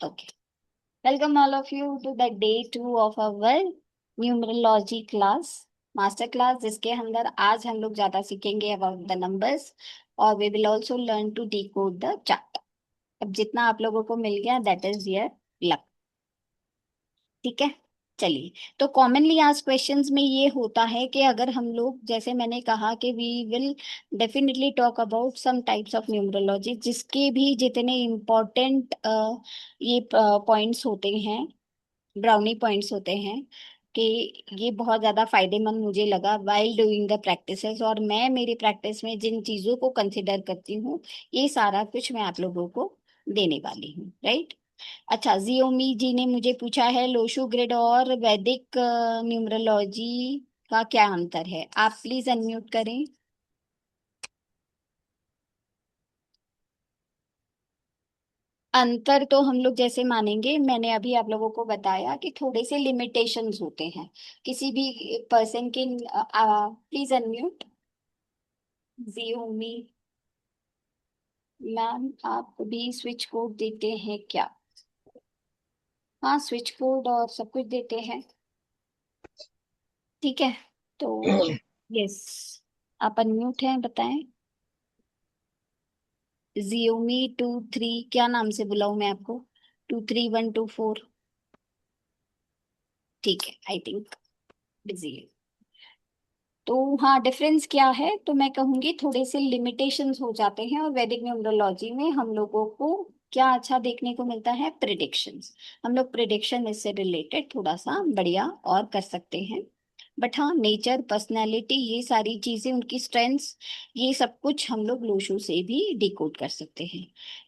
Okay. Welcome all of you to the day 2 of our numerology class, master class, जिसके अंदर आज हम लोग ज्यादा सीखेंगे about the numbers और we will also learn to decode the chart. अब जितना आप लोगों को मिल गया that is your luck. ठीक है, चलिए। तो कॉमनली आज क्वेश्चंस में ये होता है कि अगर हम लोग, जैसे मैंने कहा कि we will definitely talk about some types of numerology, जिसके भी जितने इम्पोर्टेंट ये पॉइंट्स होते हैं, ब्राउनी पॉइंट्स होते हैं, कि ये बहुत ज्यादा फायदेमंद मुझे लगा वाइल डूइंग द प्रैक्टिसेस, और मैं मेरी प्रैक्टिस में जिन चीजों को कंसिडर करती हूँ ये सारा कुछ मैं आप लोगों को देने वाली हूँ, राइट। अच्छा, जियोमी जी ने मुझे पूछा है लोशो ग्रिड और वैदिक न्यूमरोलॉजी का क्या अंतर है। आप प्लीज अनम्यूट करें। अंतर तो हम लोग जैसे मानेंगे, मैंने अभी आप लोगों को बताया कि थोड़े से लिमिटेशंस होते हैं किसी भी पर्सन के। Please unmute. जियोमी मैम, आप भी स्विच कोड देते हैं क्या? हाँ, स्विच कोड और सब कुछ देते हैं। ठीक है, तो यस, आप अनम्यूट हैं, बताएं। जियोमी 23, क्या नाम से बुलाऊं मैं आपको? 23124। ठीक है, आई थिंक बिजी है। तो हाँ, डिफरेंस क्या है तो मैं कहूंगी थोड़े से लिमिटेशंस हो जाते हैं, और वैदिक न्यूमरोलॉजी में हम लोगों को क्या अच्छा देखने को मिलता है, प्रिडिक्शंस। हम लोग प्रिडिक्शन इससे रिलेटेड थोड़ा सा बढ़िया और कर सकते हैं। बट हाँ, नेचर, पर्सनैलिटी, ये सारी चीजें, उनकी स्ट्रेंथ्स, ये सब कुछ हम लोग लोशो से भी डिकोड कर सकते हैं।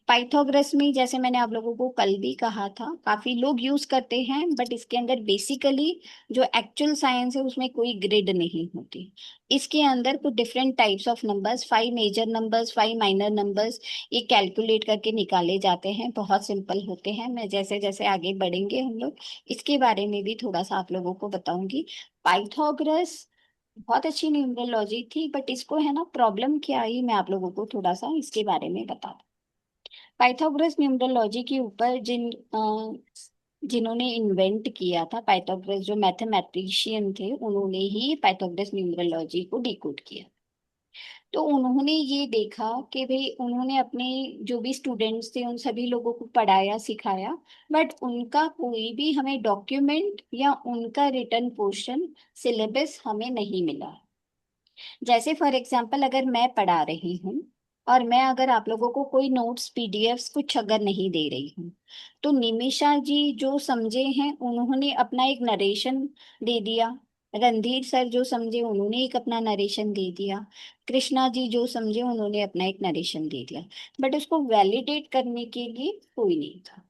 पाइथागोरस में, जैसे मैंने आप लोगों को कल भी कहा था, काफी लोग यूज करते हैं, बट इसके अंदर बेसिकली जो एक्चुअल साइंस है उसमें कोई ग्रिड नहीं होती। इसके अंदर कुछ different types of numbers, 5 major numbers, 5 minor numbers, ये कैलकुलेट करके निकाले जाते हैं। बहुत सिंपल होते हैं। मैं जैसे जैसे आगे बढ़ेंगे हम लोग इसके बारे में भी थोड़ा सा आप लोगों को बताऊंगी। पाइथागोरस बहुत अच्छी न्यूमरोलॉजी थी, बट इसको है ना प्रॉब्लम क्या आई, मैं आप लोगों को थोड़ा सा इसके बारे में बता दूं। पाइथागोरस न्यूमरोलॉजी के ऊपर जिन्होंने इन्वेंट किया था, पाइथागोरस जो मैथमेटिशियन थे, उन्होंने ही पाइथागोरस न्यूमरोलॉजी को डिकोड किया। तो उन्होंने ये देखा कि भाई उन्होंने अपने जो भी स्टूडेंट्स थे उन सभी लोगों को पढ़ाया सिखाया, बट उनका कोई भी हमें डॉक्यूमेंट या उनका रिटर्न पोर्शन, सिलेबस हमें नहीं मिला। जैसे फॉर एग्जांपल अगर मैं पढ़ा रही हूँ और मैं अगर आप लोगों को कोई नोट्स, पीडीएफ्स कुछ अगर नहीं दे रही हूँ, तो निमिषा जी जो समझे हैं उन्होंने अपना एक नरेशन दे दिया। रणधीर सर जो समझे उन्होंने एक अपना नरेशन दे दिया। कृष्णा जी जो समझे उन्होंने अपना एक नरेशन दे दिया। बट उसको वैलिडेट करने के लिए कोई नहीं था।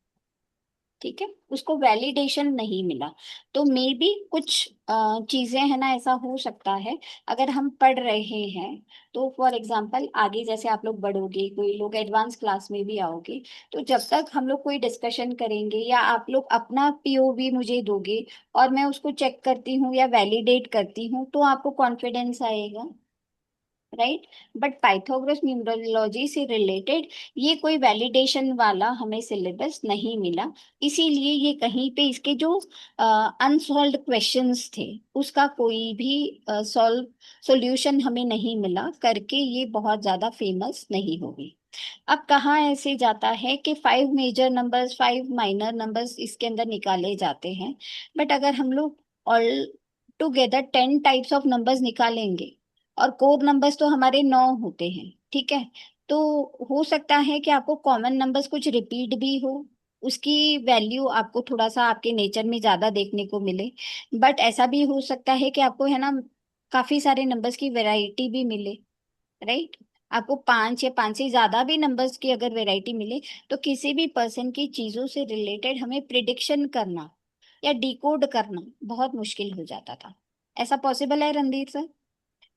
ठीक है, उसको वैलिडेशन नहीं मिला। तो मे बी कुछ चीजें है ना, ऐसा हो सकता है। अगर हम पढ़ रहे हैं तो फॉर एग्जांपल आगे जैसे आप लोग बढ़ोगे, कोई लोग एडवांस क्लास में भी आओगे, तो जब तक हम लोग कोई डिस्कशन करेंगे या आप लोग अपना पीओवी मुझे दोगे और मैं उसको चेक करती हूँ या वैलिडेट करती हूँ, तो आपको कॉन्फिडेंस आएगा, राइट। बट पाइथागोरस न्यूमरोलॉजी से रिलेटेड ये कोई वैलिडेशन वाला हमें सिलेबस नहीं मिला। इसीलिए ये कहीं पे इसके जो अनसॉल्व्ड क्वेश्चंस थे उसका कोई भी सॉल्व सॉल्यूशन हमें नहीं मिला करके ये बहुत ज्यादा फेमस नहीं होगी। अब कहाँ ऐसे जाता है कि 5 मेजर नंबर्स, 5 माइनर नंबर्स इसके अंदर निकाले जाते हैं। बट अगर हम लोग all together 10 types of numbers निकालेंगे, और कोर नंबर्स तो हमारे 9 होते हैं, ठीक है, तो हो सकता है कि आपको कॉमन नंबर्स कुछ रिपीट भी हो, उसकी वैल्यू आपको थोड़ा सा आपके नेचर में ज्यादा देखने को मिले। बट ऐसा भी हो सकता है कि आपको है ना काफी सारे नंबर्स की वैरायटी भी मिले, राइट। आपको 5 या 5 से ज्यादा भी नंबर्स की अगर वैरायटी मिले, तो किसी भी पर्सन की चीजों से रिलेटेड हमें प्रिडिक्शन करना या डिकोड करना बहुत मुश्किल हो जाता था। ऐसा पॉसिबल है रणदीप सर?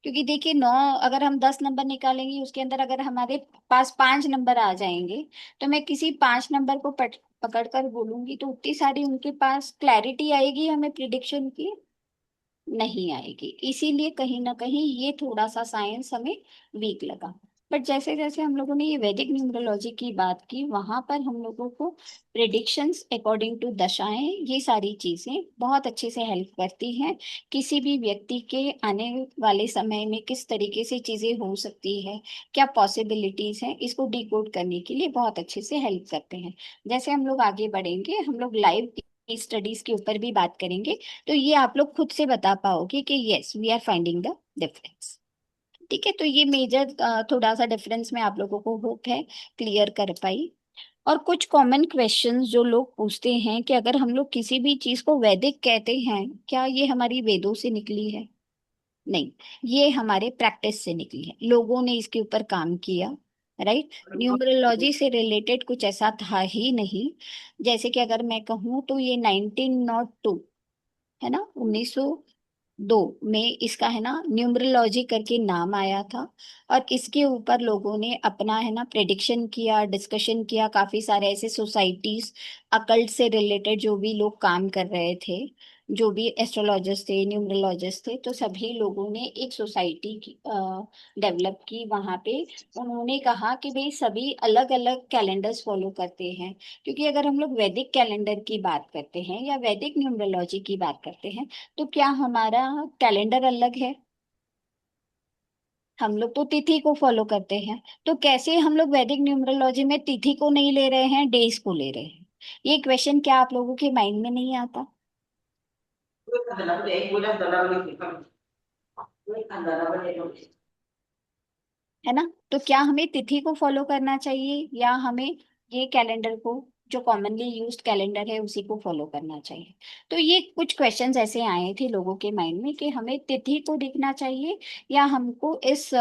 क्योंकि देखिए 9, अगर हम 10 नंबर निकालेंगे उसके अंदर अगर हमारे पास 5 नंबर आ जाएंगे, तो मैं किसी 5 नंबर को पकड़ कर बोलूंगी तो उतनी सारी उनके पास क्लैरिटी आएगी हमें प्रिडिक्शन की? नहीं आएगी। इसीलिए कहीं ना कहीं ये थोड़ा सा साइंस हमें वीक लगा। बट जैसे जैसे हम लोगों ने ये वैदिक न्यूमरोलॉजी की बात की, वहां पर हम लोगों को प्रिडिक्शंस अकॉर्डिंग टू दशाएं, ये सारी चीजें बहुत अच्छे से हेल्प करती हैं। किसी भी व्यक्ति के आने वाले समय में किस तरीके से चीजें हो सकती है, क्या पॉसिबिलिटीज हैं, इसको डिकोड करने के लिए बहुत अच्छे से हेल्प करते हैं। जैसे हम लोग आगे बढ़ेंगे, हम लोग लाइव स्टडीज के ऊपर भी बात करेंगे, तो ये आप लोग खुद से बता पाओगे कि yes we are finding the difference. ठीक है, तो ये मेजर थोड़ा सा डिफरेंस में आप लोगों को होप है क्लियर कर पाई। और कुछ कॉमन क्वेश्चंस जो लोग पूछते हैं कि अगर हम लोग किसी भी चीज को वैदिक कहते हैं, क्या ये हमारी वेदों से निकली है? नहीं, ये हमारे प्रैक्टिस से निकली है, लोगों ने इसके ऊपर काम किया। राइट, न्यूमरोलॉजी से रिलेटेड कुछ ऐसा था ही नहीं। जैसे कि अगर मैं कहूँ तो ये 1902, है ना, 1902 में इसका है ना न्यूमरोलॉजी करके नाम आया था। और इसके ऊपर लोगों ने अपना है ना प्रेडिक्शन किया, डिस्कशन किया, काफी सारे ऐसे सोसाइटीज, अकल्ट से रिलेटेड जो भी लोग काम कर रहे थे, जो भी एस्ट्रोलॉजर्स थे, न्यूमरोलॉजिस्ट थे, तो सभी लोगों ने एक सोसाइटी डेवलप की वहां पे। उन्होंने कहा कि भाई सभी अलग अलग कैलेंडर्स फॉलो करते हैं, क्योंकि अगर हम लोग वैदिक कैलेंडर की बात करते हैं या वैदिक न्यूमरोलॉजी की बात करते हैं, तो क्या हमारा कैलेंडर अलग है? हम लोग तो तिथि को फॉलो करते हैं। तो कैसे हम लोग वैदिक न्यूमरोलॉजी में तिथि को नहीं ले रहे हैं, डेज को ले रहे हैं? ये क्वेश्चन क्या आप लोगों के माइंड में नहीं आता? है ना? तो क्या हमें तिथि को फॉलो करना चाहिए या हमें ये कैलेंडर को, जो कॉमनली यूज्ड कैलेंडर है, उसी को फॉलो करना चाहिए? तो ये कुछ क्वेश्चंस ऐसे आए थे लोगों के माइंड में कि हमें तिथि को देखना चाहिए या हमको इस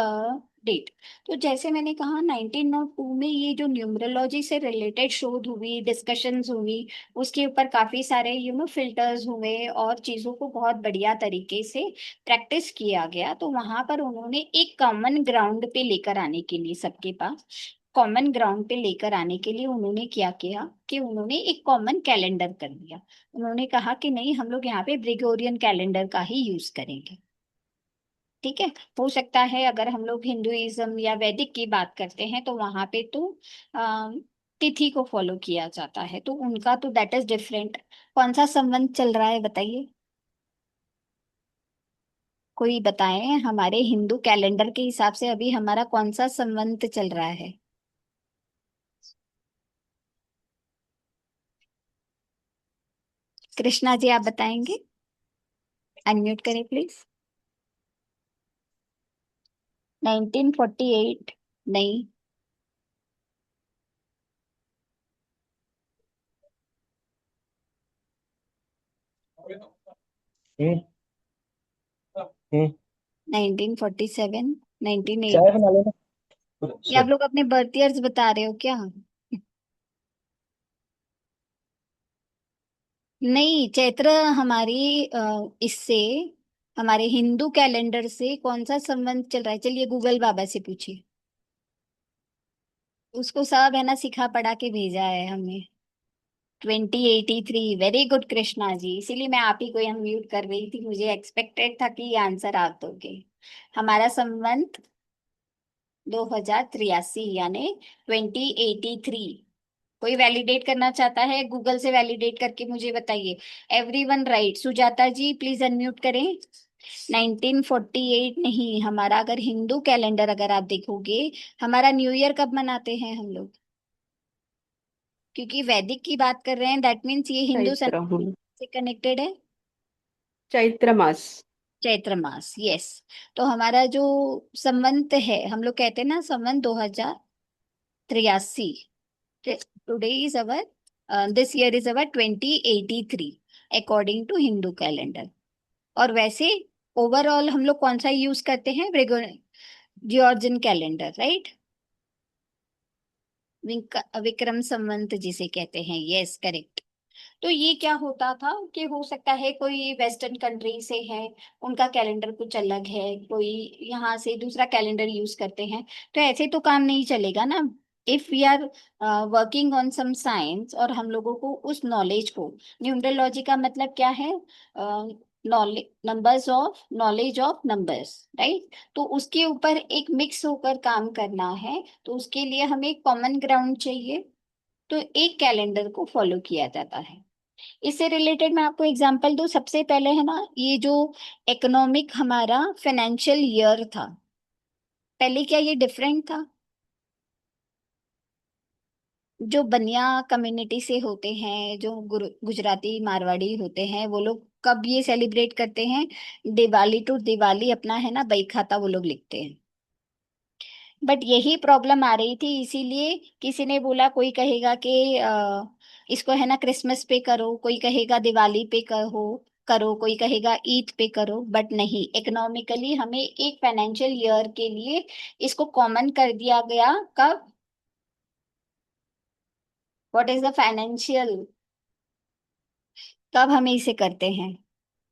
डेट। तो जैसे मैंने कहा 1902 में ये जो न्यूमरोलॉजी से रिलेटेड शोध हुई, डिस्कशंस हुई, उसके ऊपर काफी सारे फिल्टर्स हुए और चीजों को बहुत बढ़िया तरीके से प्रैक्टिस किया गया। तो वहां पर उन्होंने एक कॉमन ग्राउंड पे लेकर आने के लिए, सबके पास कॉमन ग्राउंड पे लेकर आने के लिए उन्होंने क्या किया कि उन्होंने एक कॉमन कैलेंडर कर दिया। उन्होंने कहा कि नहीं, हम लोग यहाँ पे ग्रेगोरियन कैलेंडर का ही यूज करेंगे। ठीक है, हो सकता है अगर हम लोग हिंदुइज्म या वैदिक की बात करते हैं तो वहां पे तो अ, तिथि को फॉलो किया जाता है, तो उनका तो दैट इज डिफरेंट। कौन सा संवत चल रहा है बताइए? कोई बताएं, हमारे हिंदू कैलेंडर के हिसाब से अभी हमारा कौन सा संवत चल रहा है? कृष्णा जी आप बताएंगे? अनम्यूट करें प्लीज। 1948? नहीं। हम्म। हम्म। 1947? चाय 1980? बना लेना। ये आप अच्छा। लोग अपने बर्थ ईयर्स बता रहे हो क्या? नहीं, चैत्र हमारी इससे, हमारे हिंदू कैलेंडर से कौन सा संवत चल रहा है? चलिए गूगल बाबा से पूछिए, उसको सब है ना सिखा पढ़ा के भेजा है हमें। 2083। वेरी गुड कृष्णा जी, इसीलिए मैं आप ही को यहाँ म्यूट कर रही थी, मुझे एक्सपेक्टेड था कि ये आंसर आप दोगे। हमारा संवत 2083, यानी 2083। कोई वैलिडेट करना चाहता है गूगल से, वैलिडेट करके मुझे बताइए। Everyone right, Sujata ji please unmute करें। 1948 नहीं, हमारा अगर हिंदू कैलेंडर अगर आप देखोगे, हमारा न्यू ईयर कब मनाते हैं हम लोग? क्योंकि वैदिक की बात कर रहे हैं, दैट मीन्स ये हिंदू सन चैत्र से कनेक्टेड है। चैत्र मास। चैत्र मास, यस। तो हमारा जो संवत है, हम लोग कहते हैं ना संवत 2083। Today is our, this year is our 2083 according to Hindu calendar. और वैसे ओवरऑल हम लोग कौन सा यूज करते हैं? Georgian calendar, right? Vikram Samvat जिसे कहते हैं, यस करेक्ट। तो ये क्या होता था कि हो सकता है कोई वेस्टर्न कंट्री से है, उनका कैलेंडर कुछ अलग है, कोई यहाँ से दूसरा कैलेंडर यूज करते हैं, तो ऐसे तो काम नहीं चलेगा ना। If we are working on some science और हम लोगों को उस नॉलेज को, न्यूमरोलॉजी का मतलब क्या है? Knowledge numbers of knowledge of numbers, right. तो उसके ऊपर एक मिक्स होकर काम करना है, तो उसके लिए हमें एक कॉमन ग्राउंड चाहिए। तो एक कैलेंडर को फॉलो किया जाता है। इससे रिलेटेड मैं आपको एग्जांपल दूं, सबसे पहले है ना, ये जो इकोनॉमिक हमारा फाइनेंशियल ईयर था, पहले क्या ये डिफरेंट था? जो बनिया कम्युनिटी से होते हैं, जो गुजराती मारवाड़ी होते हैं, वो लोग कब ये सेलिब्रेट करते हैं? दिवाली टू दिवाली अपना है ना बही खाता वो लोग लिखते हैं। बट यही प्रॉब्लम आ रही थी, इसीलिए किसी ने बोला, कोई कहेगा कि इसको है ना क्रिसमस पे करो, कोई कहेगा दिवाली पे करो करो, कोई कहेगा ईद पे करो। बट नहीं, इकोनॉमिकली हमें एक फाइनेंशियल ईयर के लिए इसको कॉमन कर दिया गया। कब? व्हाट इज द फाइनेंशियल, कब हमें इसे करते हैं?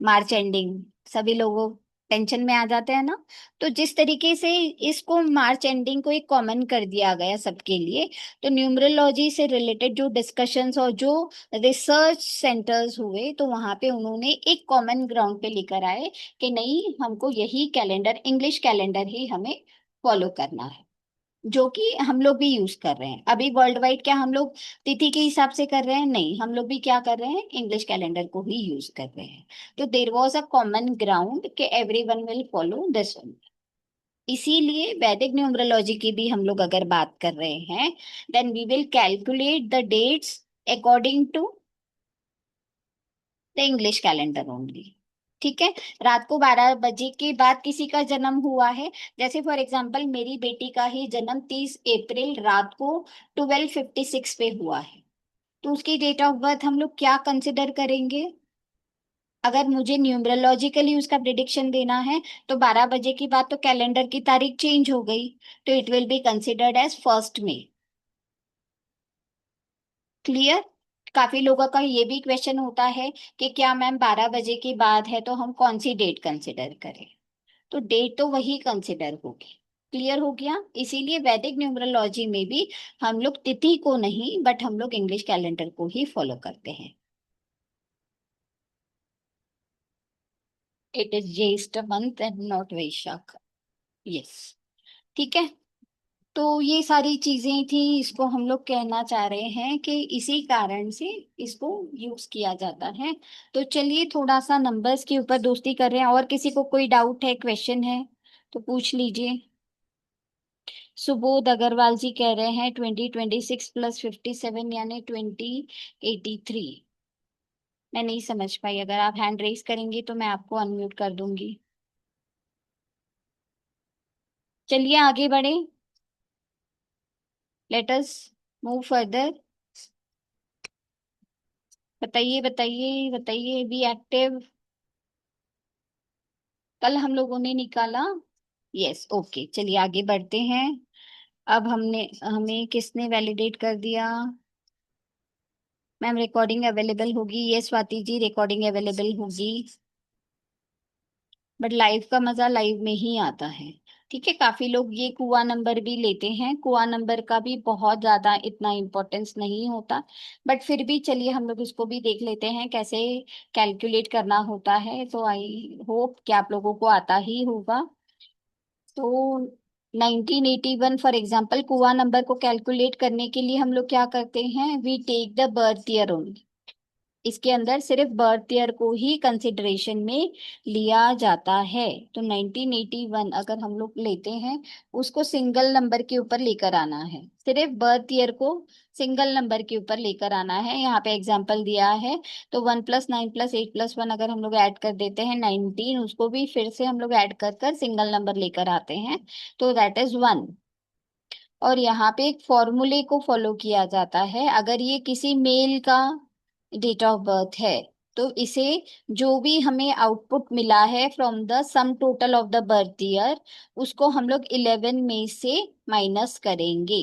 March ending. सभी लोगों टेंशन में आ जाते हैं ना। तो जिस तरीके से इसको मार्च एंडिंग को एक कॉमन कर दिया गया सबके लिए, तो न्यूमरोलॉजी से रिलेटेड जो डिस्कशंस और जो रिसर्च सेंटर्स हुए, तो वहां पे उन्होंने एक कॉमन ग्राउंड पे लेकर आए कि नहीं, हमको यही कैलेंडर, इंग्लिश कैलेंडर ही हमें फॉलो करना है, जो कि हम लोग भी यूज कर रहे हैं अभी वर्ल्ड वाइड। क्या हम लोग तिथि के हिसाब से कर रहे हैं? नहीं, हम लोग भी क्या कर रहे हैं, इंग्लिश कैलेंडर को ही यूज कर रहे हैं। तो there was a common ground कि every one will follow this one. इसीलिए वैदिक न्यूमरोलॉजी की भी हम लोग अगर बात कर रहे हैं, then we will calculate the dates according to the English calendar only. ठीक है। रात को 12 बजे के बाद किसी का जन्म हुआ है, जैसे फॉर एग्जांपल मेरी बेटी का ही जन्म 30 अप्रैल रात को 12:56 पे हुआ है, तो उसकी डेट ऑफ बर्थ हम लोग क्या कंसिडर करेंगे? अगर मुझे न्यूमरोलॉजिकली उसका प्रिडिक्शन देना है, तो 12 बजे की बाद तो कैलेंडर की तारीख चेंज हो गई, तो it will be considered as 1 May. Clear? काफी लोगों का ये भी क्वेश्चन होता है कि क्या मैम 12 बजे के बाद है तो हम कौन सी डेट कंसिडर करें? तो डेट तो वही कंसिडर होगी। क्लियर हो गया? इसीलिए वैदिक न्यूमरोलॉजी में भी हम लोग तिथि को नहीं, बट हम लोग इंग्लिश कैलेंडर को ही फॉलो करते हैं। इट इज ज्येष्ठ month and not Vaishakh. Yes. ठीक है। तो ये सारी चीजें थी, इसको हम लोग कहना चाह रहे हैं कि इसी कारण से इसको यूज किया जाता है। तो चलिए, थोड़ा सा नंबर्स के ऊपर दोस्ती कर रहे हैं, और किसी को कोई डाउट है, क्वेश्चन है तो पूछ लीजिए। सुबोध अग्रवाल जी कह रहे हैं 2026 प्लस 57 यानी 2083। मैं नहीं समझ पाई, अगर आप हैंड रेस करेंगे तो मैं आपको अनम्यूट कर दूंगी। चलिए आगे बढ़े, लेट अस मूव फर्दर। बताइए बताइए बताइए, बी एक्टिव। कल हम लोगों ने निकाला। यस, ओके, चलिए आगे बढ़ते हैं। अब हमने हमें किसने वैलिडेट कर दिया? मैम रिकॉर्डिंग अवेलेबल होगी, ये स्वाति जी रिकॉर्डिंग अवेलेबल होगी, बट लाइव का मजा लाइव में ही आता है। ठीक है। काफी लोग ये कुआ नंबर भी लेते हैं, कुआ नंबर का भी बहुत ज्यादा इतना इम्पोर्टेंस नहीं होता, बट फिर भी चलिए हम लोग इसको भी देख लेते हैं कैसे कैलकुलेट करना होता है। तो आई होप कि आप लोगों को आता ही होगा। तो 1981 फॉर एग्जाम्पल, कुआ नंबर को कैलकुलेट करने के लिए हम लोग क्या करते हैं, we take the birth year only. इसके अंदर सिर्फ बर्थ ईयर को ही कंसिडरेशन में लिया जाता है। तो 1981 अगर हम लोग लेते हैं, उसको सिंगल नंबर के ऊपर लेकर आना है, सिर्फ बर्थ ईयर को सिंगल नंबर के ऊपर लेकर आना है। यहाँ पे एग्जाम्पल दिया है, तो 1 + 9 + 8 + 1 अगर हम लोग ऐड कर देते हैं 19, उसको भी फिर से हम लोग ऐड कर कर सिंगल नंबर लेकर आते हैं, तो दैट इज 1। और यहाँ पे एक फॉर्मूले को फॉलो किया जाता है, अगर ये किसी मेल का डेट ऑफ बर्थ है, तो इसे जो भी हमें आउटपुट मिला है from the sum total of the birth year, उसको हम लोग 11 में से माइनस करेंगे।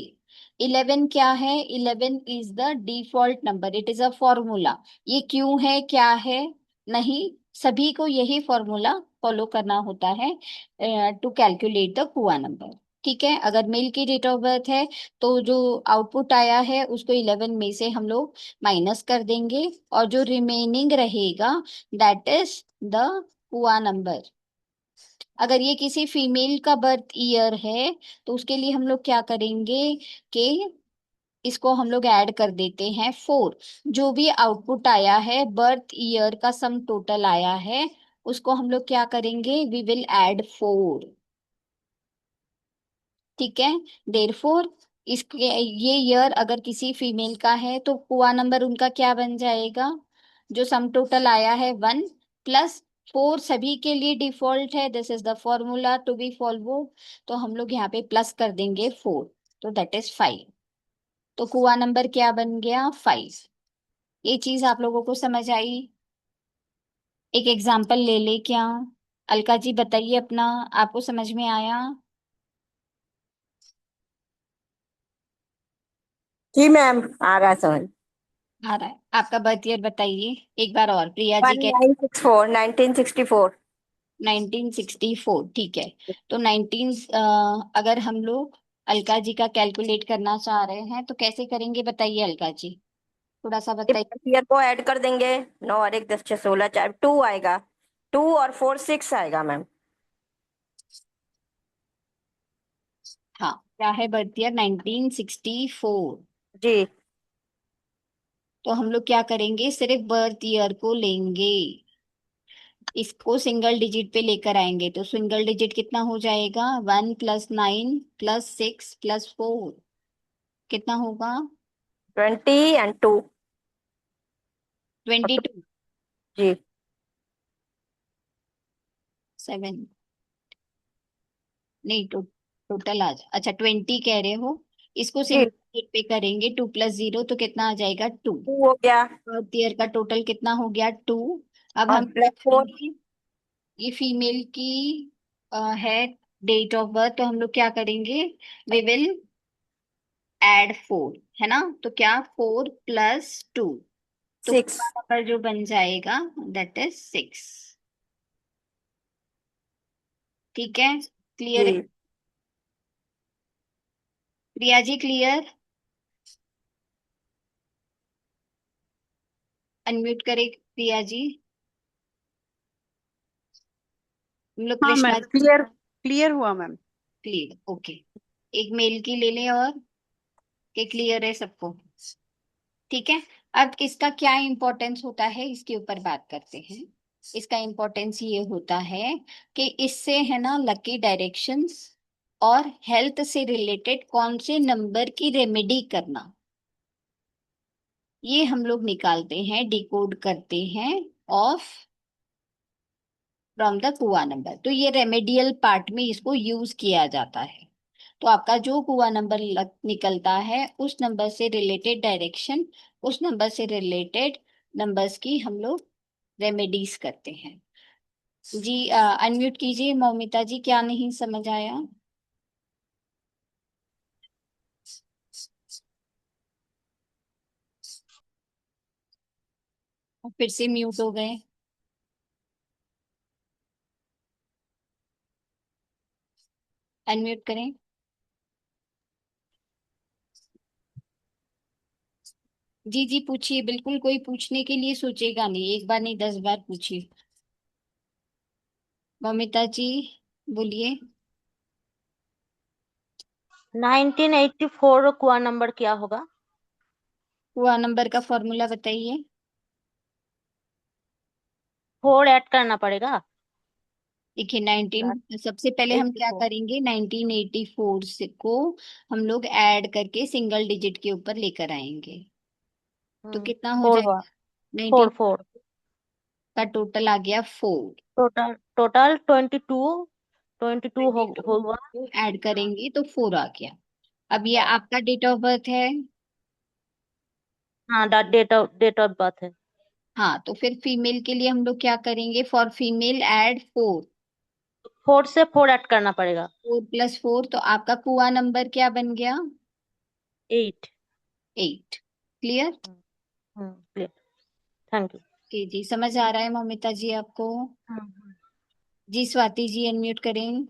11 क्या है? 11 is the default number, it is a formula. ये क्यों है, क्या है? नहीं, सभी को यही फॉर्मूला फॉलो करना होता है to calculate the kua number. ठीक है, अगर मेल की डेट ऑफ बर्थ है तो जो आउटपुट आया है उसको 11 में से हम लोग माइनस कर देंगे, और जो रिमेनिंग रहेगा दैट इज द हुआ नंबर। अगर ये किसी फीमेल का बर्थ ईयर है तो उसके लिए हम लोग क्या करेंगे कि इसको हम लोग ऐड कर देते हैं 4। जो भी आउटपुट आया है बर्थ ईयर का सम टोटल आया है उसको हम लोग क्या करेंगे, वी विल ऐड 4। ठीक है, देयरफॉर इसके ये ईयर अगर किसी फीमेल का है तो पुआ नंबर उनका क्या बन जाएगा, जो सम टोटल आया है 1 प्लस 4 सभी के लिए डिफॉल्ट है, this is the formula to be follow. तो हम लोग यहाँ पे प्लस कर देंगे 4, तो दैट इज 5। तो कुआ नंबर क्या बन गया, 5। ये चीज आप लोगों को समझ आई। एक एग्जाम्पल ले ले क्या, अलका जी बताइए अपना, आपको समझ में आया? जी मैम, आ रहा समझ। आ रहा है, आपका बर्थ ईयर बताइए एक बार और, प्रिया जी वन के। Nine six four 1964। 1964, ठीक है। तो 19 अगर हम लोग अलका जी का कैलकुलेट करना चाह रहे हैं तो कैसे करेंगे बताइए अलका जी, थोड़ा सा बताइए। ईयर को ऐड कर देंगे। 9 और 1 10 6 16, चार 2 आएगा। 2 और 4 6 आएगा मैम। हाँ, क्या है बर्थ ईयर 1964। जी। तो हम लोग क्या करेंगे, सिर्फ बर्थ ईयर को लेंगे, इसको सिंगल डिजिट पे लेकर आएंगे। तो सिंगल डिजिट कितना हो जाएगा, 1 + 9 + 6 + 4 कितना होगा, 20 और 2 और 2। 22। जी 7, नहीं टोटल आ जा, अच्छा 20 कह रहे हो, इसको जी। सिंगल डिजिट पे करेंगे, 2 + 0 तो कितना आ जाएगा 2। 2 हो गया। बर्थ ईयर का टोटल कितना हो गया 2। अब और हम क्या +4। करेंगे, ये फीमेल की है डेट ऑफ बर्थ, तो हम लोग क्या करेंगे, वी विल ऐड 4, है ना। तो क्या 4 + 2, तो 6। पूरा नंबर जो बन जाएगा दैट इज 6। ठीक है, क्लियर है जी प्रिया जी, क्लियर? अनम्यूट करे प्रिया जी, हम लोग हाँ कृष्णा मैम, जी। क्लियर क्लियर हुआ मैम। Clear, okay. एक मेल की ले लें और, के क्लियर है सबको? ठीक है, अब इसका क्या इम्पोर्टेंस होता है इसके ऊपर बात करते हैं। इसका इम्पोर्टेंस ये होता है कि इससे है ना लकी डायरेक्शंस और हेल्थ से रिलेटेड कौन से नंबर की रेमेडी करना, ये हम लोग निकालते हैं, डिकोड करते हैं of from the kua number. तो ये रेमेडियल पार्ट में इसको यूज किया जाता है। तो आपका जो कुआ नंबर निकलता है उस नंबर से रिलेटेड डायरेक्शन, उस नंबर से रिलेटेड नंबर्स की हम लोग रेमेडीज करते हैं। जी अनम्यूट कीजिए मौमिता जी, क्या नहीं समझ आया? फिर से म्यूट हो गए, अनम्यूट करें। जी जी पूछिए, बिल्कुल कोई पूछने के लिए सोचेगा नहीं, एक बार नहीं 10 बार पूछिए। ममिता जी बोलिए। 1984 कुआ नंबर क्या होगा? हुआ नंबर का फॉर्मूला बताइए। 4 ऐड करना पड़ेगा। देखिए 19, सबसे पहले हम क्या 84। करेंगे, 1984 से को हम लोग ऐड करके सिंगल डिजिट के ऊपर लेकर आएंगे। तो कितना हो 4 हुआ। जाएगा, 19 4 का टोटल आ गया 4। Total total 22। 22 हो 22 होगा। को ऐड करेंगे तो 4 आ गया। अब ये आपका डेट ऑफ बर्थ है। हाँ, डेट ऑफ बर्थ है। हाँ, तो फिर फीमेल के लिए हम लोग क्या करेंगे, फॉर फीमेल ऐड 4। 4 से 4 ऐड करना पड़ेगा। 4 + 4, तो आपका कुआ नंबर क्या बन गया, 8। 8। क्लियर? क्लियर। Thank you. जी जी, समझ आ रहा है ममिता जी आपको? जी स्वाति जी अनम्यूट करें।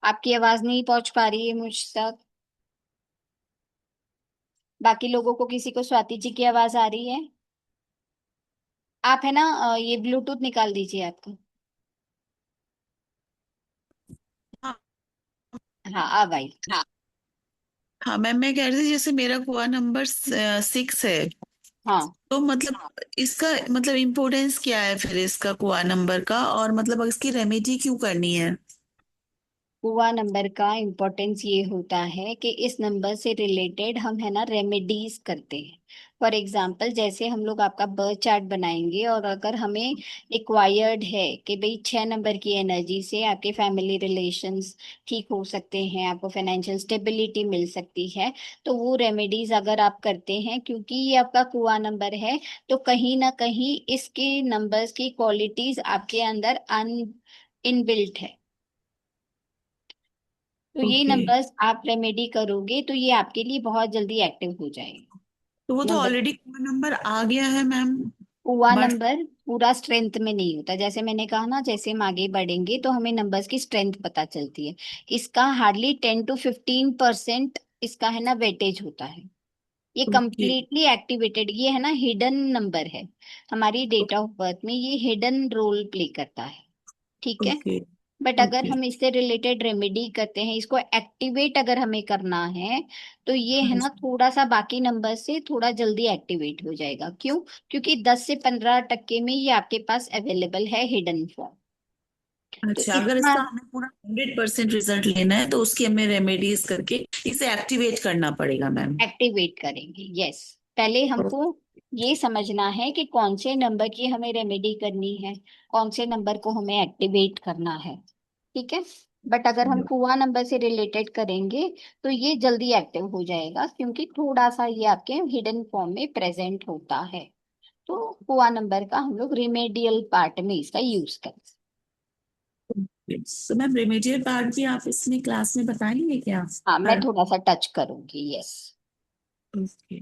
आपकी आवाज नहीं पहुंच पा रही है मुझ तक। बाकी लोगों को किसी को स्वाति जी की आवाज आ रही है? आप है ना, ये ब्लूटूथ निकाल दीजिए आपका। हाँ। हाँ अब आई। हाँ मैम, मैं कह रही थी जैसे मेरा कुआ नंबर 6 है, हाँ, तो मतलब इसका मतलब इम्पोर्टेंस क्या है फिर इसका कुआ नंबर का, और मतलब इसकी रेमेडी क्यों करनी है? हुआ नंबर का इम्पोर्टेंस ये होता है कि इस नंबर से रिलेटेड हम है ना रेमेडीज करते हैं। फॉर एग्जाम्पल जैसे हम लोग आपका बर्थ चार्ट बनाएंगे और अगर हमें रिक्वायर्ड है कि भाई 6 नंबर की एनर्जी से आपके फैमिली रिलेशंस ठीक हो सकते हैं, आपको फाइनेंशियल स्टेबिलिटी मिल सकती है, तो वो रेमेडीज अगर आप करते हैं, क्योंकि ये आपका कुआ नंबर है, तो कहीं ना कहीं इसके नंबर्स की क्वालिटीज आपके अंदर अन इनबिल्ट है। तो ये ओके। नंबर्स आप रेमेडी करोगे तो ये आपके लिए बहुत जल्दी एक्टिव हो जाएगा। तो वो तो नंबर, ऑलरेडी कुआ नंबर आ गया है मैम। हुआ बट नंबर पूरा स्ट्रेंथ में नहीं होता। जैसे मैंने कहा ना, जैसे हम आगे बढ़ेंगे तो हमें नंबर्स की स्ट्रेंथ पता चलती है। इसका हार्डली 10 to 15% इसका है ना वेटेज होता है। ये ओके। कंप्लीटली एक्टिवेटेड, ये है ना हिडन नंबर है। हमारी डेट ऑफ बर्थ में ये हिडन रोल प्ले करता है। ठीक है। ओके। बट अगर ओके। हम इससे रिलेटेड रेमेडी करते हैं, इसको एक्टिवेट अगर हमें करना है, तो ये है हाँ ना जी। थोड़ा सा बाकी नंबर से थोड़ा जल्दी एक्टिवेट हो जाएगा। क्यों? क्योंकि 10 से 15% में ये आपके पास अवेलेबल है हिडन फॉर्म। तो अच्छा, अगर इसका इसका हमें पूरा 100% रिजल्ट लेना है तो उसकी हमें रेमेडीज करके इसे एक्टिवेट करना पड़ेगा मैम। एक्टिवेट करेंगे, यस। पहले हमको ये समझना है कि कौन से नंबर की हमें रेमेडी करनी है, कौन से नंबर को हमें एक्टिवेट करना है। ठीक है। बट अगर हम कुआ नंबर से रिलेटेड करेंगे तो ये जल्दी एक्टिव हो जाएगा, क्योंकि थोड़ा सा ये आपके हिडन फॉर्म में प्रेजेंट होता है। तो कुआ नंबर का हम लोग रिमेडियल पार्ट में इसका यूज करें। तो मैम रेमेडियल पार्ट भी आप इसमें क्लास में बताएंगे क्या? हाँ, मैं हर थोड़ा सा टच करूंगी, यस। ओके।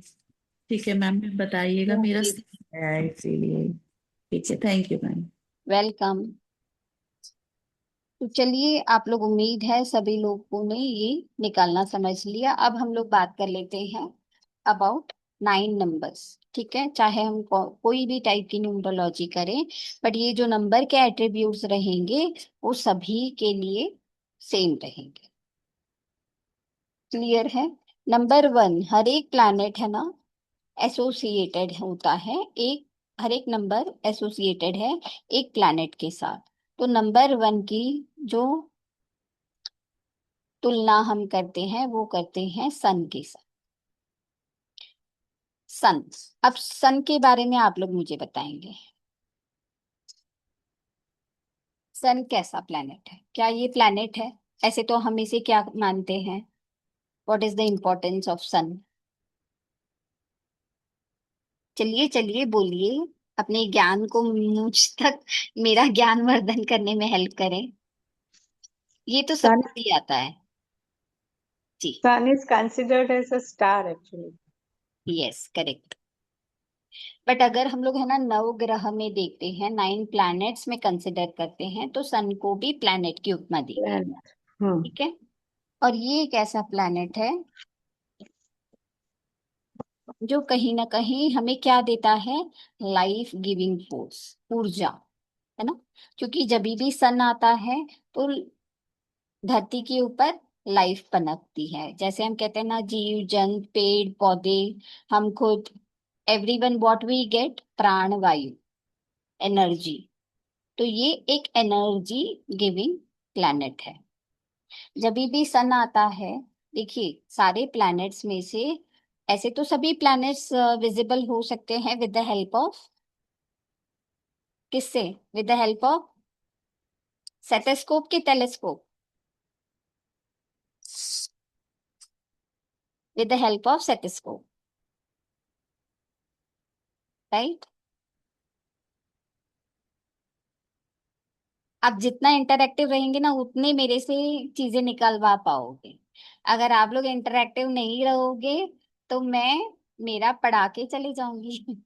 ठीक है मैम, बताइएगा, मेरा सही है इसीलिए। ठीक है, थैंक यू मैम। वेलकम। तो चलिए, आप लोग, उम्मीद है सभी लोगों ने ये निकालना समझ लिया। अब हम लोग बात कर लेते हैं अबाउट 9 नंबर्स। ठीक है। चाहे हम कोई भी टाइप की न्यूमरोलॉजी करें, बट ये जो नंबर के एट्रीब्यूट्स रहेंगे वो सभी के लिए सेम रहेंगे। क्लियर है? नंबर 1, हर एक प्लैनेट है ना एसोसिएटेड होता है, एक हर एक नंबर एसोसिएटेड है एक प्लैनेट के साथ। तो नंबर 1 की जो तुलना हम करते हैं वो करते हैं सन के साथ। सन। अब सन के बारे में आप लोग मुझे बताएंगे, सन कैसा प्लैनेट है? क्या ये प्लैनेट है? ऐसे तो हम इसे क्या मानते हैं? What is the importance of sun? चलिए चलिए बोलिए, अपने ज्ञान को मुझ तक, मेरा ज्ञानवर्धन करने में हेल्प करें। ये तो Sun, सबको ही आता है जी। sun is considered as a star actually. Yes, correct. But अगर हम लोग है ना नव ग्रह में देखते हैं, 9 प्लैनेट्स में कंसिडर करते हैं, तो सन को भी प्लैनेट की उपमा दी गई। Planet. Hmm. ठीक है। और ये एक ऐसा प्लैनेट है जो कहीं ना कहीं हमें क्या देता है? लाइफ गिविंग फोर्स, ऊर्जा, है ना। क्योंकि जब भी सन आता है तो धरती के ऊपर लाइफ पनपती है। जैसे हम कहते हैं ना, जीव जंत पेड़ पौधे, हम खुद, एवरीवन व्हाट वी गेट, प्राण वायु, एनर्जी। तो ये एक एनर्जी गिविंग प्लैनेट है। जब भी सन आता है, देखिए सारे प्लैनेट्स में से, ऐसे तो सभी प्लैनेट्स विजिबल हो सकते हैं विद द हेल्प ऑफ, किससे? विद द हेल्प ऑफ सेटेस्कोप के telescope? With the help of सेटेस्कोप, राइट। आप जितना इंटरैक्टिव रहेंगे ना, उतने मेरे से चीजें निकलवा पाओगे। अगर आप लोग इंटरैक्टिव नहीं रहोगे तो मैं मेरा पढ़ा के चली जाऊंगी।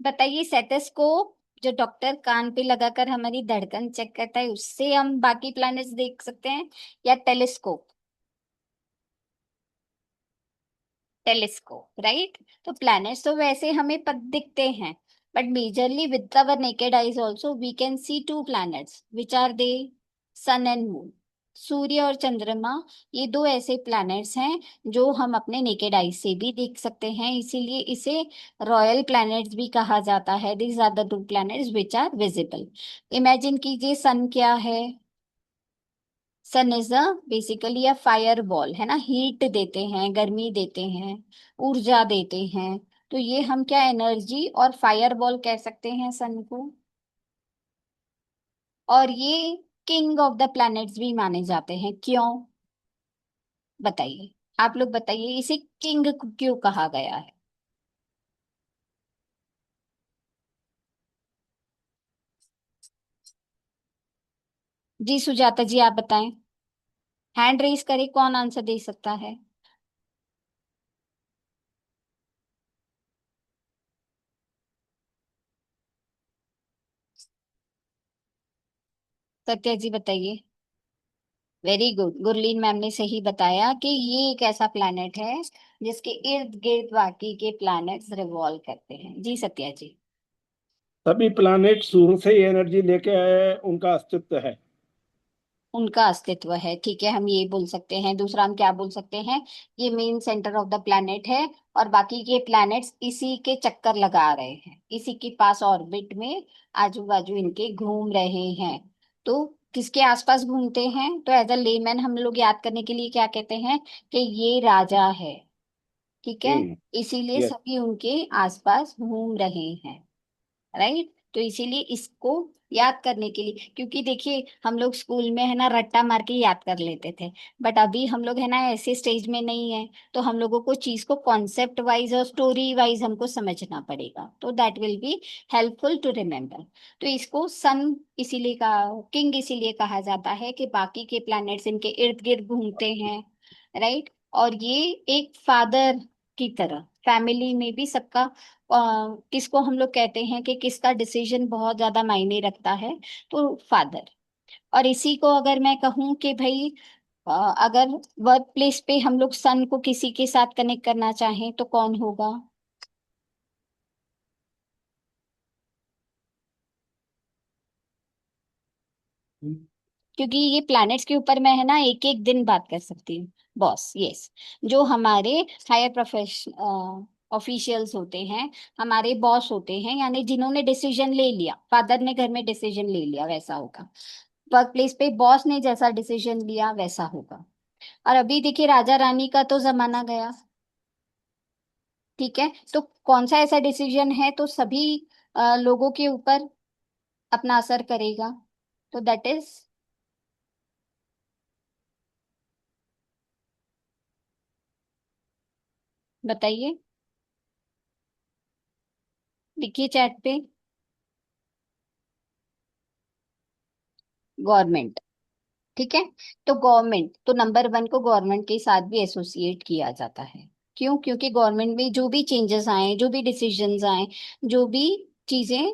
बताइए, सेटेस्कोप जो डॉक्टर कान पे लगाकर हमारी धड़कन चेक करता है, उससे हम बाकी प्लैनेट्स देख सकते हैं, या टेलीस्कोप? Telescope, right. तो प्लैनेट्स तो वैसे हमें दिखते हैं, but majorly with our naked eyes also we can see two planets, which are they? Sun and moon. सूर्य और चंद्रमा, ये दो ऐसे प्लैनेट्स हैं जो हम अपने नेकेड आई से भी देख सकते हैं, इसीलिए इसे रॉयल प्लैनेट्स भी कहा जाता है। These are the two planets which are visible. Imagine कीजिए, सन क्या है? Sun is a basically a fire ball, है ना। हीट देते हैं, गर्मी देते हैं, ऊर्जा देते हैं। तो ये हम क्या एनर्जी और फायर बॉल कह सकते हैं सन को। और ये किंग ऑफ द प्लैनेट्स भी माने जाते हैं। क्यों? बताइए, आप लोग बताइए, इसे किंग क्यों कहा गया है? जी सुजाता जी, आप बताएं। हैंड रेस करें, कौन आंसर दे सकता है? सत्या जी बताइए। वेरी गुड, गुरलीन मैम ने सही बताया कि ये एक ऐसा प्लैनेट है जिसके इर्द गिर्द बाकी के प्लैनेट्स रिवॉल्व करते हैं। जी सत्या जी। सभी प्लानिट सूर्य से ही एनर्जी लेके आए, उनका अस्तित्व है। उनका अस्तित्व है, ठीक है, हम ये बोल सकते हैं। दूसरा हम क्या बोल सकते हैं? ये main centre of the planet है, और बाकी के प्लैनेट्स इसी के चक्कर लगा रहे हैं, इसी के पास ऑर्बिट में आजू बाजू इनके घूम रहे हैं। तो किसके आसपास घूमते हैं? तो एज अ लेमैन हम लोग याद करने के लिए क्या कहते हैं? कि ये राजा है, ठीक है। हम्म। इसीलिए यस। सभी उनके आसपास घूम रहे हैं, राइट। तो इसीलिए इसको याद करने के लिए, क्योंकि देखिए हम लोग स्कूल में है ना रट्टा मार के याद कर लेते थे, बट अभी हम लोग है ना ऐसे स्टेज में नहीं है, तो हम लोगों को चीज को कॉन्सेप्ट वाइज और स्टोरी वाइज हमको समझना पड़ेगा, तो that will be helpful to remember. तो इसको सन इसीलिए कहा, किंग इसीलिए कहा जाता है कि बाकी के प्लैनेट्स इनके इर्द गिर्द घूमते हैं, राइट। और ये एक फादर की तरह फैमिली में भी सबका किसको हम लोग कहते हैं कि किसका डिसीजन बहुत ज्यादा मायने रखता है? तो फादर। और इसी को अगर मैं कहूँ कि भाई अ, अगर वर्क प्लेस पे हम लोग सन को किसी के साथ कनेक्ट करना चाहें तो कौन होगा? क्योंकि ये प्लैनेट्स के ऊपर मैं है ना एक एक दिन बात कर सकती हूँ। Boss, yes. जो हमारे हायर प्रोफेशन ऑफिशियल्स होते हैं, हमारे बॉस होते हैं, यानी जिन्होंने डिसीजन ले लिया, फादर ने घर में डिसीजन ले लिया वैसा होगा। वर्क प्लेस पे बॉस ने जैसा डिसीजन लिया वैसा होगा। और अभी देखिए राजा रानी का तो जमाना गया, ठीक है। तो कौन सा ऐसा डिसीजन है तो सभी लोगों के ऊपर अपना असर करेगा? तो दैट इज, बताइए, लिखिए चैट पे। गवर्नमेंट, ठीक है। तो गवर्नमेंट, तो नंबर वन को गवर्नमेंट के साथ भी एसोसिएट किया जाता है। क्यों? क्योंकि गवर्नमेंट में जो भी चेंजेस आए, जो भी डिसीजंस आए, जो भी चीजें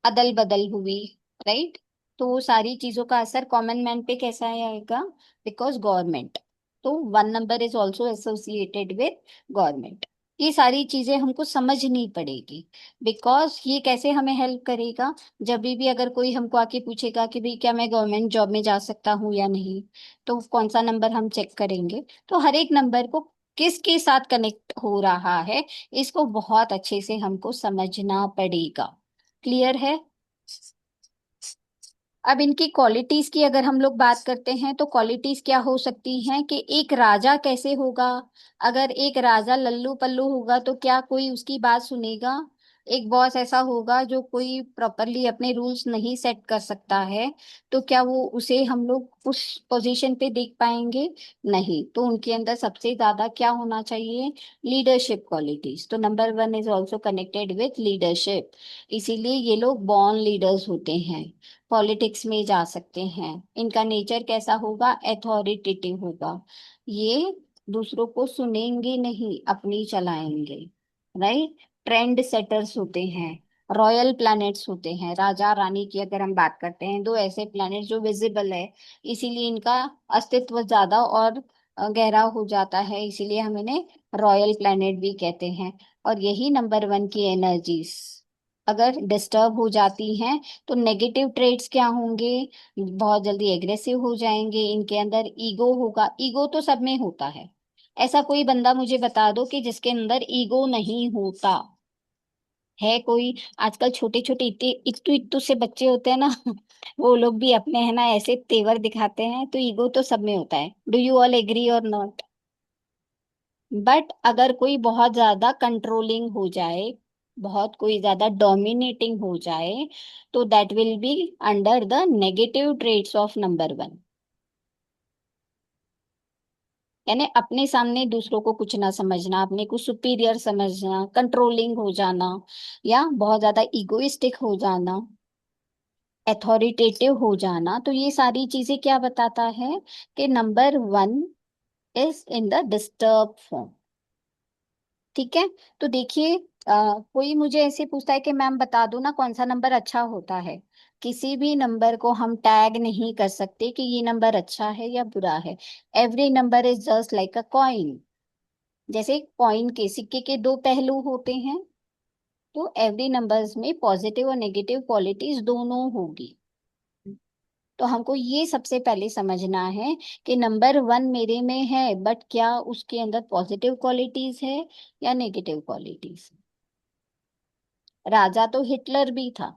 अदल बदल हुई, राइट, तो वो सारी चीजों का असर कॉमन मैन पे कैसा आएगा? Because government. तो one number is also associated with government. ये सारी चीजें हमको समझनी पड़ेगी, बिकॉज ये कैसे हमें हेल्प करेगा? जब भी अगर कोई हमको आके पूछेगा कि भाई क्या मैं गवर्नमेंट जॉब में जा सकता हूँ या नहीं, तो कौन सा नंबर हम चेक करेंगे? तो हर एक नंबर को किसके साथ कनेक्ट हो रहा है, इसको बहुत अच्छे से हमको समझना पड़ेगा। क्लियर है? अब इनकी क्वालिटीज की अगर हम लोग बात करते हैं, तो क्वालिटीज क्या हो सकती हैं? कि एक राजा कैसे होगा? अगर एक राजा लल्लू पल्लू होगा तो क्या कोई उसकी बात सुनेगा? एक बॉस ऐसा होगा जो कोई प्रॉपरली अपने रूल्स नहीं सेट कर सकता है, तो क्या वो उसे हम लोग उस पोजीशन पे देख पाएंगे? नहीं। तो उनके अंदर सबसे ज्यादा क्या होना चाहिए? Leadership qualities. तो number one is also connected with leadership. इसीलिए ये लोग बॉर्न लीडर्स होते हैं, पॉलिटिक्स में जा सकते हैं। इनका नेचर कैसा होगा? अथॉरिटेटिव होगा। ये दूसरों को सुनेंगे नहीं, अपनी चलाएंगे, राइट। ट्रेंड सेटर्स होते हैं, रॉयल प्लैनेट्स होते हैं, राजा रानी की अगर हम बात करते हैं, दो ऐसे प्लैनेट जो विजिबल है, इसीलिए इनका अस्तित्व ज्यादा और गहरा हो जाता है, इसीलिए हम इन्हें रॉयल प्लैनेट भी कहते हैं। और यही नंबर वन की एनर्जीज अगर डिस्टर्ब हो जाती हैं तो नेगेटिव ट्रेड्स क्या होंगे, बहुत जल्दी एग्रेसिव हो जाएंगे, इनके अंदर ईगो होगा। ईगो तो सब में होता है, ऐसा कोई बंदा मुझे बता दो कि जिसके अंदर ईगो नहीं होता है कोई। आजकल छोटे छोटे इतने इत्तू इत्तू से बच्चे होते हैं ना वो लोग भी अपने है ना ऐसे तेवर दिखाते हैं, तो ईगो तो सब में होता है। डू यू ऑल एग्री और नॉट? बट अगर कोई बहुत ज्यादा कंट्रोलिंग हो जाए, बहुत कोई ज्यादा डोमिनेटिंग हो जाए, तो that will be under the negative traits of number one. यानी अपने सामने दूसरों को कुछ ना समझना, अपने को सुपीरियर समझना, कंट्रोलिंग हो जाना, या बहुत ज्यादा इगोइस्टिक हो जाना, अथॉरिटेटिव हो जाना। तो ये सारी चीजें क्या बताता है कि number one is in the disturb form. ठीक है। तो देखिए, कोई मुझे ऐसे पूछता है कि मैम बता दो ना कौन सा नंबर अच्छा होता है। किसी भी नंबर को हम टैग नहीं कर सकते कि ये नंबर अच्छा है या बुरा है। Every number is just like a coin. जैसे कॉइन के सिक्के के दो पहलू होते हैं, तो एवरी नंबर्स में पॉजिटिव और नेगेटिव क्वालिटीज दोनों होगी। तो हमको ये सबसे पहले समझना है कि नंबर वन मेरे में है, बट क्या उसके अंदर पॉजिटिव क्वालिटीज है या नेगेटिव क्वालिटीज। राजा तो हिटलर भी था,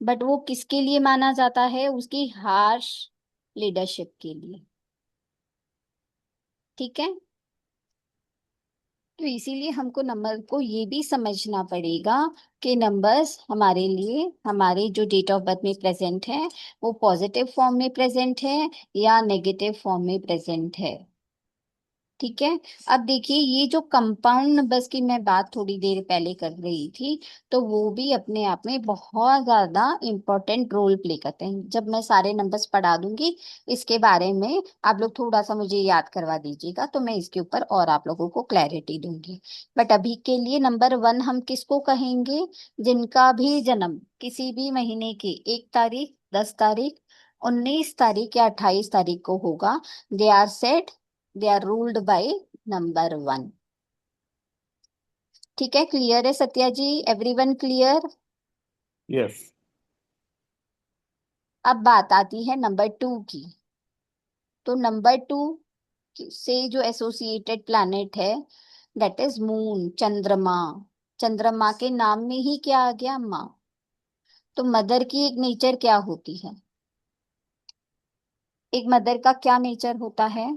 बट वो किसके लिए माना जाता है? उसकी हार्श लीडरशिप के लिए। ठीक है। तो इसीलिए हमको नंबर को ये भी समझना पड़ेगा कि नंबर्स हमारे लिए, हमारे जो डेट ऑफ बर्थ में प्रेजेंट है, वो पॉजिटिव फॉर्म में प्रेजेंट है या नेगेटिव फॉर्म में प्रेजेंट है। ठीक है। अब देखिए, ये जो कंपाउंड नंबर्स की मैं बात थोड़ी देर पहले कर रही थी, तो वो भी अपने आप में बहुत ज्यादा इम्पोर्टेंट रोल प्ले करते हैं। जब मैं सारे नंबर्स पढ़ा दूंगी इसके बारे में, आप लोग थोड़ा सा मुझे याद करवा दीजिएगा, तो मैं इसके ऊपर और आप लोगों को क्लैरिटी दूंगी। बट अभी के लिए नंबर वन हम किसको कहेंगे? जिनका भी जन्म किसी भी महीने की 1 तारीख, 10 तारीख, 19 तारीख या 28 तारीख को होगा, they are said, they are ruled by number one. ठीक है, क्लियर है Satya ji? Everyone clear? Yes. अब बात आती है नंबर टू की। तो नंबर टू से जो एसोसिएटेड प्लैनेट है, दैट इज मून, चंद्रमा। चंद्रमा के नाम में ही क्या आ गया? माँ। तो मदर की एक नेचर क्या होती है? एक मदर का क्या नेचर होता है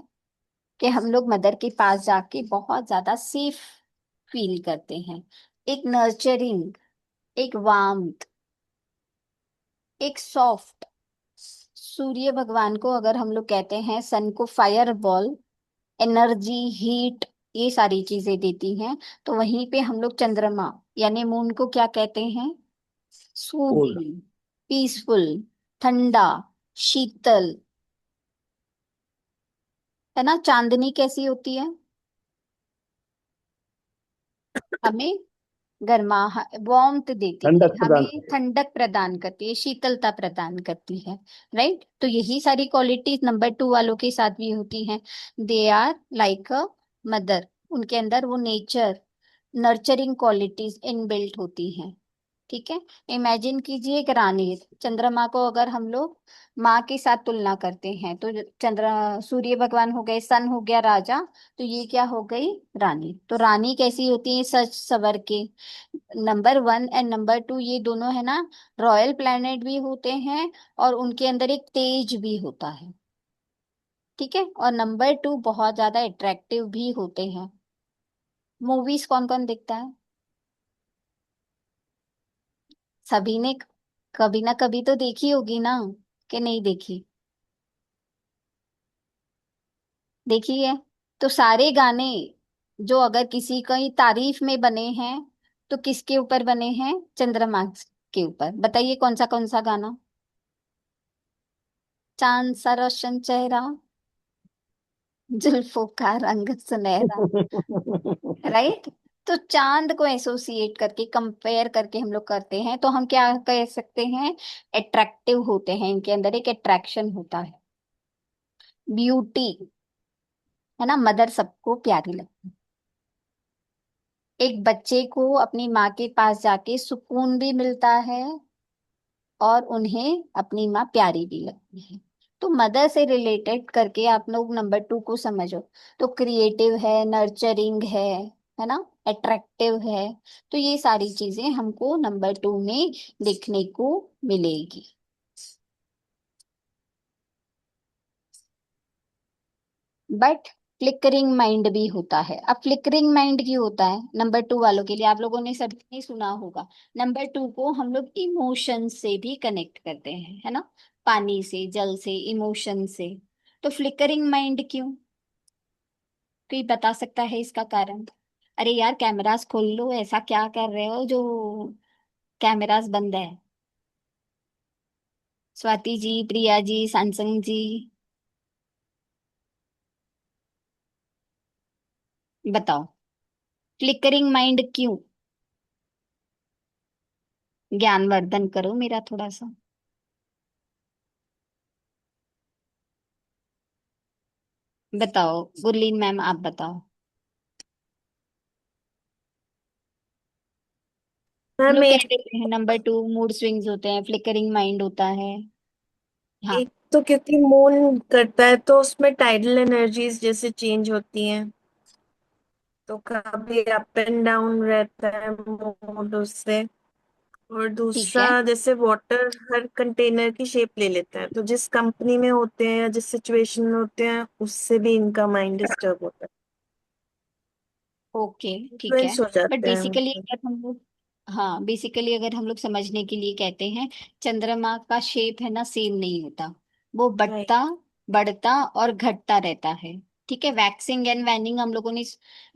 कि हम लोग मदर के पास जाके बहुत ज्यादा सेफ फील करते हैं। एक नर्चरिंग, एक वार्मथ, एक सॉफ्ट। सूर्य भगवान को अगर हम लोग कहते हैं, सन को फायर बॉल, एनर्जी, हीट, ये सारी चीजें देती हैं, तो वहीं पे हम लोग चंद्रमा यानी मून को क्या कहते हैं? कूल। सूदिंग, पीसफुल, ठंडा, शीतल। है ना? चांदनी कैसी होती है? हमें गर्मा, वार्मथ देती है, ठंडक प्रदान हमें करते ठंडक प्रदान करती है, शीतलता प्रदान करती है। राइट? तो यही सारी क्वालिटीज नंबर टू वालों के साथ भी होती हैं। They are like a mother. उनके अंदर वो नेचर, नर्चरिंग क्वालिटीज इनबिल्ट होती हैं। ठीक है। इमेजिन कीजिए एक रानी। चंद्रमा को अगर हम लोग माँ के साथ तुलना करते हैं, तो चंद्र, सूर्य भगवान हो गए, सन हो गया राजा, तो ये क्या हो गई? रानी। तो रानी कैसी होती है? सच सवर के। Number one and number two ये दोनों है ना, रॉयल प्लैनेट भी होते हैं, और उनके अंदर एक तेज भी होता है। ठीक है। और नंबर टू बहुत ज्यादा अट्रैक्टिव भी होते हैं। मूवीज कौन कौन देखता है? सभी ने कभी ना कभी तो देखी होगी ना, कि नहीं देखी? देखी है। तो सारे गाने जो अगर किसी की तारीफ में बने हैं, तो किसके ऊपर बने हैं? चंद्रमा के ऊपर। बताइए कौन सा गाना? चांद सा रोशन चेहरा, जुल्फों का रंग सुनहरा। हैं। राइट? तो चांद को एसोसिएट करके कंपेयर करके हम लोग करते हैं, तो हम क्या कह सकते हैं, अट्रैक्टिव होते हैं, इनके अंदर एक अट्रैक्शन होता है, ब्यूटी, है ना। मदर सबको प्यारी लगती है। एक बच्चे को अपनी माँ के पास जाके सुकून भी मिलता है और उन्हें अपनी माँ प्यारी भी लगती है। तो मदर से रिलेटेड करके आप लोग नंबर 2 को समझो, तो क्रिएटिव है, नर्चरिंग है ना, अट्रैक्टिव है। तो ये सारी चीजें हमको नंबर 2 में देखने को मिलेगी। बट फ्लिकरिंग माइंड भी होता है। अब फ्लिकरिंग माइंड क्यों होता है नंबर 2 वालों के लिए, आप लोगों ने सभी ने सुना होगा, नंबर 2 को हम लोग इमोशन से भी कनेक्ट करते हैं, है ना, पानी से, जल से, इमोशन से। तो फ्लिकरिंग माइंड क्यों, कोई बता सकता है इसका कारण? अरे यार कैमरास खोल लो, ऐसा क्या कर रहे हो जो कैमरास बंद है? स्वाति जी, प्रिया जी, सैमसंग जी, बताओ फ्लिकरिंग माइंड क्यों? ज्ञानवर्धन करो मेरा थोड़ा सा। बताओ गुरलीन मैम, आप बताओ। हम मैम लोग कह एक देते हैं नंबर 2 मूड स्विंग्स होते हैं, फ्लिकरिंग माइंड होता है। हाँ एक तो क्योंकि मून करता है तो उसमें टाइडल एनर्जीज जैसे चेंज होती हैं, तो कभी अप एंड डाउन रहता है मूड उससे। और ठीक है। दूसरा, जैसे वाटर हर कंटेनर की शेप ले लेता है, तो जिस कंपनी में होते हैं या जिस सिचुएशन में होते हैं उससे भी इनका माइंड डिस्टर्ब होता है, ओके ठीक है। इन्फ्लुएंस हो बट जाते हैं बेसिकली मतलब। अगर हम लोग, हाँ बेसिकली अगर हम लोग समझने के लिए कहते हैं, चंद्रमा का शेप है ना सेम नहीं होता, वो राइट। बढ़ता, बढ़ता और घटता रहता है। ठीक है, वैक्सिंग एंड वैनिंग हम लोगों ने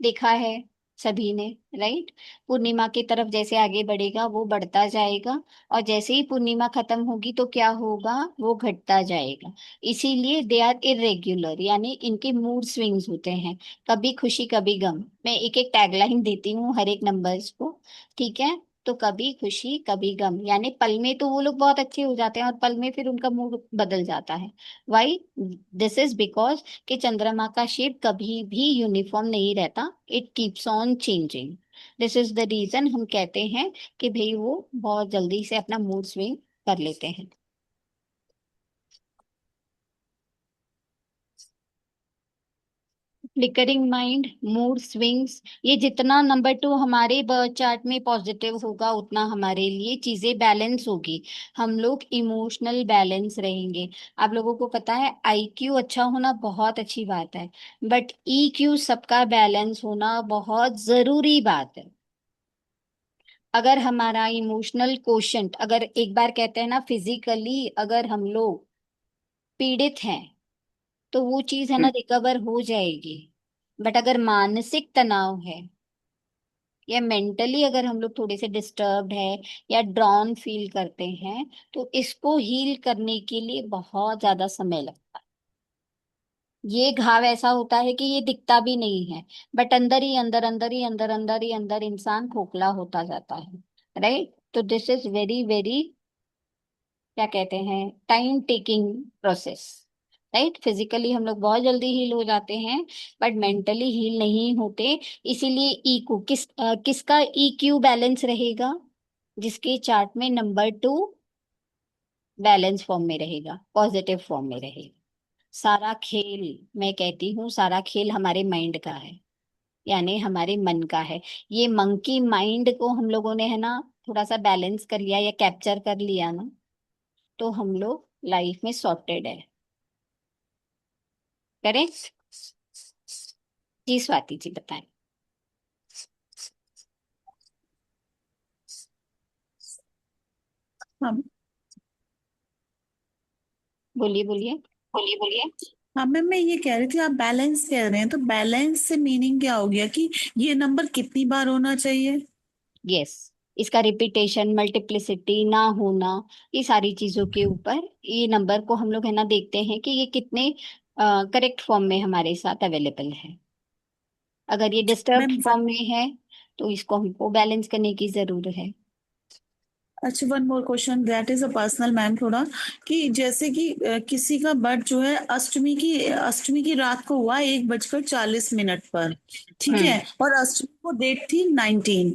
देखा है सभी ने, राइट। पूर्णिमा की तरफ जैसे आगे बढ़ेगा वो बढ़ता जाएगा, और जैसे ही पूर्णिमा खत्म होगी तो क्या होगा, वो घटता जाएगा। इसीलिए दे आर इरेग्युलर, यानी इनके मूड स्विंग्स होते हैं, कभी खुशी कभी गम। मैं एक एक टैगलाइन देती हूँ हर एक नंबर्स को, ठीक है। तो कभी खुशी कभी गम, यानी पल में तो वो लोग बहुत अच्छे हो जाते हैं और पल में फिर उनका मूड बदल जाता है। वाई? दिस इज बिकॉज कि चंद्रमा का शेप कभी भी यूनिफॉर्म नहीं रहता, it keeps on changing. This is the reason हम कहते हैं कि भाई वो बहुत जल्दी से अपना मूड स्विंग कर लेते हैं। फ्लिकरिंग माइंड, मूड स्विंग्स, ये जितना नंबर 2 हमारे बर्थ चार्ट में पॉजिटिव होगा उतना हमारे लिए चीजें बैलेंस होगी, हम लोग इमोशनल बैलेंस रहेंगे। आप लोगों को पता है आईक्यू अच्छा होना बहुत अच्छी बात है, बट ईक्यू सबका बैलेंस होना बहुत जरूरी बात है। अगर हमारा इमोशनल कोशंट, अगर एक बार कहते हैं ना फिजिकली अगर हम लोग पीड़ित हैं तो वो चीज है ना रिकवर हो जाएगी, बट अगर मानसिक तनाव है या मेंटली अगर हम लोग थोड़े से डिस्टर्ब्ड है या ड्रॉन फील करते हैं, तो इसको हील करने के लिए बहुत ज्यादा समय लगता है। ये घाव ऐसा होता है कि ये दिखता भी नहीं है, बट अंदर ही अंदर, अंदर ही अंदर, अंदर ही अंदर इंसान खोखला होता जाता है, राइट। तो दिस इज वेरी वेरी, क्या कहते हैं, time taking process, right. Physically हम लोग बहुत जल्दी हील हो जाते हैं, बट मेंटली हील नहीं होते। इसीलिए ईक्यू किसका ईक्यू बैलेंस रहेगा, जिसके चार्ट में नंबर 2 बैलेंस फॉर्म में रहेगा, पॉजिटिव फॉर्म में रहेगा। सारा खेल, मैं कहती हूँ सारा खेल हमारे माइंड का है, यानी हमारे मन का है। ये मंकी माइंड को हम लोगों ने है ना थोड़ा सा बैलेंस कर लिया या कैप्चर कर लिया ना, तो हम लोग लाइफ में सॉर्टेड है। करेक्ट? जी स्वाति जी बताएं। हाँ बोलिए बोलिए। बोलिए बोलिए। हाँ मैम, मैं ये कह रही थी आप बैलेंस कह रहे हैं, तो बैलेंस से मीनिंग क्या हो गया कि ये नंबर कितनी बार होना चाहिए? यस, इसका रिपीटेशन, मल्टीप्लिसिटी ना होना, ये सारी चीजों के ऊपर ये नंबर को हम लोग है ना देखते हैं कि ये कितने करेक्ट फॉर्म में हमारे साथ अवेलेबल है। अगर ये डिस्टर्ब्ड मैम फॉर्म में है तो इसको हमको बैलेंस करने की जरूरत है। अच्छा, one more question, that is a personal ma'am, थोड़ा कि जैसे कि किसी का बर्थ जो है अष्टमी की रात को हुआ 1:40 पर, ठीक है, और अष्टमी को डेट थी 19,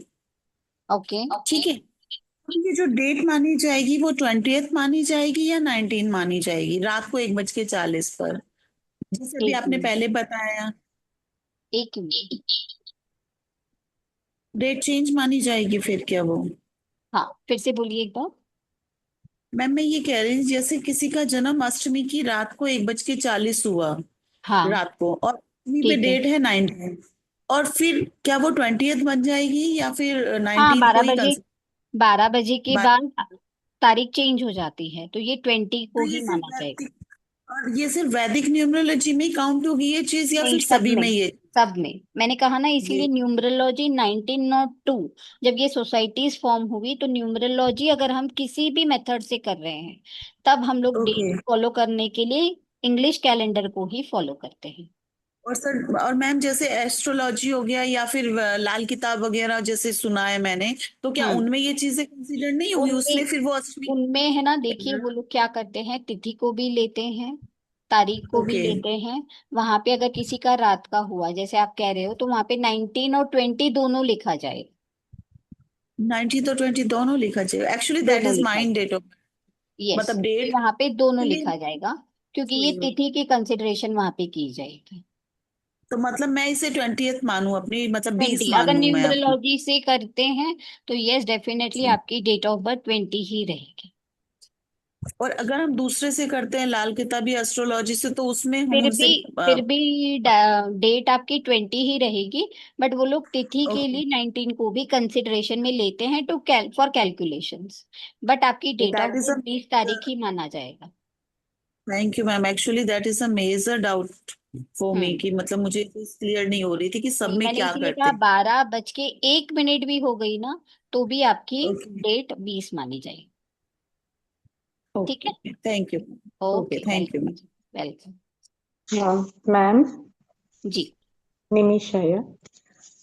ओके। ठीक है, तो ये जो डेट मानी जाएगी वो 20th मानी जाएगी या 19 मानी जाएगी रात को 1:40 पर, जैसे अभी एक आपने मिनट, पहले बताया? एक मिनट। डेट चेंज मानी जाएगी फिर क्या वो? हाँ, फिर से बोलिए एक बार। मैम मैं ये कह रही हूँ, जैसे किसी का जन्म अष्टमी की रात को 1:40 हुआ हाँ, रात को, और अष्टमी पे ठीक है। डेट है 19, और फिर क्या वो 20th बन जाएगी या फिर हाँ, 19th को बारह ही बजे कंसिडर? 12 बजे के बाद तारीख चेंज हो जाती है, तो ये 20 तो को ये ही सिर्फ माना जाएगा। वैदिक, और ये सिर्फ वैदिक न्यूमरोलॉजी में ही काउंट होगी ये चीज या नहीं, फिर सब सभी में, में ये? सब में। मैंने कहा ना, ये इसीलिए न्यूमरोलॉजी 1902, जब ये सोसाइटीज फॉर्म हुई, तो न्यूमरोलॉजी अगर हम किसी भी मेथड से कर रहे हैं, तब हम लोग डेट ओके। फॉलो करने के लिए इंग्लिश कैलेंडर को ही फॉलो करते हैं। और सर, और मैम जैसे एस्ट्रोलॉजी हो गया या फिर लाल किताब वगैरह जैसे सुना है मैंने, तो क्या हम्म। उनमें ये चीजें कंसीडर नहीं होगी उसमें उनमें फिर वो अष्टमी? उनमें है ना, देखिए वो लोग क्या करते हैं, तिथि को भी लेते हैं, तारीख को भी ओके। लेते हैं। वहां पे अगर किसी का रात का हुआ, जैसे आप कह रहे हो, तो वहां पे 19 और 20 दोनों लिखा जाए। 19 तो 20 दोनों लिखा जाए, एक्चुअली दैट दोनों इज लिखा माइंड जाए। डेट ऑफ, यस, मतलब तो डेट यहाँ पे दोनों लिए लिखा जाएगा, क्योंकि ये हुई हो। तिथि की कंसिडरेशन वहां पे की जाएगी। तो मतलब मैं इसे 20th मानूं अपनी, मतलब 20 20 अगर मानूं मैं अपनी? न्यूमरोलॉजी से करते हैं, तो यस, डेफिनेटली आपकी डेट ऑफ बर्थ 20 ही रहेगी। और अगर हम दूसरे से करते हैं लाल किताबी एस्ट्रोलॉजी से, तो उसमें हम फिर भी उनसे फिर भी डेट आपकी 20 ही रहेगी, बट वो लोग तिथि के ओके, लिए 19 को भी कंसिडरेशन में लेते हैं, टू फॉर कैलकुलेशंस। बट आपकी date of that is birth uh, 20 तारीख ही माना जाएगा। Thank you ma'am, actually that is a major doubt for me, hmm. कि मतलब मुझे क्लियर नहीं हो रही थी कि सब नहीं, में मैंने क्या इसीलिए करते कहा हैं। 12 बज के 1 मिनट भी हो गई ना, तो भी आपकी ओके। डेट 20 मानी जाएगी। ठीक है। Okay, thank you. Okay, okay, thank you. Welcome. Welcome. Ma'am, जी। निमिषा है।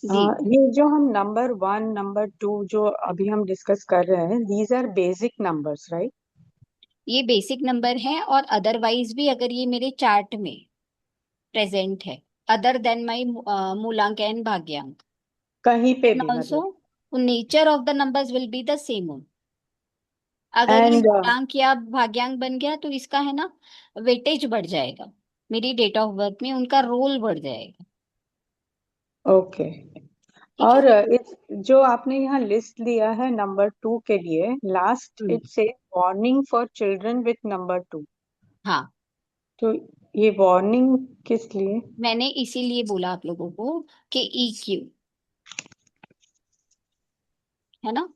जी, ये जो हम नंबर 1 नंबर 2 जो अभी हम डिस्कस कर रहे हैं, these are basic numbers, right? ये बेसिक नंबर है, और अदरवाइज भी अगर ये मेरे चार्ट में प्रेजेंट है, अदर देन माई मूलांक एंड भाग्यांक, कहीं पे then भी also मतलब। nature of the numbers will be the same only। अगर ये एंड मूलांक या भाग्यांक बन गया, तो इसका है ना, वेटेज बढ़ जाएगा, मेरी डेट ऑफ बर्थ में उनका रोल बढ़ जाएगा। ओके। ठीक है। और इस जो आपने यहाँ लिस्ट दिया है नंबर 2 के लिए, लास्ट हम्म। इट से warning for children with number 2। हाँ, तो ये वार्निंग किस लिए? मैंने इसीलिए बोला आप लोगों को कि EQ, है ना,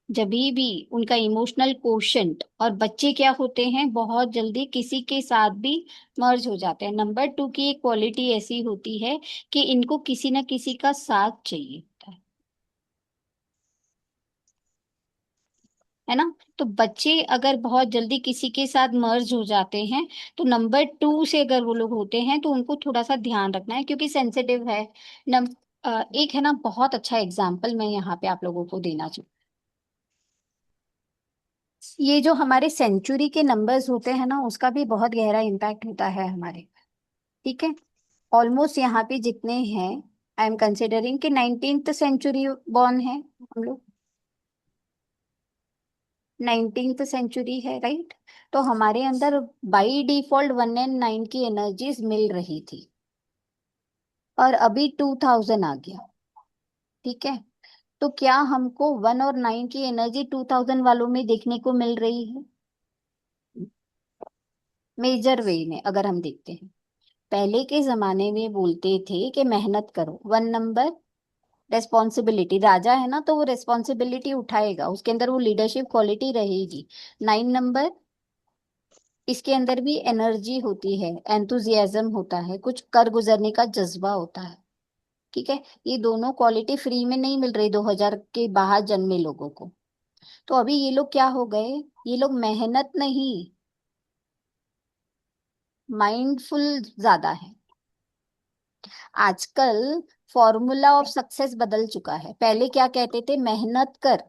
जब भी उनका इमोशनल कोशंट, और बच्चे क्या होते हैं, बहुत जल्दी किसी के साथ भी मर्ज हो जाते हैं। नंबर 2 की एक क्वालिटी ऐसी होती है कि इनको किसी ना किसी का साथ चाहिए होता है ना। तो बच्चे अगर बहुत जल्दी किसी के साथ मर्ज हो जाते हैं, तो नंबर 2 से अगर वो लोग होते हैं, तो उनको थोड़ा सा ध्यान रखना है, क्योंकि सेंसिटिव है। नम एक है ना, बहुत अच्छा एग्जाम्पल मैं यहाँ पे आप लोगों को देना चाहूँ। ये जो हमारे सेंचुरी के नंबर्स होते हैं ना, उसका भी बहुत गहरा इम्पैक्ट होता है हमारे। ठीक है। ऑलमोस्ट यहाँ पे जितने हैं, आई एम कंसिडरिंग कि 19th सेंचुरी बॉर्न है हम लोग, 19th सेंचुरी है, राइट। तो हमारे अंदर बाई डिफॉल्ट 1 और 9 की एनर्जीज मिल रही थी, और अभी 2000 आ गया। ठीक है। तो क्या हमको 1 और 9 की एनर्जी 2000 वालों में देखने को मिल रही है? मेजर वे में अगर हम देखते हैं, पहले के जमाने में बोलते थे कि मेहनत करो, 1 नंबर रेस्पॉन्सिबिलिटी, राजा है ना, तो वो रेस्पॉन्सिबिलिटी उठाएगा, उसके अंदर वो लीडरशिप क्वालिटी रहेगी। 9 नंबर, इसके अंदर भी एनर्जी होती है, एंथुजियाज्म होता है, कुछ कर गुजरने का जज्बा होता है। ठीक है। ये दोनों क्वालिटी फ्री में नहीं मिल रही 2000 के बाहर जन्मे लोगों को। तो अभी ये लोग क्या हो गए, ये लोग मेहनत नहीं, माइंडफुल ज्यादा है। आजकल फॉर्मूला ऑफ सक्सेस बदल चुका है। पहले क्या कहते थे, मेहनत कर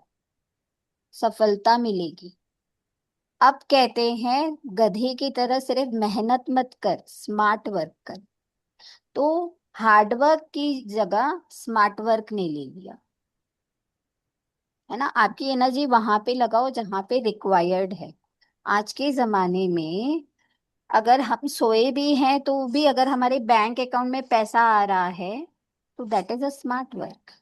सफलता मिलेगी। अब कहते हैं गधे की तरह सिर्फ मेहनत मत कर, स्मार्ट वर्क कर। तो हार्ड वर्क की जगह स्मार्ट वर्क ने ले लिया, है ना। आपकी एनर्जी वहां पे लगाओ जहां पे रिक्वायर्ड है। आज के जमाने में अगर हम सोए भी हैं तो भी अगर हमारे बैंक अकाउंट में पैसा आ रहा है तो that is a smart work.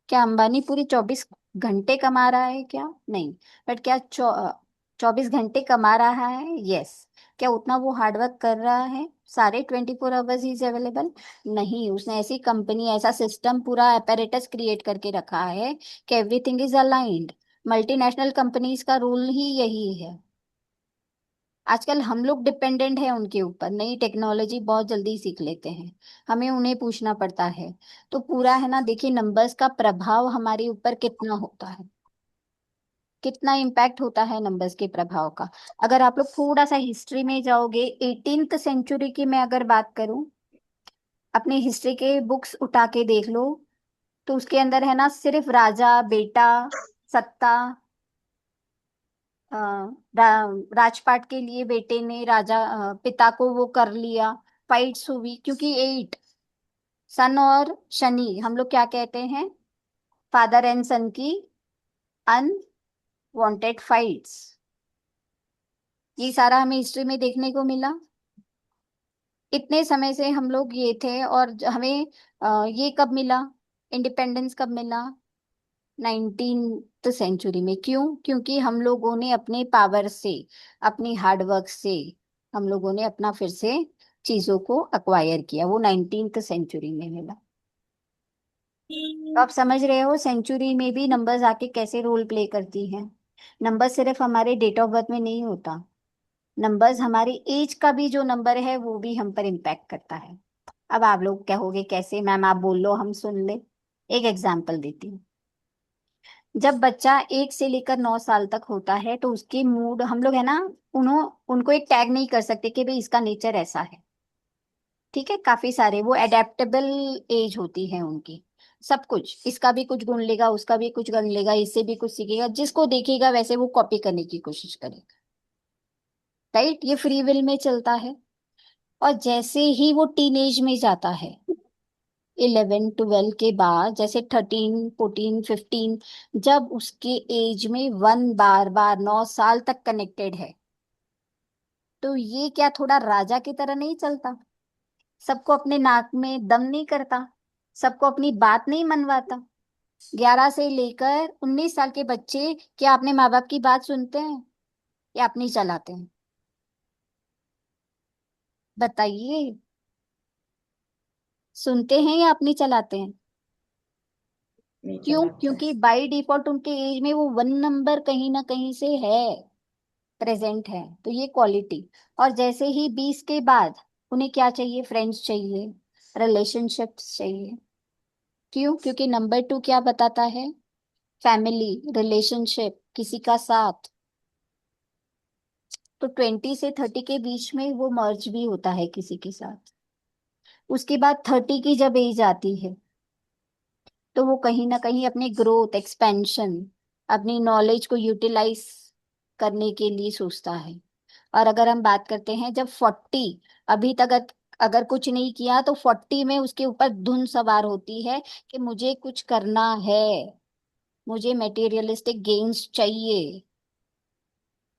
क्या अंबानी पूरी 24 घंटे कमा रहा है? क्या नहीं। बट क्या 24 घंटे कमा रहा है? यस। क्या उतना वो हार्डवर्क कर रहा है? सारे 24 आवर्स इज अवेलेबल? नहीं। उसने ऐसी कंपनी, ऐसा सिस्टम, पूरा अपैरेटस क्रिएट करके रखा है कि everything is aligned. Multinational companies का रूल ही यही है। आजकल हम लोग डिपेंडेंट है उनके ऊपर, नई टेक्नोलॉजी बहुत जल्दी सीख लेते हैं, हमें उन्हें पूछना पड़ता है। तो पूरा है ना, देखिए नंबर्स का प्रभाव हमारे ऊपर कितना होता है, कितना इम्पैक्ट होता है नंबर्स के प्रभाव का। अगर आप लोग थोड़ा सा हिस्ट्री में जाओगे, 18th सेंचुरी की मैं अगर बात करूं, अपनी हिस्ट्री के बुक्स उठा के देख लो, तो उसके अंदर है ना सिर्फ राजा बेटा, सत्ता, अ, राजपाट के लिए बेटे ने पिता को वो कर लिया, फाइट्स हुई। क्योंकि 8 सन और शनि, हम लोग क्या कहते हैं, फादर एंड सन की अनवांटेड फाइट्स। ये सारा हमें हिस्ट्री में देखने को मिला। इतने समय से हम लोग ये थे, और हमें ये कब मिला, इंडिपेंडेंस कब मिला? 19th सेंचुरी में। क्यों? क्योंकि हम लोगों ने अपने पावर से, अपनी हार्डवर्क से, हम लोगों ने अपना फिर से चीजों को अक्वायर किया, वो 19th सेंचुरी में मिला। तो आप समझ रहे हो सेंचुरी में भी नंबर्स आके कैसे रोल प्ले करती हैं। नंबर सिर्फ हमारे डेट ऑफ बर्थ में नहीं होता, नंबर्स हमारी एज का भी जो नंबर है वो भी हम पर इम्पैक्ट करता है। अब आप लोग कहोगे कैसे मैम, आप बोल लो हम सुन ले। एक एग्जांपल देती हूँ। जब बच्चा 1 से लेकर 9 साल तक होता है तो उसके मूड, हम लोग है ना, उनको एक टैग नहीं कर सकते कि भाई इसका नेचर ऐसा है। ठीक है, काफी सारे वो एडेप्टेबल एज होती है उनकी। सब कुछ, इसका भी कुछ गुण लेगा, उसका भी कुछ गुण लेगा, इससे भी कुछ सीखेगा, जिसको देखेगा वैसे वो कॉपी करने की कोशिश करेगा। राइट, ये फ्री विल में चलता है। और जैसे ही वो टीनेज में जाता है, 11 12 के बाद, जैसे 13 14 15, जब उसके एज में वन बार बार 9 साल तक कनेक्टेड है, तो ये क्या थोड़ा राजा की तरह नहीं चलता? सबको अपने नाक में दम नहीं करता, सबको अपनी बात नहीं मनवाता? 11 से लेकर 19 साल के बच्चे क्या अपने माँ बाप की बात सुनते हैं या अपनी चलाते हैं? बताइए, सुनते हैं या अपनी चलाते हैं? नहीं क्यों? चलाते हैं। क्योंकि बाय डिफॉल्ट उनके एज में वो 1 नंबर कहीं ना कहीं से है, प्रेजेंट है। तो ये क्वालिटी। और जैसे ही 20 के बाद उन्हें क्या चाहिए? फ्रेंड्स चाहिए, रिलेशनशिप्स चाहिए। क्यों? क्योंकि नंबर 2 क्या बताता है? फैमिली, रिलेशनशिप, किसी का साथ। तो 20 से 30 के बीच में वो मर्ज भी होता है किसी के साथ। उसके बाद 30 की जब एज आती है तो वो कहीं ना कहीं अपनी ग्रोथ, एक्सपेंशन, अपनी नॉलेज को यूटिलाइज करने के लिए सोचता है। और अगर हम बात करते हैं जब 40, अभी तक अगर कुछ नहीं किया, तो 40 में उसके ऊपर धुन सवार होती है कि मुझे कुछ करना है, मुझे मटेरियलिस्टिक गेन्स चाहिए।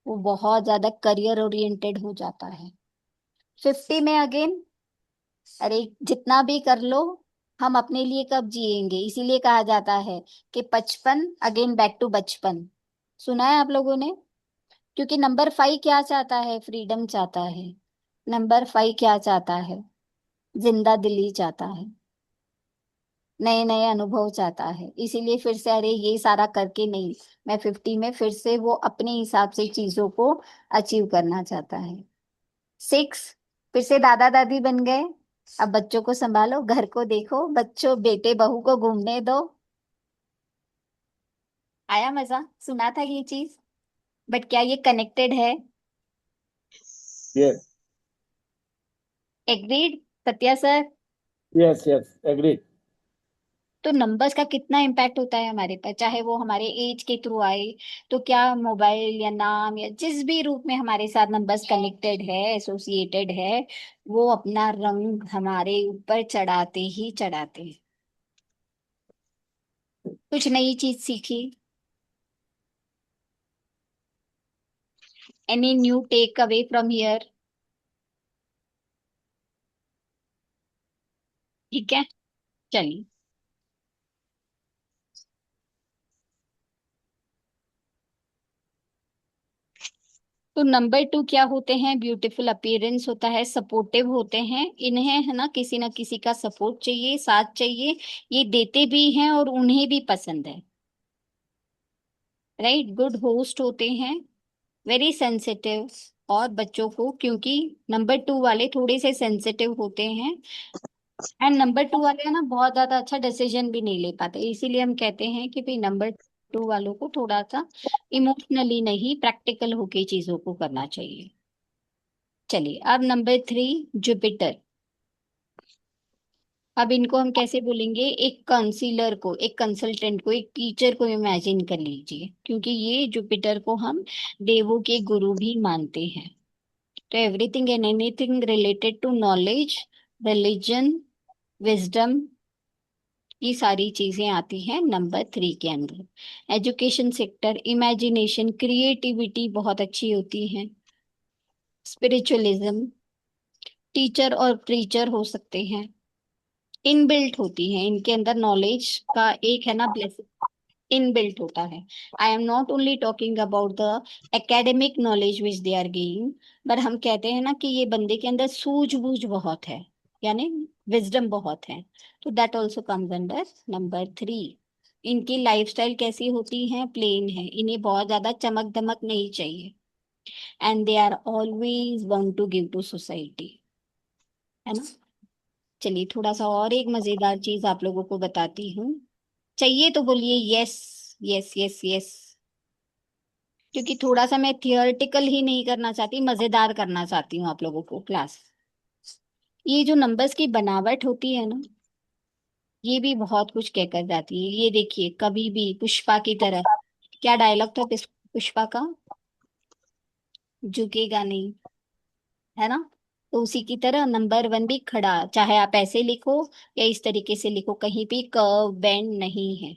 वो बहुत ज्यादा करियर ओरिएंटेड हो जाता है। 50 में अगेन, अरे जितना भी कर लो, हम अपने लिए कब जिएंगे? इसीलिए कहा जाता है कि 55 अगेन बैक टू बचपन। सुना है आप लोगों ने? क्योंकि नंबर 5 क्या चाहता है? फ्रीडम चाहता है। नंबर 5 क्या चाहता है? जिंदा दिली चाहता है, नए नए अनुभव चाहता है। इसीलिए फिर से, अरे ये सारा करके नहीं, मैं 50 में फिर से वो अपने हिसाब से चीजों को अचीव करना चाहता है। 6, फिर से दादा दादी बन गए। अब बच्चों को संभालो, घर को देखो, बच्चों बेटे बहू को घूमने दो। आया मजा? सुना था ये चीज, बट क्या ये कनेक्टेड है? Yes. Agreed? Satya sir, yes yes agree. तो नंबर्स का कितना इम्पैक्ट होता है हमारे पर, चाहे वो हमारे एज के थ्रू आए, तो क्या मोबाइल या नाम या जिस भी रूप में हमारे साथ नंबर्स कनेक्टेड है, एसोसिएटेड है, वो अपना रंग हमारे ऊपर चढ़ाते ही चढ़ाते हैं। कुछ नई चीज सीखी? Any new take away from here? ठीक है, चलिए। तो नंबर टू क्या होते हैं? ब्यूटीफुल अपीयरेंस होता है, सपोर्टिव होते हैं, इन्हें है ना किसी का सपोर्ट चाहिए, साथ चाहिए, ये देते भी हैं और उन्हें भी पसंद है। राइट, गुड होस्ट होते हैं, वेरी सेंसिटिव। और बच्चों को, क्योंकि नंबर टू वाले थोड़े से सेंसिटिव होते हैं, एंड नंबर टू वाले है ना बहुत ज्यादा अच्छा डिसीजन भी नहीं ले पाते, इसीलिए हम कहते हैं कि भाई नंबर टू वालों को थोड़ा सा इमोशनली नहीं, प्रैक्टिकल होके चीजों को करना चाहिए। चलिए, अब नंबर थ्री, जुपिटर। अब इनको हम कैसे बोलेंगे? एक काउंसलर को, एक कंसल्टेंट को, एक टीचर को इमेजिन कर लीजिए, क्योंकि ये जुपिटर को हम देवों के गुरु भी मानते हैं। तो everything and anything related to knowledge, religion, wisdom, ये सारी चीजें आती हैं नंबर थ्री के अंदर। एजुकेशन सेक्टर, इमेजिनेशन, क्रिएटिविटी बहुत अच्छी होती है। स्पिरिचुअलिज्म, टीचर और प्रीचर हो सकते हैं, इनबिल्ट होती हैं इनके अंदर नॉलेज का, एक है ना ब्लेस, इनबिल्ट होता है। I am not only talking about the academic knowledge which they are gaining, पर हम कहते हैं ना कि ये बंदे के अंदर सूझबूझ बहुत है, यानी विजडम बहुत है, तो that also comes under number three. इनकी लाइफस्टाइल कैसी होती है? प्लेन है, इन्हें बहुत ज्यादा चमक धमक नहीं चाहिए, and they are always want to give to society, है ना। चलिए, थोड़ा सा और एक मजेदार चीज आप लोगों को बताती हूँ। चाहिए तो बोलिए यस, यस यस यस, क्योंकि थोड़ा सा मैं थियोरटिकल ही नहीं करना चाहती, मजेदार करना चाहती हूँ आप लोगों को क्लास। ये जो नंबर्स की बनावट होती है ना, ये भी बहुत कुछ कहकर जाती है। ये देखिए, कभी भी पुष्पा की तरह, क्या डायलॉग था पुष्पा का? झुकेगा नहीं, है ना। तो उसी की तरह नंबर वन भी खड़ा, चाहे आप ऐसे लिखो या इस तरीके से लिखो, कहीं भी कर्व बेंड नहीं है।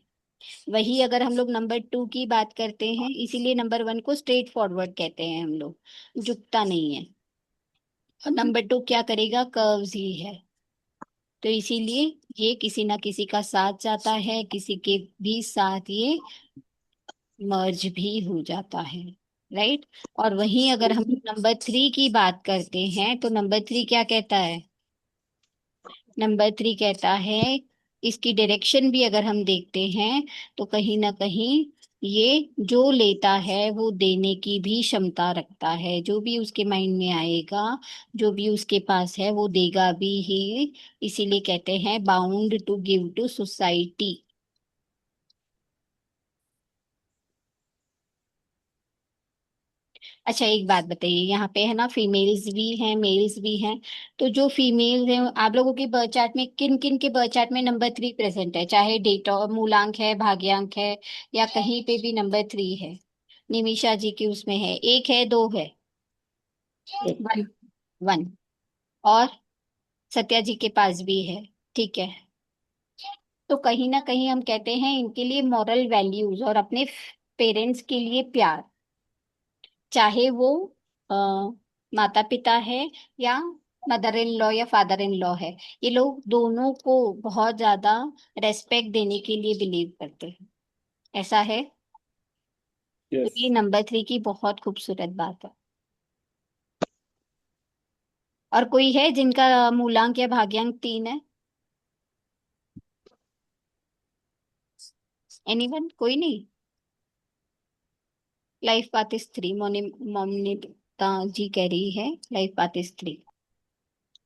वही अगर हम लोग नंबर टू की बात करते हैं, इसीलिए नंबर वन को स्ट्रेट फॉरवर्ड कहते हैं हम लोग, झुकता नहीं है। और नंबर टू क्या करेगा? कर्व्स ही है। तो इसीलिए ये किसी ना किसी का साथ जाता है, किसी के भी साथ ये मर्ज भी हो जाता है। राइट। और वहीं अगर हम नंबर थ्री की बात करते हैं, तो नंबर थ्री क्या कहता है? नंबर थ्री कहता है, इसकी डायरेक्शन भी अगर हम देखते हैं, तो कहीं ना कहीं ये जो लेता है वो देने की भी क्षमता रखता है, जो भी उसके माइंड में आएगा, जो भी उसके पास है वो देगा भी ही। इसीलिए कहते हैं bound to give to society. अच्छा, एक बात बताइए, यहाँ पे है ना फीमेल्स भी हैं, मेल्स भी हैं, तो जो फीमेल्स हैं, आप लोगों की बर्थ चार्ट में किन किन के बर्थ चार्ट में नंबर थ्री प्रेजेंट है? चाहे डेट ऑफ मूलांक है, भाग्यांक है, या कहीं पे भी नंबर थ्री है? निमिषा जी की उसमें है, एक है, दो है? One, one. और सत्या जी के पास भी है। ठीक है, तो कहीं ना कहीं हम कहते हैं इनके लिए मॉरल वैल्यूज और अपने पेरेंट्स के लिए प्यार, चाहे वो आ, माता पिता है या मदर इन लॉ या फादर इन लॉ है, ये लोग दोनों को बहुत ज्यादा रेस्पेक्ट देने के लिए बिलीव करते हैं। ऐसा है। तो यस। ये नंबर थ्री की बहुत खूबसूरत बात है। और कोई है जिनका मूलांक या भाग्यांक तीन है? एनीवन? कोई नहीं? Life path is three, Monita ji कह रही है life path is three,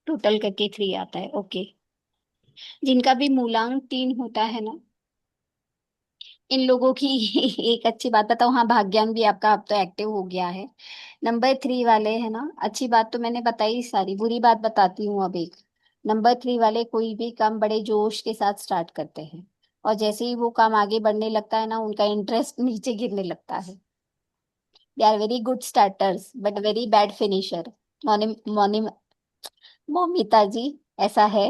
total करके थ्री आता है। ओके, जिनका भी मूलांक तीन होता है ना, इन लोगों की एक अच्छी बात बताओ, हाँ भाग्यांक भी आपका अब तो एक्टिव हो गया है। नंबर थ्री वाले है ना, अच्छी बात तो मैंने बताई सारी, बुरी बात बताती हूँ अब एक। नंबर 3 वाले कोई भी काम बड़े जोश के साथ स्टार्ट करते हैं, और जैसे ही वो काम आगे बढ़ने लगता है ना, उनका इंटरेस्ट नीचे गिरने लगता है। They are very good starters but very bad finisher. Moni Moni Momita ji, ऐसा है।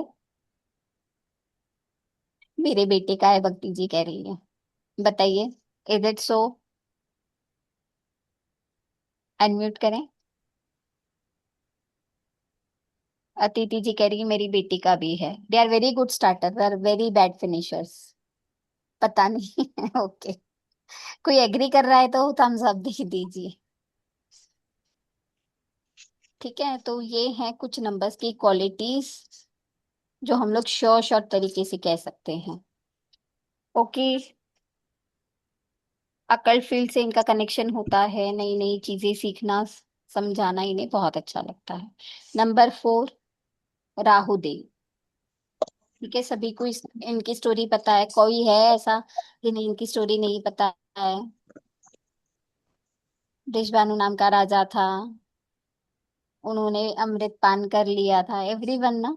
मेरे बेटे का है, भक्ति जी कह रही है। बताइए, इज इट सो? अनम्यूट करें। अतिथि जी कह रही है मेरी बेटी का भी है। They are very good starter, they are very bad finishers. पता नहीं। ओके, कोई एग्री कर रहा है तो थम्स अप दे दीजिए। ठीक है, तो ये हैं कुछ नंबर्स की क्वालिटीज जो हम लोग श्योर शॉर्ट तरीके से कह सकते हैं। ओके, अकल्ट फील्ड से इनका कनेक्शन होता है, नई नई चीजें सीखना, समझाना इन्हें बहुत अच्छा लगता है। नंबर 4, राहु देव। ठीक है, सभी को इनकी स्टोरी पता है? कोई है ऐसा जिन्हें इनकी स्टोरी नहीं पता है? वृषभानु नाम का राजा था, उन्होंने अमृत पान कर लिया था। एवरीवन ना?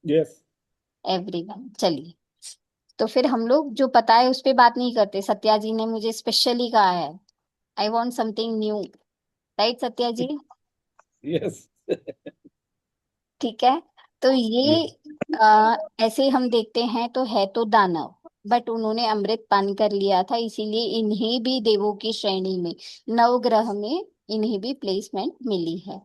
यस। एवरीवन। चलिए, तो फिर हम लोग जो पता है उस पे बात नहीं करते। सत्या जी ने मुझे स्पेशली कहा है, I want something new. Right Satya ji? Yes. ठीक है, तो ये यस। ऐसे हम देखते हैं तो है तो दानव, बट उन्होंने अमृत पान कर लिया था, इसीलिए इन्हें भी देवों की श्रेणी में, नवग्रह में इन्हें भी प्लेसमेंट मिली है।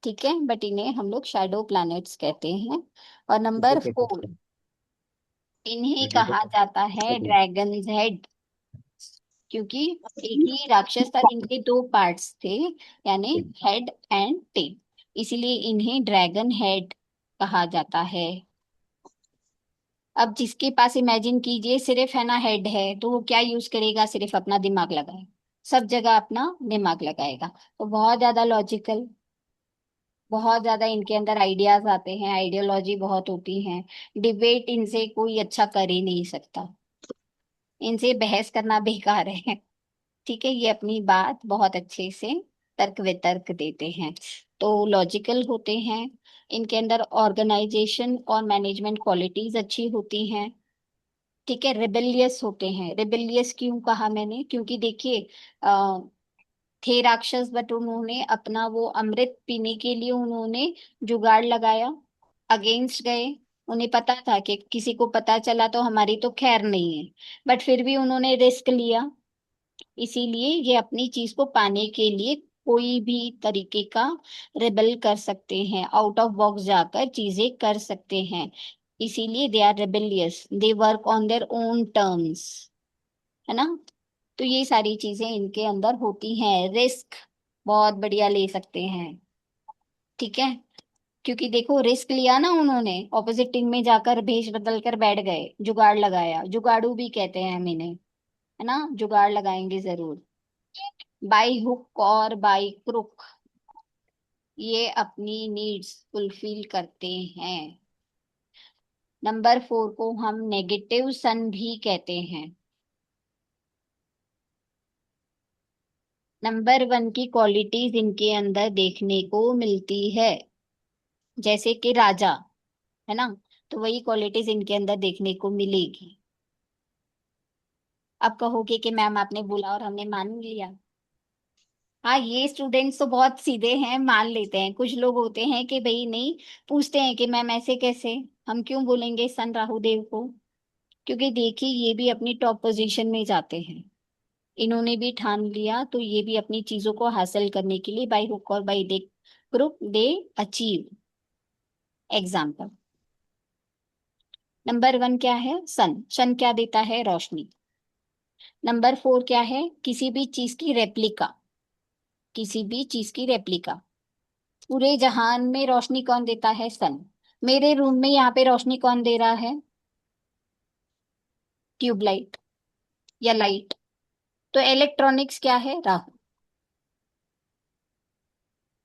ठीक है, बट इन्हें हम लोग शैडो प्लैनेट्स कहते हैं। और नंबर 4, इन्हें कहा जाता है ड्रैगन्स हेड, क्योंकि एक ही राक्षस था, इनके दो पार्ट्स थे, यानी हेड एंड टेल, इसीलिए इन्हें ड्रैगन हेड कहा जाता है। अब जिसके पास, इमेजिन कीजिए, सिर्फ है ना हेड है, तो वो क्या यूज करेगा? सिर्फ अपना दिमाग लगाएगा, सब जगह अपना दिमाग लगाएगा, तो बहुत ज्यादा लॉजिकल, बहुत ज्यादा इनके अंदर आइडियाज आते हैं, आइडियोलॉजी बहुत होती है। डिबेट इनसे कोई अच्छा कर ही नहीं सकता, इनसे बहस करना बेकार है। ठीक है, ये अपनी बात बहुत अच्छे से तर्क वितर्क देते हैं, तो लॉजिकल होते हैं। इनके अंदर ऑर्गेनाइजेशन और मैनेजमेंट क्वालिटीज अच्छी होती हैं। ठीक है, रिबेलियस होते हैं। रिबेलियस क्यों कहा मैंने? क्योंकि देखिए, थे राक्षस, बट उन्होंने अपना वो अमृत पीने के लिए उन्होंने जुगाड़ लगाया, अगेंस्ट गए। उन्हें पता था कि किसी को पता चला तो हमारी तो खैर नहीं है, बट फिर भी उन्होंने रिस्क लिया। इसीलिए ये अपनी चीज को पाने के लिए कोई भी तरीके का रेबल कर सकते हैं, आउट ऑफ बॉक्स जाकर चीजें कर सकते हैं, इसीलिए they are rebellious, they work on their own terms, है ना? तो ये सारी चीजें इनके अंदर होती हैं। रिस्क बहुत बढ़िया ले सकते हैं। ठीक है, क्योंकि देखो, रिस्क लिया ना उन्होंने, ऑपोजिट टीम में जाकर भेष बदल कर बैठ गए, जुगाड़ लगाया, जुगाड़ू भी कहते हैं हम इन्हें, है ना? जुगाड़ लगाएंगे जरूर, बाई हुक और बाई क्रुक ये अपनी नीड्स फुलफिल करते हैं। नंबर 4 को हम नेगेटिव सन भी कहते हैं। नंबर 1 की क्वालिटीज इनके अंदर देखने को मिलती है, जैसे कि राजा, है ना? तो वही क्वालिटीज इनके अंदर देखने को मिलेगी। अब कहोगे कि मैम आपने बोला और हमने मान लिया। हाँ, ये स्टूडेंट्स तो बहुत सीधे हैं, मान लेते हैं। कुछ लोग होते हैं कि भाई नहीं, पूछते हैं कि मैम ऐसे कैसे, हम क्यों बोलेंगे सन राहु देव को? क्योंकि देखिए, ये भी अपनी टॉप पोजीशन में जाते हैं, इन्होंने भी ठान लिया, तो ये भी अपनी चीजों को हासिल करने के लिए बाई हुक और by they group they achieve. Example, number 1 क्या है? सन। सन क्या देता है? रोशनी। नंबर 4 क्या है? किसी भी चीज की रेप्लिका, किसी भी चीज की रेप्लिका। पूरे जहान में रोशनी कौन देता है? सन। मेरे रूम में यहाँ पे रोशनी कौन दे रहा है? ट्यूबलाइट या लाइट। तो इलेक्ट्रॉनिक्स क्या है? राहु।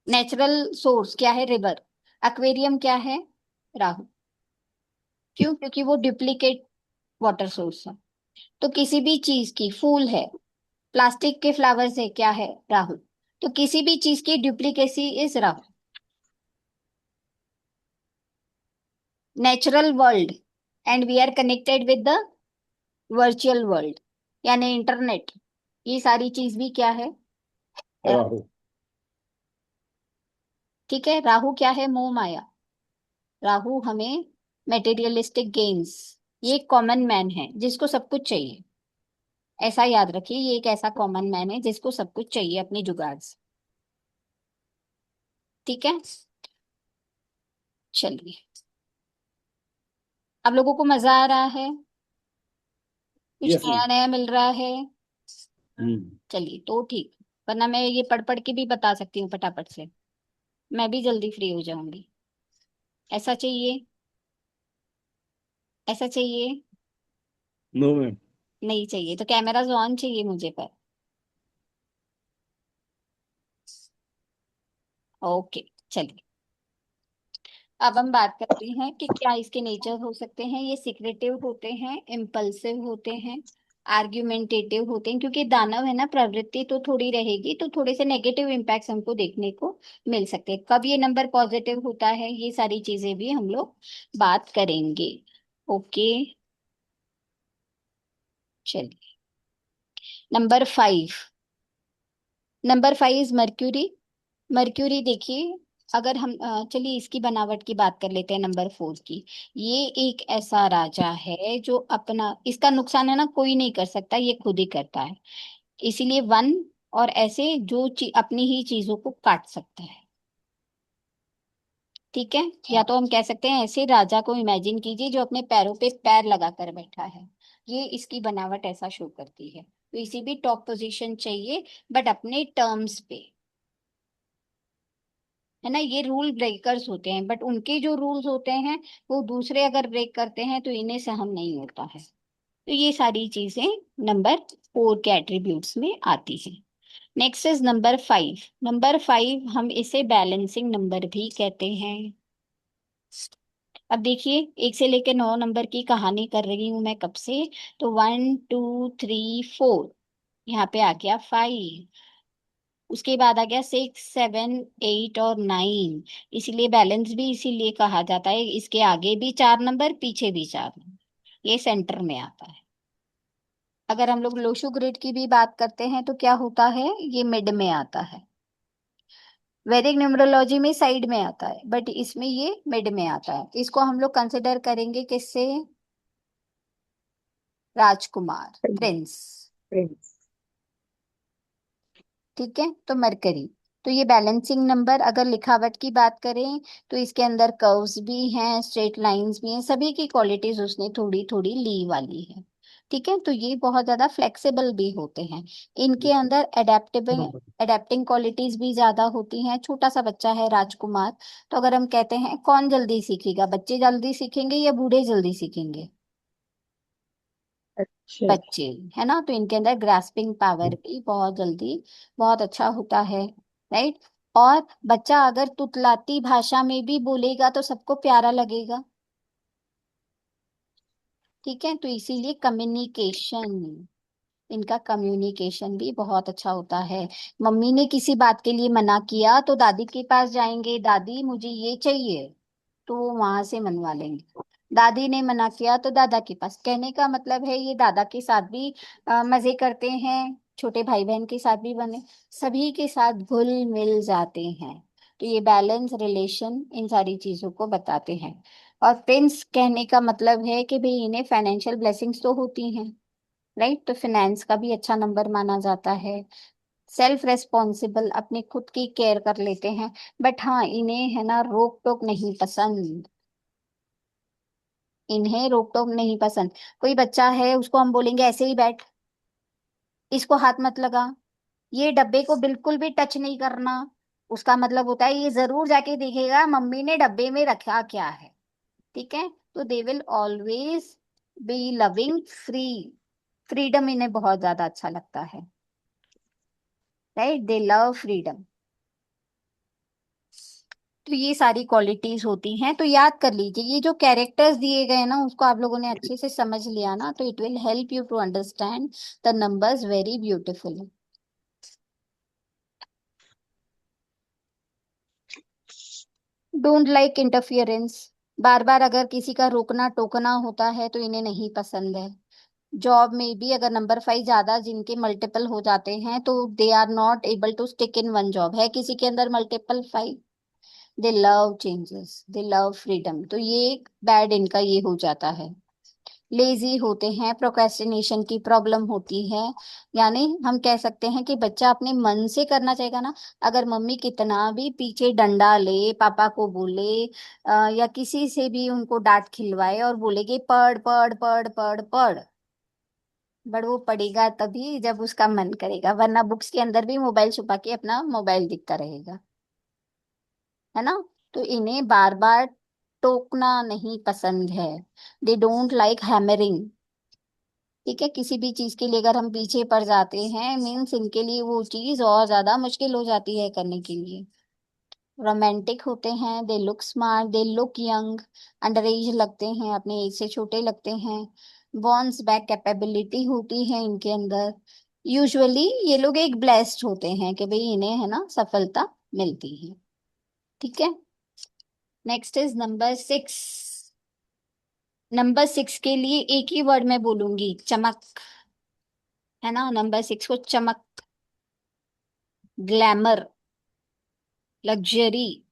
नेचुरल सोर्स क्या है? रिवर। एक्वेरियम क्या है? राहु। क्यों? क्योंकि वो डुप्लीकेट वाटर सोर्स है। तो किसी भी चीज की, फूल है, प्लास्टिक के फ्लावर्स है, क्या है? राहु। तो किसी भी चीज की duplicacy is Rahu. Natural world and we are connected with the virtual world, यानी इंटरनेट। ये सारी चीज भी क्या है? राहु। ठीक है, राहु क्या है? मोह माया। राहु हमें मेटेरियलिस्टिक गेन्स, ये कॉमन मैन है जिसको सब कुछ चाहिए। ऐसा याद रखिए, ये एक ऐसा कॉमन मैन है जिसको सब कुछ चाहिए अपनी जुगाड़ से। ठीक है, चलिए। आप लोगों को मजा आ रहा है? कुछ यस नया मैम। नया मिल रहा है? हम्म। चलिए तो ठीक, वरना मैं ये पढ़ पढ़ के भी बता सकती हूँ फटाफट से, मैं भी जल्दी फ्री हो जाऊंगी। ऐसा चाहिए? ऐसा चाहिए? No ma'am. नहीं चाहिए तो कैमराज ऑन चाहिए मुझे पर। ओके, चलिए। अब हम बात करते हैं कि क्या इसके नेचर हो सकते हैं। ये सिक्रेटिव होते हैं, इम्पल्सिव होते हैं, आर्ग्यूमेंटेटिव होते हैं, क्योंकि दानव है ना, प्रवृत्ति तो थोड़ी रहेगी, तो थोड़े से नेगेटिव इम्पैक्ट्स हमको देखने को मिल सकते हैं। कब ये नंबर पॉजिटिव होता है, ये सारी चीजें भी हम लोग बात करेंगे। ओके, चलिए। Number 5, number 5 is mercury. Mercury देखिए, अगर हम चलिए इसकी बनावट की बात कर लेते हैं, नंबर 4 की। ये एक ऐसा राजा है जो अपना, इसका नुकसान है ना कोई नहीं कर सकता, ये खुद ही करता है। इसीलिए वन, और ऐसे जो अपनी ही चीजों को काट सकता है। ठीक है, या तो हम कह सकते हैं ऐसे राजा को इमेजिन कीजिए जो अपने पैरों पे पैर लगाकर बैठा है। ये इसकी बनावट ऐसा शो करती है। तो इसी भी टॉप पोजीशन चाहिए, बट अपने टर्म्स पे, है ना। ये रूल ब्रेकर्स होते हैं, बट उनके जो रूल्स होते हैं वो दूसरे अगर ब्रेक करते हैं तो इन्हें सहन नहीं होता है। तो ये सारी चीजें नंबर 4 के एट्रीब्यूट्स में आती हैं। Next is number 5। नंबर 5 हम इसे बैलेंसिंग नंबर भी कहते हैं। अब देखिए, 1 से लेकर 9 नंबर की कहानी कर रही हूं मैं कब से। तो 1 2 3 4, यहाँ पे आ गया 5, उसके बाद आ गया 6 7 8 और 9। इसीलिए बैलेंस भी इसीलिए कहा जाता है, इसके आगे भी 4 नंबर, पीछे भी 4 नंबर, ये सेंटर में आता है। अगर हम लोग लोशो ग्रिड की भी बात करते हैं तो क्या होता है, ये मिड में आता है। वैदिक न्यूमरोलॉजी में साइड में आता है, बट इसमें ये मिड में आता है। इसको हम लोग कंसिडर करेंगे किससे? राजकुमार, प्रिंस। Prince. ठीक है, तो मरकरी। तो ये बैलेंसिंग नंबर, अगर लिखावट की बात करें तो इसके अंदर कर्व्स भी हैं, स्ट्रेट लाइंस भी हैं, सभी की क्वालिटीज उसने थोड़ी थोड़ी ली वाली है। ठीक है, तो ये बहुत ज्यादा फ्लेक्सिबल भी होते हैं। इनके अंदर एडेप्टेबल, एडेप्टिंग क्वालिटीज भी ज्यादा होती हैं। छोटा सा बच्चा है राजकुमार, तो अगर हम कहते हैं कौन जल्दी सीखेगा, बच्चे जल्दी सीखेंगे या बूढ़े जल्दी सीखेंगे? अच्छा। बच्चे, है ना। तो इनके अंदर ग्रास्पिंग पावर भी बहुत जल्दी, बहुत अच्छा होता है, राइट। और बच्चा अगर तुतलाती भाषा में भी बोलेगा तो सबको प्यारा लगेगा। ठीक है, तो इसीलिए कम्युनिकेशन, इनका कम्युनिकेशन भी बहुत अच्छा होता है। मम्मी ने किसी बात के लिए मना किया तो दादी के पास जाएंगे, दादी मुझे ये चाहिए, तो वो वहां से मनवा लेंगे। दादी ने मना किया तो दादा के पास। कहने का मतलब है ये दादा के साथ भी मजे करते हैं, छोटे भाई बहन के साथ भी बने, सभी के साथ घुल मिल जाते हैं। तो ये बैलेंस रिलेशन इन सारी चीजों को बताते हैं। और प्रिंस कहने का मतलब है कि भाई इन्हें फाइनेंशियल ब्लेसिंग्स तो होती हैं, राइट। तो फाइनेंस का भी अच्छा नंबर माना जाता है। सेल्फ रेस्पॉन्सिबल, अपनी खुद की केयर कर लेते हैं। बट हाँ, इन्हें है ना रोक टोक नहीं पसंद, इन्हें रोक टोक नहीं पसंद। कोई बच्चा है उसको हम बोलेंगे ऐसे ही बैठ, इसको हाथ मत लगा, ये डब्बे को बिल्कुल भी टच नहीं करना, उसका मतलब होता है ये जरूर जाके देखेगा मम्मी ने डब्बे में रखा क्या है। ठीक है, तो they will always be loving free, freedom इन्हें बहुत ज्यादा अच्छा लगता है, राइट। दे लव फ्रीडम। तो ये सारी क्वालिटीज होती हैं, तो याद कर लीजिए ये जो कैरेक्टर्स दिए गए ना उसको आप लोगों ने अच्छे से समझ लिया ना, तो it will help you to understand the numbers very beautifully. Don't like interference, बार बार अगर किसी का रोकना टोकना होता है तो इन्हें नहीं पसंद है। जॉब में भी अगर नंबर 5 ज्यादा जिनके मल्टीपल हो जाते हैं तो they are not able to stick in one job. है किसी के अंदर multiple 5, they love changes, they love freedom, तो ये बैड इनका ये हो जाता है। लेजी होते हैं, प्रोक्रेस्टिनेशन की प्रॉब्लम होती है। यानी हम कह सकते हैं कि बच्चा अपने मन से करना चाहेगा ना, अगर मम्मी कितना भी पीछे डंडा ले, पापा को बोले या किसी से भी उनको डांट खिलवाए और बोले कि पढ़ पढ़ पढ़ पढ़ पढ़, बट वो पढ़ेगा तभी जब उसका मन करेगा, वरना बुक्स के अंदर भी मोबाइल छुपा के अपना मोबाइल दिखता रहेगा, है ना। तो इन्हें बार बार टोकना नहीं पसंद है। They don't like hammering. ठीक है, किसी भी चीज के लिए अगर हम पीछे पड़ जाते हैं मीन्स इनके लिए वो चीज और ज्यादा मुश्किल हो जाती है करने के लिए। रोमांटिक होते हैं, they look smart, they look young, under as लगते हैं, अपने एज से छोटे लगते हैं। बॉन्स बैक कैपेबिलिटी होती है इनके अंदर। यूजुअली ये लोग एक ब्लेस्ड होते हैं कि भाई इन्हें है ना सफलता मिलती है। ठीक है, नेक्स्ट इज नंबर 6। नंबर 6 के लिए एक ही वर्ड में बोलूंगी, चमक, है ना। नंबर 6 को चमक, ग्लैमर, लग्जरी,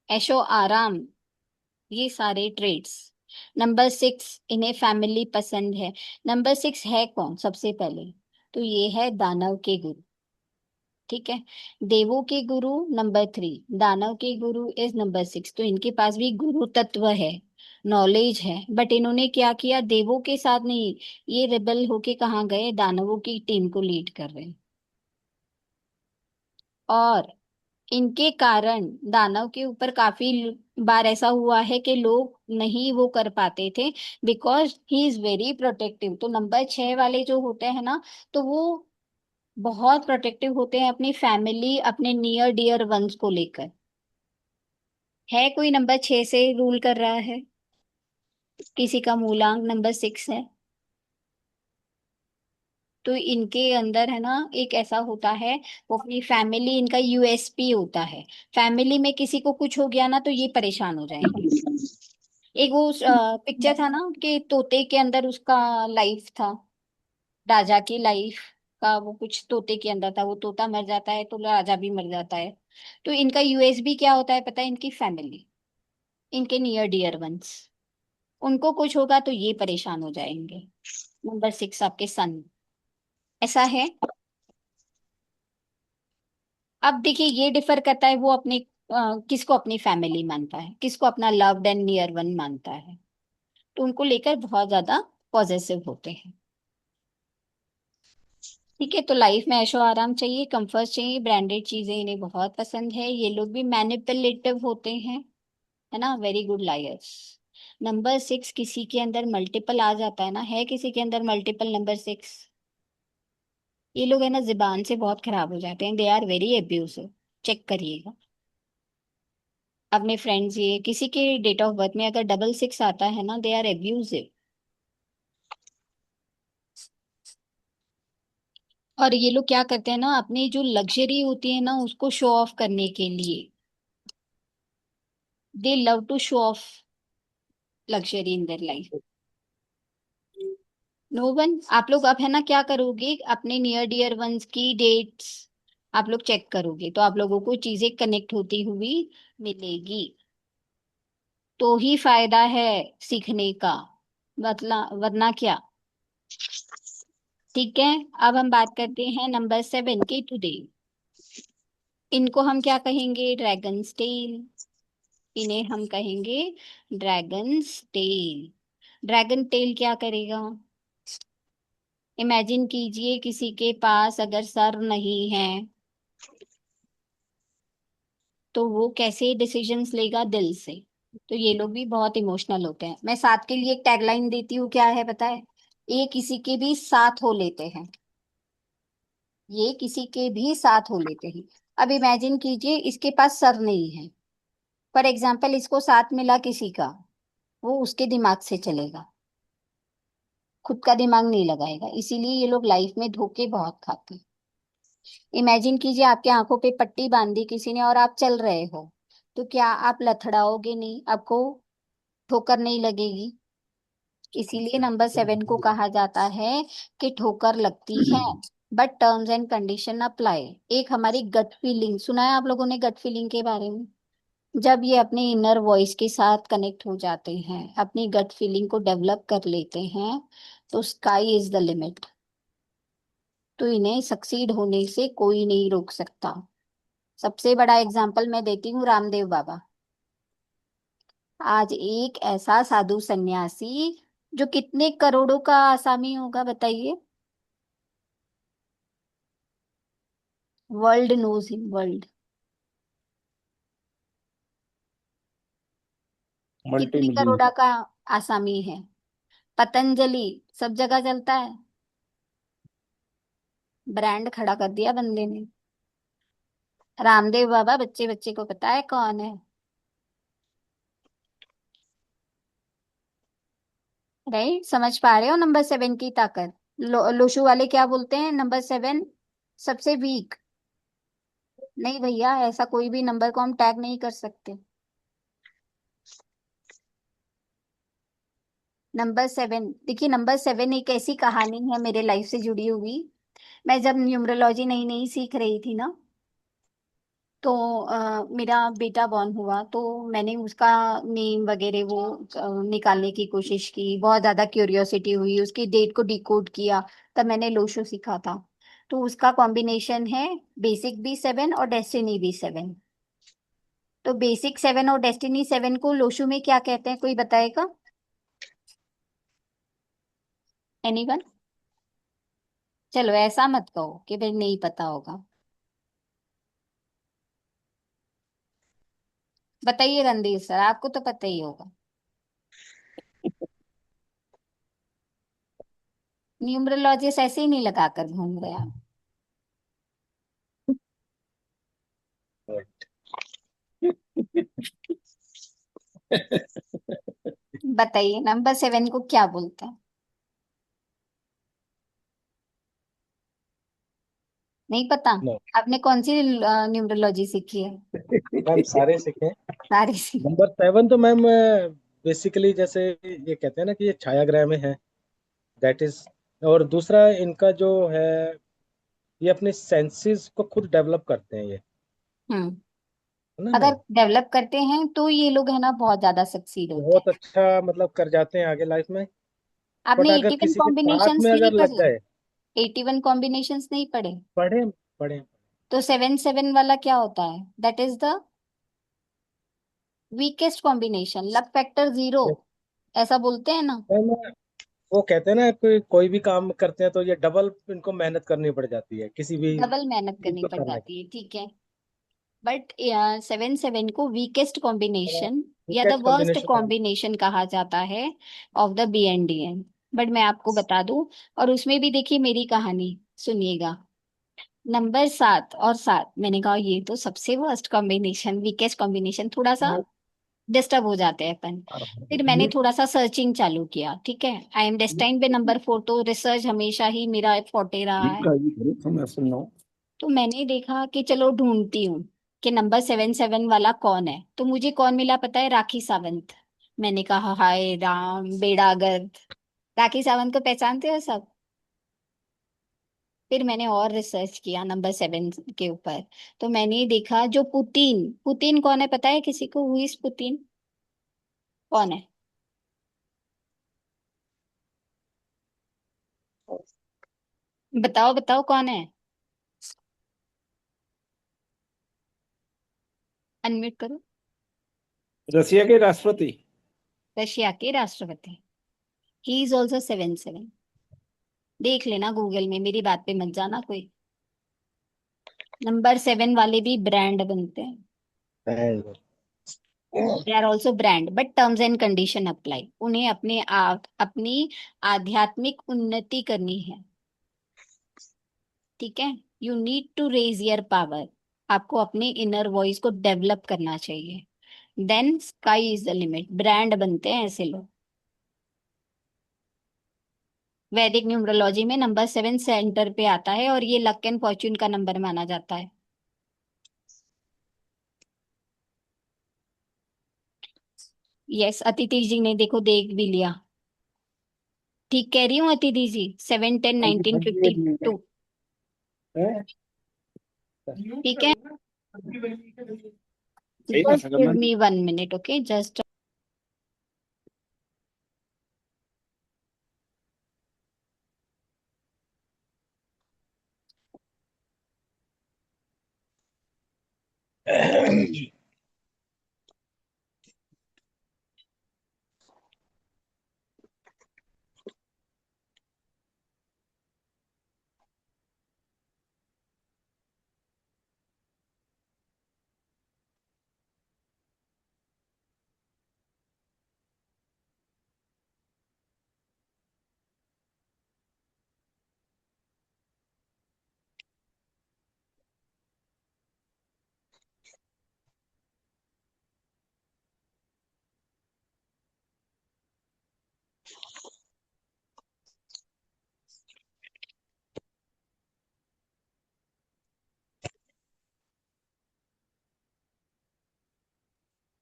ऐशो आराम, ये सारे ट्रेड्स। नंबर 6 इन्हें फैमिली पसंद है। नंबर 6 है कौन सबसे पहले, तो ये है दानव के गुरु। ठीक है, देवों के गुरु नंबर 3, दानव के गुरु इज नंबर 6। तो इनके पास भी गुरु तत्व है, नॉलेज है, बट इन्होंने क्या किया, देवों के साथ नहीं, ये रिबल होके कहाँ गए, दानवों की टीम को लीड कर रहे हैं। और इनके कारण दानव के ऊपर काफी बार ऐसा हुआ है कि लोग नहीं वो कर पाते थे, because he is very protective. तो नंबर 6 वाले जो होते हैं ना, तो वो बहुत प्रोटेक्टिव होते हैं अपनी फैमिली, अपने नियर डियर वंस को लेकर। है कोई नंबर 6 से रूल कर रहा है, किसी का मूलांक नंबर 6 है, तो इनके अंदर है ना एक ऐसा होता है, वो अपनी फैमिली, इनका यूएसपी होता है। फैमिली में किसी को कुछ हो गया ना तो ये परेशान हो जाएंगे। एक वो पिक्चर था ना कि तोते के अंदर उसका लाइफ था, राजा की लाइफ का, वो कुछ तोते के अंदर था, वो तोता मर जाता है तो राजा भी मर जाता है। तो इनका यूएसबी क्या होता है पता है, इनकी फैमिली, इनके नियर डियर वंस, उनको कुछ होगा तो ये परेशान हो जाएंगे। नंबर 6 आपके सन, ऐसा है। अब देखिए ये डिफर करता है, वो अपने किसको अपनी फैमिली मानता है, किसको अपना लव्ड एंड नियर वन मानता है, तो उनको लेकर बहुत ज्यादा पॉजिटिव होते हैं। ठीक है, तो लाइफ में ऐशो आराम चाहिए, कंफर्ट चाहिए, ब्रांडेड चीजें इन्हें बहुत पसंद है। ये लोग भी मैनिपुलेटिव होते हैं, है ना, वेरी गुड लायर्स। नंबर 6 किसी के अंदर मल्टीपल आ जाता है ना, है किसी के अंदर मल्टीपल नंबर 6, ये लोग है ना जुबान से बहुत खराब हो जाते हैं, they are very abusive. Check करिएगा अपने फ्रेंड्स, ये किसी के डेट ऑफ बर्थ में अगर डबल 6 आता है ना, दे आर एब्यूसिव। और ये लोग क्या करते हैं ना, अपनी जो लग्जरी होती है ना उसको शो ऑफ करने के लिए, they love to show off luxury in their life. No one, आप लोग अब है ना क्या करोगे, अपने नियर डियर वंस की डेट्स आप लोग चेक करोगे तो आप लोगों को चीजें कनेक्ट होती हुई मिलेगी, तो ही फायदा है सीखने का, मतलब वरना क्या। ठीक है, अब हम बात करते हैं नंबर 7 की, टुडे। इनको हम क्या कहेंगे, ड्रैगन्स टेल, इन्हें हम कहेंगे ड्रैगन्स टेल। ड्रैगन टेल क्या करेगा, इमेजिन कीजिए किसी के पास अगर सर नहीं है तो वो कैसे डिसीजंस लेगा, दिल से। तो ये लोग भी बहुत इमोशनल होते हैं। मैं साथ के लिए एक टैगलाइन देती हूँ, क्या है पता है, ये किसी के भी साथ हो लेते हैं, ये किसी के भी साथ हो लेते हैं। अब इमेजिन कीजिए इसके पास सर नहीं है, फॉर एग्जाम्पल इसको साथ मिला किसी का, वो उसके दिमाग से चलेगा, खुद का दिमाग नहीं लगाएगा, इसीलिए ये लोग लाइफ में धोखे बहुत खाते हैं। इमेजिन कीजिए आपके आंखों पे पट्टी बांध दी किसी ने और आप चल रहे हो, तो क्या आप लथड़ाओगे नहीं, आपको ठोकर नहीं लगेगी, इसीलिए नंबर 7 को कहा जाता है कि ठोकर लगती है। But terms and condition apply. एक हमारी गट फीलिंग, सुना है आप लोगों ने गट फीलिंग के बारे में? जब ये अपने इनर वॉइस के साथ कनेक्ट हो जाते हैं, अपनी गट फीलिंग को डेवलप कर लेते हैं, तो स्काई इज द लिमिट। तो इन्हें सक्सीड होने से कोई नहीं रोक सकता। सबसे बड़ा एग्जाम्पल मैं देती हूँ, रामदेव बाबा। आज एक ऐसा साधु सन्यासी जो कितने करोड़ों का आसामी होगा बताइए, world knows him, world. Multi कितने मिलियन। करोड़ा का आसामी है? पतंजलि सब जगह चलता है, ब्रांड खड़ा कर दिया बंदे ने। रामदेव बाबा बच्चे बच्चे को पता है कौन है। राइट, समझ पा रहे हो नंबर 7 की ताकत? लोशु वाले क्या बोलते हैं, नंबर 7 सबसे वीक। नहीं भैया, ऐसा कोई भी नंबर को हम टैग नहीं कर सकते। नंबर 7, देखिए नंबर 7 एक ऐसी कहानी है मेरे लाइफ से जुड़ी हुई। मैं जब न्यूमरोलॉजी नई नई सीख रही थी ना, तो मेरा बेटा बॉर्न हुआ, तो मैंने उसका नेम वगैरह वो निकालने की कोशिश की। बहुत ज्यादा क्यूरियोसिटी हुई, उसकी डेट को डिकोड किया। तब मैंने लोशो सीखा था। तो उसका कॉम्बिनेशन है बेसिक B7 और डेस्टिनी B7। तो बेसिक 7 और डेस्टिनी 7 को लोशो में क्या कहते हैं, कोई बताएगा? एनीवन? चलो ऐसा मत कहो कि फिर नहीं पता होगा। बताइए रणधीर सर, आपको तो पता ही होगा। न्यूमरोलॉजिस्ट ऐसे ही नहीं लगा कर घूम रहे आप। बताइए नंबर 7 को क्या बोलते हैं? नहीं पता? नो आपने कौन सी न्यूमरोलॉजी सीखी है? मैम, सारे सीखे हैं। सारी सीखी। नंबर 7 तो मैम बेसिकली जैसे ये कहते हैं ना कि ये छाया ग्रह में है, दैट इज। और दूसरा इनका जो है, ये अपने सेंसेस को खुद डेवलप करते हैं, ये है हम्म। ना अगर मैम। डेवलप करते हैं तो ये लोग है ना बहुत ज्यादा सक्सीड होते बहुत हैं। अच्छा मतलब कर जाते हैं आगे लाइफ में। बट आपने अगर 81 किसी के साथ कॉम्बिनेशंस में नहीं अगर लग पढ़े? गए। 81 कॉम्बिनेशंस नहीं पढ़े? पढ़े पढ़े। तो 7 7 वाला क्या होता है? That is the weakest combination, luck factor 0, ऐसा बोलते हैं ना। मैम, वो कहते हैं ना कोई भी काम करते हैं तो ये डबल इनको मेहनत करनी पड़ जाती है किसी भी डबल मेहनत चीज करनी को पड़ करने जाती है, ठीक है। बट 7 7 को वीकेस्ट का। कॉम्बिनेशन या the catch worst combination. Combination कहा जाता है ऑफ द BNDN। बट मैं आपको बता दूं, और उसमें भी देखिए मेरी कहानी सुनिएगा। नंबर 7 और 7, मैंने कहा ये तो सबसे वर्स्ट कॉम्बिनेशन, वीकेस्ट कॉम्बिनेशन, थोड़ा सा डिस्टर्ब हो जाते हैं अपन। फिर मैंने थोड़ा सा सर्चिंग चालू किया, ठीक है। आई एम डेस्टाइन्ड पे नंबर 4, तो रिसर्च हमेशा ही मेरा फोर्टे रहा है। तो मैं सुन रहा हूँ। तो मैंने देखा कि चलो ढूंढती हूँ कि नंबर 7 7 वाला कौन है। तो मुझे कौन मिला पता है? राखी सावंत। मैंने कहा हाय राम, बेड़ा गर्क। राखी सावंत को पहचानते हो सब? फिर मैंने और रिसर्च किया नंबर 7 के ऊपर। तो मैंने देखा जो पुतिन, पुतिन कौन है पता है किसी को? Who is Putin? कौन है? बताओ बताओ कौन है? अनम्यूट करो। रसिया के राष्ट्रपति। रशिया के राष्ट्रपति। He is also 7 7। देख लेना गूगल में, मेरी बात पे मत जाना कोई। नंबर 7 वाले भी ब्रांड बनते हैं। They are also brand, but terms and condition apply. उन्हें अपनी आध्यात्मिक उन्नति करनी है, ठीक है। You need to raise your power. आपको अपने इनर वॉइस को डेवलप करना चाहिए। Then sky is the limit. Brand बनते हैं ऐसे लोग। वैदिक न्यूमरोलॉजी में नंबर 7 सेंटर पे आता है, और ये लक एंड फॉर्च्यून का नंबर माना जाता है। यस, अतिथि जी ने देखो देख भी लिया। ठीक कह रही हूँ अतिथि जी? 7, 10, हाँ जी, हाँ जी, एक मिनट 1952। है। ठीक है, सही था जस्ट सगम गिव मैम। मी 1 minute, ओके, जस्ट।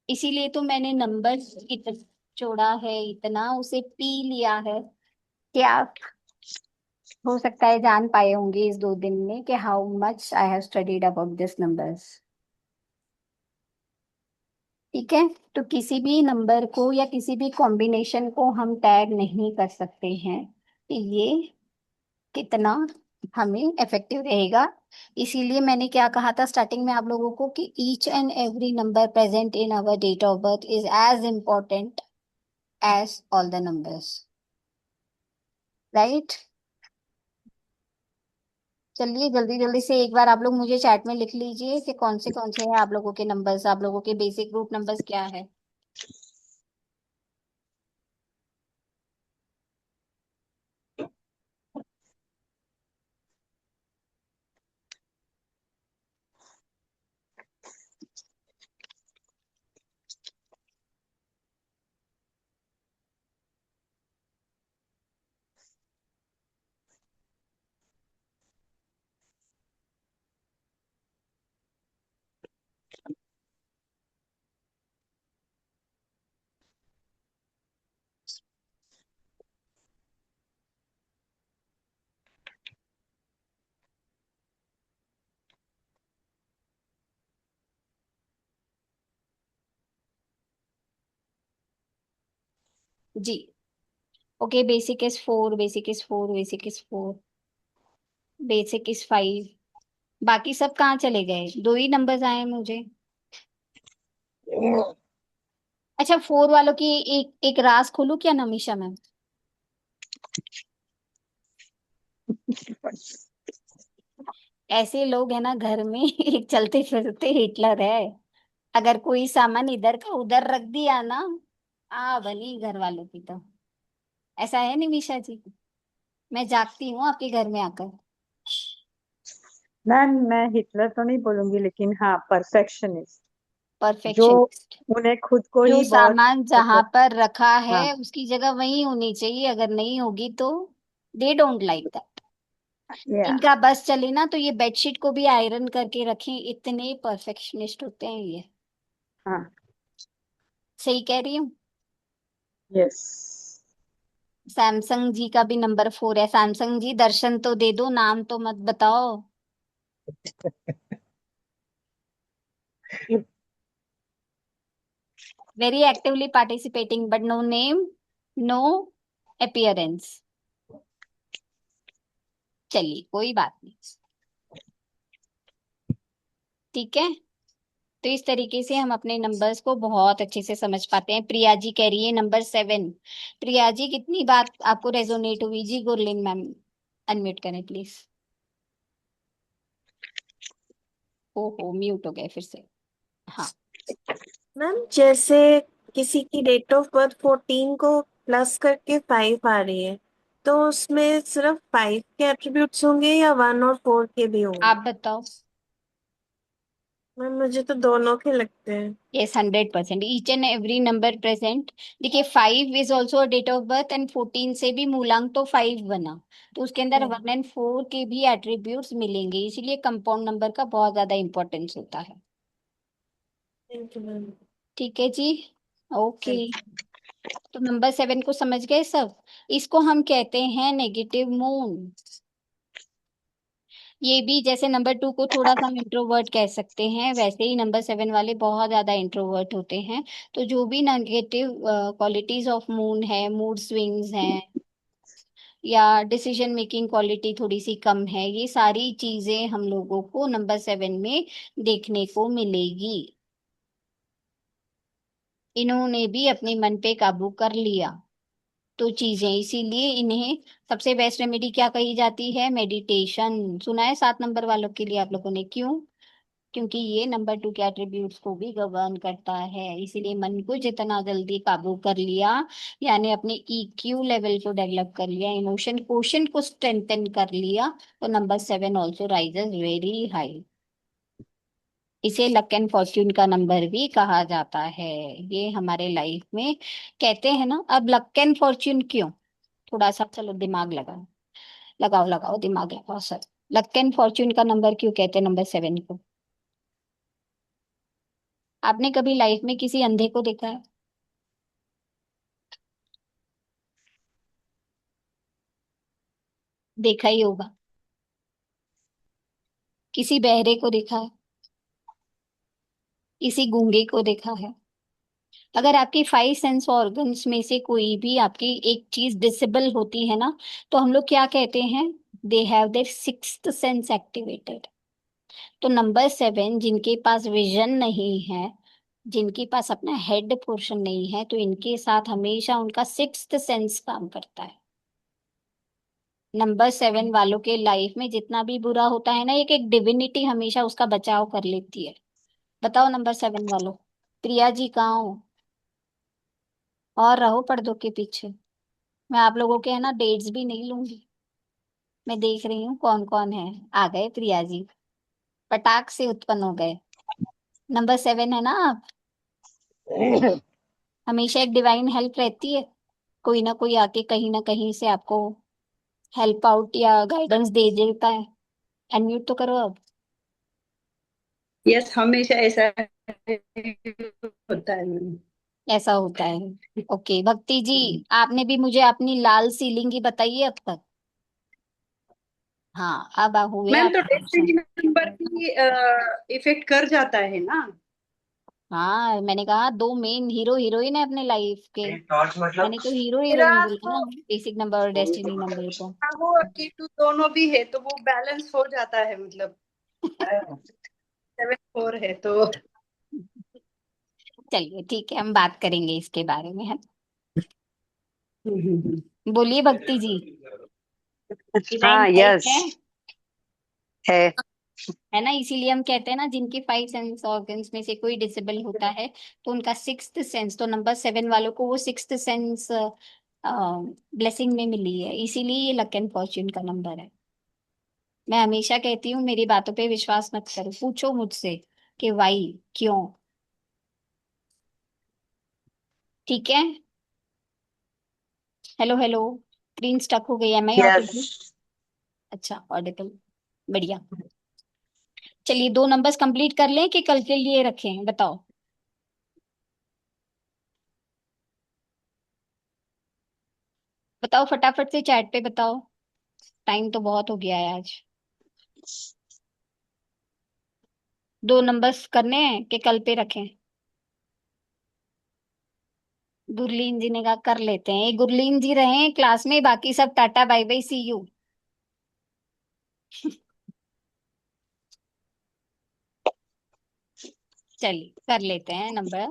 इसीलिए तो मैंने नंबर इतना जोड़ा है, इतना उसे पी लिया है कि आप हो सकता है जान पाए होंगे इस 2 दिन में कि how much I have studied about this numbers. ठीक है, तो किसी भी नंबर को या किसी भी कॉम्बिनेशन को हम टैग नहीं कर सकते हैं कि ये कितना हमें इफेक्टिव रहेगा। इसीलिए मैंने क्या कहा था स्टार्टिंग में आप लोगों को कि each and every number present in our date of birth is as important as all the numbers, right? चलिए जल्दी जल्दी से एक बार आप लोग मुझे चैट में लिख लीजिए कि कौन से हैं आप लोगों के नंबर्स, आप लोगों के बेसिक रूट नंबर्स क्या है। जी, okay, basic is 4, basic is 4, basic is 4, basic is 5। बाकी सब कहाँ चले गए? 2 ही नंबर्स आए हैं मुझे। अच्छा, 4 वालों की एक एक राज खोलूं क्या नमीशा मैम? ऐसे लोग है ना घर में एक चलते फिरते हिटलर है। अगर कोई सामान इधर का उधर रख दिया ना, आ बनी घर वालों की तो। ऐसा है निमिषा जी? मैं जागती हूँ आपके घर में आकर। मैम मैं हिटलर तो नहीं बोलूंगी, लेकिन हाँ परफेक्शनिस्ट, जो परफेक्शनिस्ट। उन्हें खुद को जो ही बहुत सामान जहां मतलब। पर रखा है हाँ उसकी जगह वही होनी चाहिए, अगर नहीं होगी तो दे डोंट लाइक दैट। या इनका बस चले ना तो ये बेडशीट को भी आयरन करके रखें, इतने परफेक्शनिस्ट होते हैं ये। हाँ सही कह रही हूँ? यस। सैमसंग जी का भी नंबर 4 है। सैमसंग जी दर्शन तो दे दो, नाम तो मत बताओ। Very actively participating but no name, no appearance. चलिए कोई बात नहीं, ठीक है। तो इस तरीके से हम अपने नंबर्स को बहुत अच्छे से समझ पाते हैं। प्रिया जी कह रही है नंबर 7। प्रिया जी कितनी बात आपको रेजोनेट हुई जी? गुरलीन मैम अनम्यूट करें प्लीज। ओहो, म्यूट हो गए फिर से। हाँ, मैम जैसे किसी की डेट ऑफ बर्थ 14 को प्लस करके 5 आ रही है, तो उसमें सिर्फ 5 के एट्रीब्यूट्स होंगे या 1 और 4 के भी होंगे? आप बताओ। मैम मुझे तो दोनों के लगते हैं। Yes, 100%, each and every number present. देखिए 5 is also date of birth and 14 से भी मूलांक तो 5 बना, तो उसके अंदर 1 और 4 के भी एट्रीब्यूट्स मिलेंगे, इसीलिए कंपाउंड नंबर का बहुत ज्यादा इंपॉर्टेंस होता है। Thank you ma'am. ठीक है जी। ओके, तो नंबर 7 को समझ गए सब। इसको हम कहते हैं नेगेटिव मून। ये भी जैसे नंबर 2 को थोड़ा सा हम इंट्रोवर्ट कह सकते हैं, वैसे ही नंबर 7 वाले बहुत ज्यादा इंट्रोवर्ट होते हैं। तो जो भी नेगेटिव क्वालिटीज ऑफ मून है, मूड स्विंग्स हैं, या डिसीजन मेकिंग क्वालिटी थोड़ी सी कम है, ये सारी चीजें हम लोगों को नंबर 7 में देखने को मिलेगी। इन्होंने भी अपने मन पे काबू कर लिया तो चीजें, इसीलिए इन्हें सबसे बेस्ट रेमेडी क्या कही जाती है? मेडिटेशन। सुना है 7 नंबर वालों के लिए आप लोगों ने? क्यों? क्योंकि ये नंबर 2 के एट्रीब्यूट्स को भी गवर्न करता है। इसीलिए मन को जितना जल्दी काबू कर लिया, यानी अपने ईक्यू लेवल को डेवलप कर लिया, इमोशन क्वोशंट को स्ट्रेंथन कर लिया, तो number 7 also rises very high. इसे लक एंड फॉर्च्यून का नंबर भी कहा जाता है। ये हमारे लाइफ में कहते हैं ना। अब लक एंड फॉर्च्यून क्यों? थोड़ा सा चलो दिमाग लगाओ, लगाओ लगाओ दिमाग लगाओ सर। लक एंड फॉर्च्यून का नंबर क्यों कहते हैं नंबर 7 को? आपने कभी लाइफ में किसी अंधे को देखा है? देखा ही होगा। किसी बहरे को देखा है? किसी गूंगे को देखा है? अगर आपकी 5 सेंस ऑर्गन्स में से कोई भी आपकी एक चीज डिसेबल होती है ना, तो हम लोग क्या कहते हैं? They have their sixth sense activated. तो नंबर 7 जिनके पास विजन नहीं है, जिनके पास अपना हेड पोर्शन नहीं है, तो इनके साथ हमेशा उनका सिक्स्थ सेंस काम करता है। नंबर 7 वालों के लाइफ में जितना भी बुरा होता है ना, एक डिविनिटी हमेशा उसका बचाव कर लेती है। बताओ नंबर 7 वालों, प्रिया जी कहाँ हो? और रहो पर्दों के पीछे। मैं आप लोगों के है ना डेट्स भी नहीं लूंगी। मैं देख रही हूँ कौन कौन है। आ गए प्रिया जी, पटाख से उत्पन्न हो गए। नंबर 7 है ना आप? हमेशा एक डिवाइन हेल्प रहती है, कोई ना कोई आके कहीं ना कहीं से आपको हेल्प आउट या गाइडेंस दे देता है। अनम्यूट तो करो अब। यस, हमेशा ऐसा होता है मैम। ऐसा होता है। ओके भक्ति जी, आपने भी मुझे अपनी लाल सीलिंग ही बताई है अब तक। हाँ, अब हुए मैम आप तो दर्शन। डेस्टिनी नंबर भी इफेक्ट कर जाता है ना। हाँ, मैंने कहा 2 मेन हीरो हीरोइन है अपने लाइफ के। मैंने तो हीरो मेरा हीरोइन बोला तो ना, बेसिक नंबर और डेस्टिनी नंबर को। वो K2 दोनों भी है तो वो बैलेंस हो जाता है, मतलब 7 4 है तो। चलिए ठीक है, हम बात करेंगे इसके बारे में, है। बोलिए भक्ति जी। डिवाइन हाँ, हेल्प यस है। है ना? इसीलिए हम कहते हैं ना, जिनके 5 सेंस ऑर्गन्स में से कोई डिसेबल होता है, तो उनका सिक्स्थ सेंस, तो नंबर 7 वालों को वो सिक्स्थ सेंस ब्लेसिंग में मिली है, इसीलिए ये लक एंड फॉर्च्यून का नंबर है। मैं हमेशा कहती हूँ मेरी बातों पे विश्वास मत करो, पूछो मुझसे कि वाई, क्यों। ठीक है। हेलो हेलो, स्क्रीन स्टक हो गई है, मैं यस। ऑडिबल? अच्छा, ऑडिबल, बढ़िया। चलिए 2 नंबर्स कंप्लीट कर लें कि कल के लिए रखें, बताओ। बताओ फटाफट से चैट पे बताओ, टाइम तो बहुत हो गया है आज। 2 नंबर्स करने हैं कि कल पे रखें? गुरलीन जी ने कहा कर लेते हैं। ये गुरलीन जी रहे क्लास में, बाकी सब tata bye bye see you. चलिए कर लेते हैं नंबर।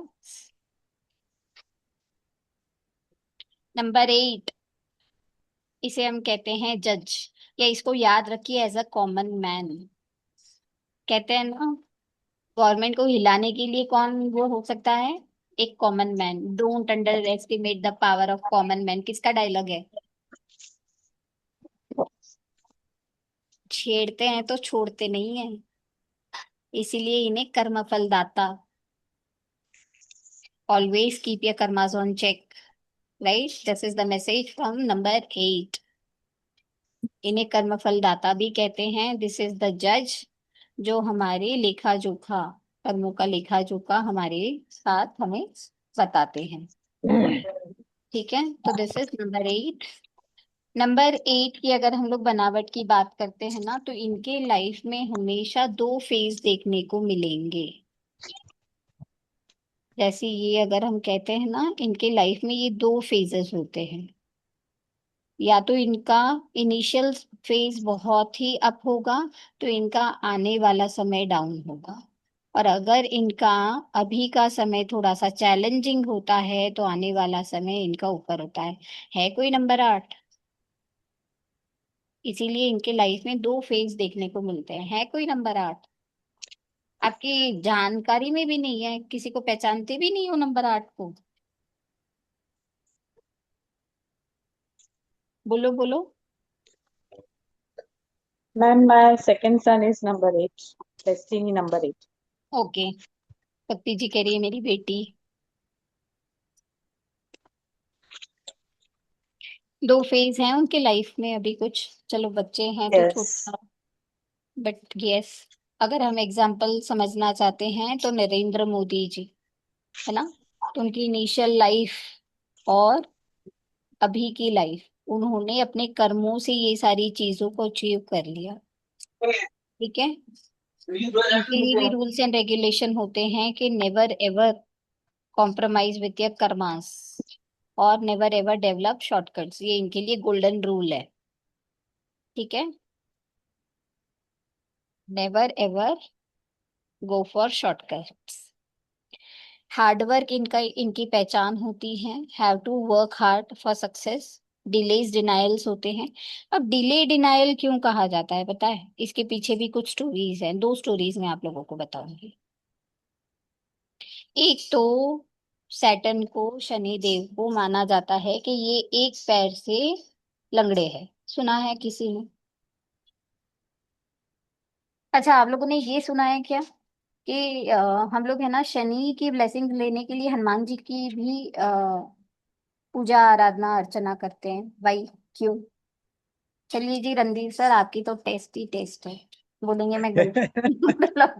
नंबर 8, इसे हम कहते हैं जज, या इसको याद रखिए एज अ कॉमन मैन। कहते हैं ना, गवर्नमेंट को हिलाने के लिए कौन वो हो सकता है? एक common man. Don't under estimate the power of common man, किसका डायलॉग है? छेड़ते हैं तो छोड़ते नहीं है, इसीलिए इन्हें कर्मफल दाता। Always keep your karmas on check, right? This is the message from number 8। इन्हें कर्मफल दाता भी कहते हैं। दिस इज द जज, जो हमारे लेखा जोखा, कर्मों का लेखा जोखा हमारे साथ हमें बताते हैं। ठीक है, तो दिस इज नंबर 8। नंबर 8 की अगर हम लोग बनावट की बात करते हैं ना, तो इनके लाइफ में हमेशा दो फेज देखने को मिलेंगे। जैसे ये अगर हम कहते हैं ना, इनके लाइफ में ये दो फेजेस होते हैं। या तो इनका इनिशियल फेज बहुत ही अप होगा, तो इनका आने वाला समय डाउन होगा। और अगर इनका अभी का समय थोड़ा सा चैलेंजिंग होता है, तो आने वाला समय इनका ऊपर होता है कोई नंबर 8? इसीलिए इनके लाइफ में दो फेज देखने को मिलते हैं। है कोई नंबर 8? आपकी जानकारी में भी नहीं है, किसी को पहचानते भी नहीं हो नंबर 8 को? बोलो बोलो। Ma'am my second son is number 8, destiny number 8। Okay, Shakti ji कह रही है मेरी बेटी। दो फेज हैं उनके लाइफ में अभी कुछ। चलो बच्चे हैं तो यस। छोटा, बट यस। अगर हम एग्जाम्पल समझना चाहते हैं तो नरेंद्र मोदी जी, है ना, तो उनकी इनिशियल लाइफ और अभी की लाइफ, उन्होंने अपने कर्मों से ये सारी चीजों को अचीव कर लिया। ठीक है, इनके लिए भी रूल्स एंड रेगुलेशन होते हैं कि never ever compromise with your karmas और नेवर एवर डेवलप शॉर्टकट्स। ये इनके लिए गोल्डन रूल है। ठीक है, never ever go for shortcuts. Hard work इनका इनकी पहचान होती है। Have to work hard for success. Delays denials होते हैं। अब डिले डिनायल क्यों कहा जाता है पता है? इसके पीछे भी कुछ स्टोरीज हैं। दो स्टोरीज मैं आप लोगों को बताऊंगी। एक तो सैटर्न को, शनि देव को माना जाता है कि ये एक पैर से लंगड़े हैं। सुना है किसी ने? अच्छा, आप लोगों ने ये सुना है क्या कि हम लोग है ना, शनि की ब्लेसिंग लेने के लिए हनुमान जी की भी पूजा आराधना अर्चना करते हैं? भाई क्यों? चलिए जी, रणदीप सर आपकी तो टेस्ट ही टेस्ट है, बोलेंगे मैं गलत मतलब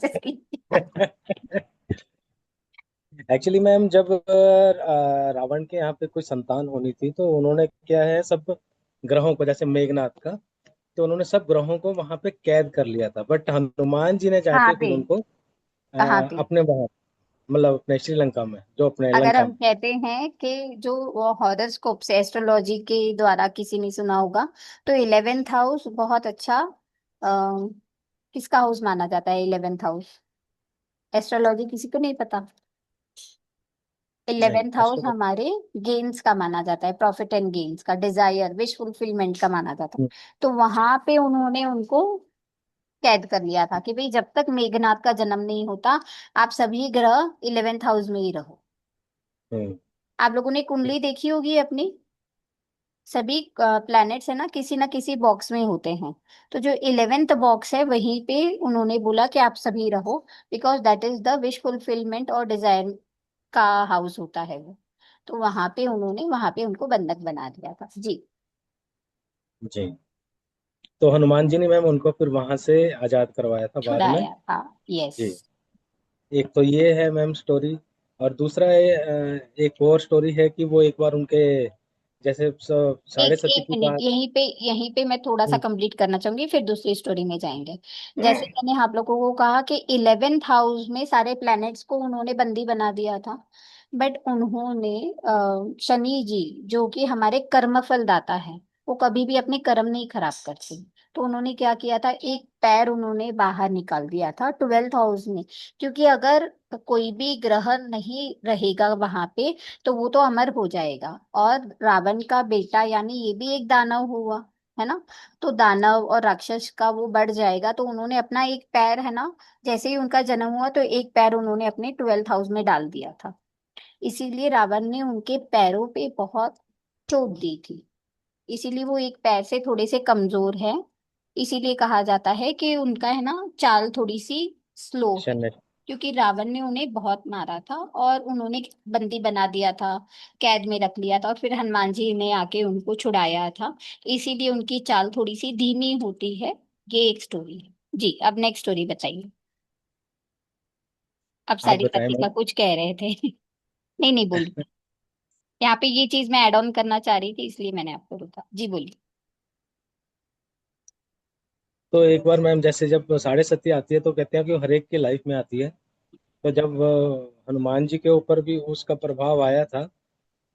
एक्चुअली मैम जब रावण के यहाँ पे कुछ संतान होनी थी, तो उन्होंने क्या है, सब ग्रहों को, जैसे मेघनाथ का, तो उन्होंने सब ग्रहों को वहां पे कैद कर लिया था। बट हनुमान जी ने कहाँ जाके फिर पे? उनको कहाँ पे? अपने वहां, मतलब अपने श्रीलंका में, जो अपने अगर लंका हम में। कहते हैं कि जो वो हॉरोस्कोप से, एस्ट्रोलॉजी के द्वारा, किसी ने सुना होगा, तो 11th हाउस बहुत अच्छा किसका हाउस माना जाता है? 11th हाउस एस्ट्रोलॉजी किसी को नहीं पता? नहीं, 11th हाउस एस्ट्रो। हमारे गेन्स का माना जाता है, प्रॉफिट एंड गेन्स का, डिजायर, विश फुलफिलमेंट का माना जाता है। तो वहां पे उन्होंने उनको कैद कर लिया था कि भाई जब तक मेघनाथ का जन्म नहीं होता, आप सभी ग्रह 11th हाउस में ही रहो। हम्म। आप लोगों ने कुंडली देखी होगी अपनी, सभी प्लैनेट्स है ना, किसी ना किसी बॉक्स में होते हैं। तो जो 11th बॉक्स है, वहीं पे उन्होंने बोला कि आप सभी रहो, because that is the wish fulfilment और डिजायर का हाउस होता है वो। तो वहां पे उनको बंधक बना दिया था जी। जी। तो हनुमान जी ने मैम उनको फिर वहां से आजाद करवाया था बाद में। छुड़ाया था, यस। जी। एक तो ये है मैम स्टोरी। और दूसरा है, एक और स्टोरी है कि वो एक बार उनके, जैसे साढ़े एक सती एक की मिनट, बात। यहीं पे मैं थोड़ा सा हम्म, कंप्लीट करना चाहूंगी, फिर दूसरी स्टोरी में जाएंगे। जैसे मैंने आप लोगों को कहा कि 11th हाउस में सारे प्लैनेट्स को उन्होंने बंदी बना दिया था। बट उन्होंने शनि जी, जो कि हमारे कर्मफल दाता है, वो कभी भी अपने कर्म नहीं खराब करते। तो उन्होंने क्या किया था, एक पैर उन्होंने बाहर निकाल दिया था 12th हाउस में। क्योंकि अगर कोई भी ग्रह नहीं रहेगा वहां पे, तो वो तो अमर हो जाएगा। और रावण का बेटा यानी ये भी एक दानव हुआ, है ना, तो दानव और राक्षस का वो बढ़ जाएगा। तो उन्होंने अपना एक पैर, है ना, जैसे ही उनका जन्म हुआ, तो एक पैर उन्होंने अपने 12th हाउस में डाल दिया था। इसीलिए रावण ने उनके पैरों पे बहुत चोट दी थी। इसीलिए वो एक पैर से थोड़े से कमजोर है। इसीलिए कहा जाता है कि उनका, है ना, चाल थोड़ी सी स्लो है। शनि। क्योंकि रावण ने उन्हें बहुत मारा था और उन्होंने बंदी बना दिया था, कैद में रख लिया था, और फिर हनुमान जी ने आके उनको छुड़ाया था। इसीलिए उनकी चाल थोड़ी सी धीमी होती है। ये एक स्टोरी है जी। अब नेक्स्ट स्टोरी बताइए। अब आप सारी बताएं पति मैम। का कुछ कह रहे थे नहीं नहीं बोलिए, यहाँ पे ये चीज मैं ऐड ऑन करना चाह रही थी इसलिए मैंने आपको रोका। जी बोलिए। तो एक बार मैम जैसे जब साढ़े सती आती है तो कहते हैं कि वो हर एक की लाइफ में आती है। तो जब हनुमान जी के ऊपर भी उसका प्रभाव आया था,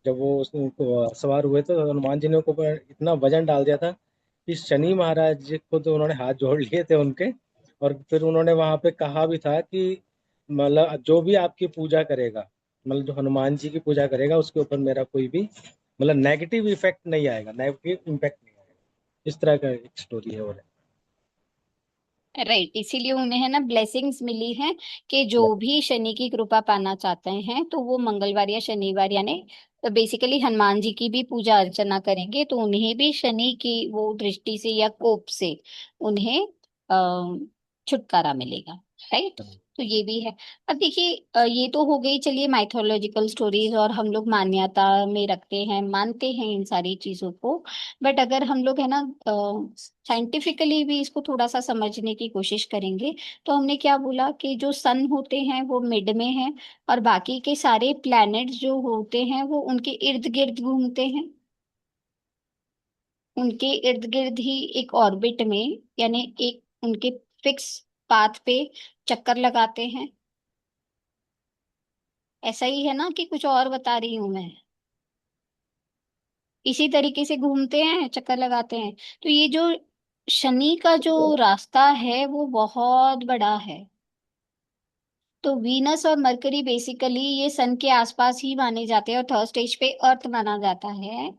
जब वो उनको सवार हुए तो हनुमान जी ने उनके ऊपर इतना वजन डाल दिया था कि शनि महाराज जी को तो उन्होंने हाथ जोड़ लिए थे उनके। और फिर उन्होंने वहां पे कहा भी था कि मतलब जो भी आपकी पूजा करेगा, मतलब जो हनुमान जी की पूजा करेगा उसके ऊपर मेरा कोई भी मतलब नेगेटिव इफेक्ट नहीं आएगा, नेगेटिव इम्पैक्ट नहीं आएगा। इस तरह का एक स्टोरी है। और राइट, इसीलिए उन्हें है ना ब्लेसिंग्स मिली हैं कि जो भी शनि की कृपा पाना चाहते हैं तो वो मंगलवार या शनिवार यानी बेसिकली हनुमान जी की भी पूजा अर्चना करेंगे तो उन्हें भी शनि की वो दृष्टि से या कोप से उन्हें छुटकारा मिलेगा। राइट, तो ये भी है। अब देखिए ये तो हो गई चलिए माइथोलॉजिकल स्टोरीज और हम लोग मान्यता में रखते हैं, मानते हैं इन सारी चीजों को। बट अगर हम लोग है ना साइंटिफिकली भी इसको थोड़ा सा समझने की कोशिश करेंगे तो हमने क्या बोला कि जो सन होते हैं वो मिड में है और बाकी के सारे प्लैनेट्स जो होते हैं वो उनके इर्द गिर्द घूमते हैं, उनके इर्द गिर्द ही एक ऑर्बिट में यानी एक उनके फिक्स पाथ पे चक्कर लगाते हैं। ऐसा ही है ना कि कुछ और बता रही हूं मैं? इसी तरीके से घूमते हैं, चक्कर लगाते हैं। तो ये जो शनि का जो रास्ता है वो बहुत बड़ा है। तो वीनस और मरकरी बेसिकली ये सन के आसपास ही माने जाते हैं और थर्ड स्टेज पे अर्थ माना जाता है।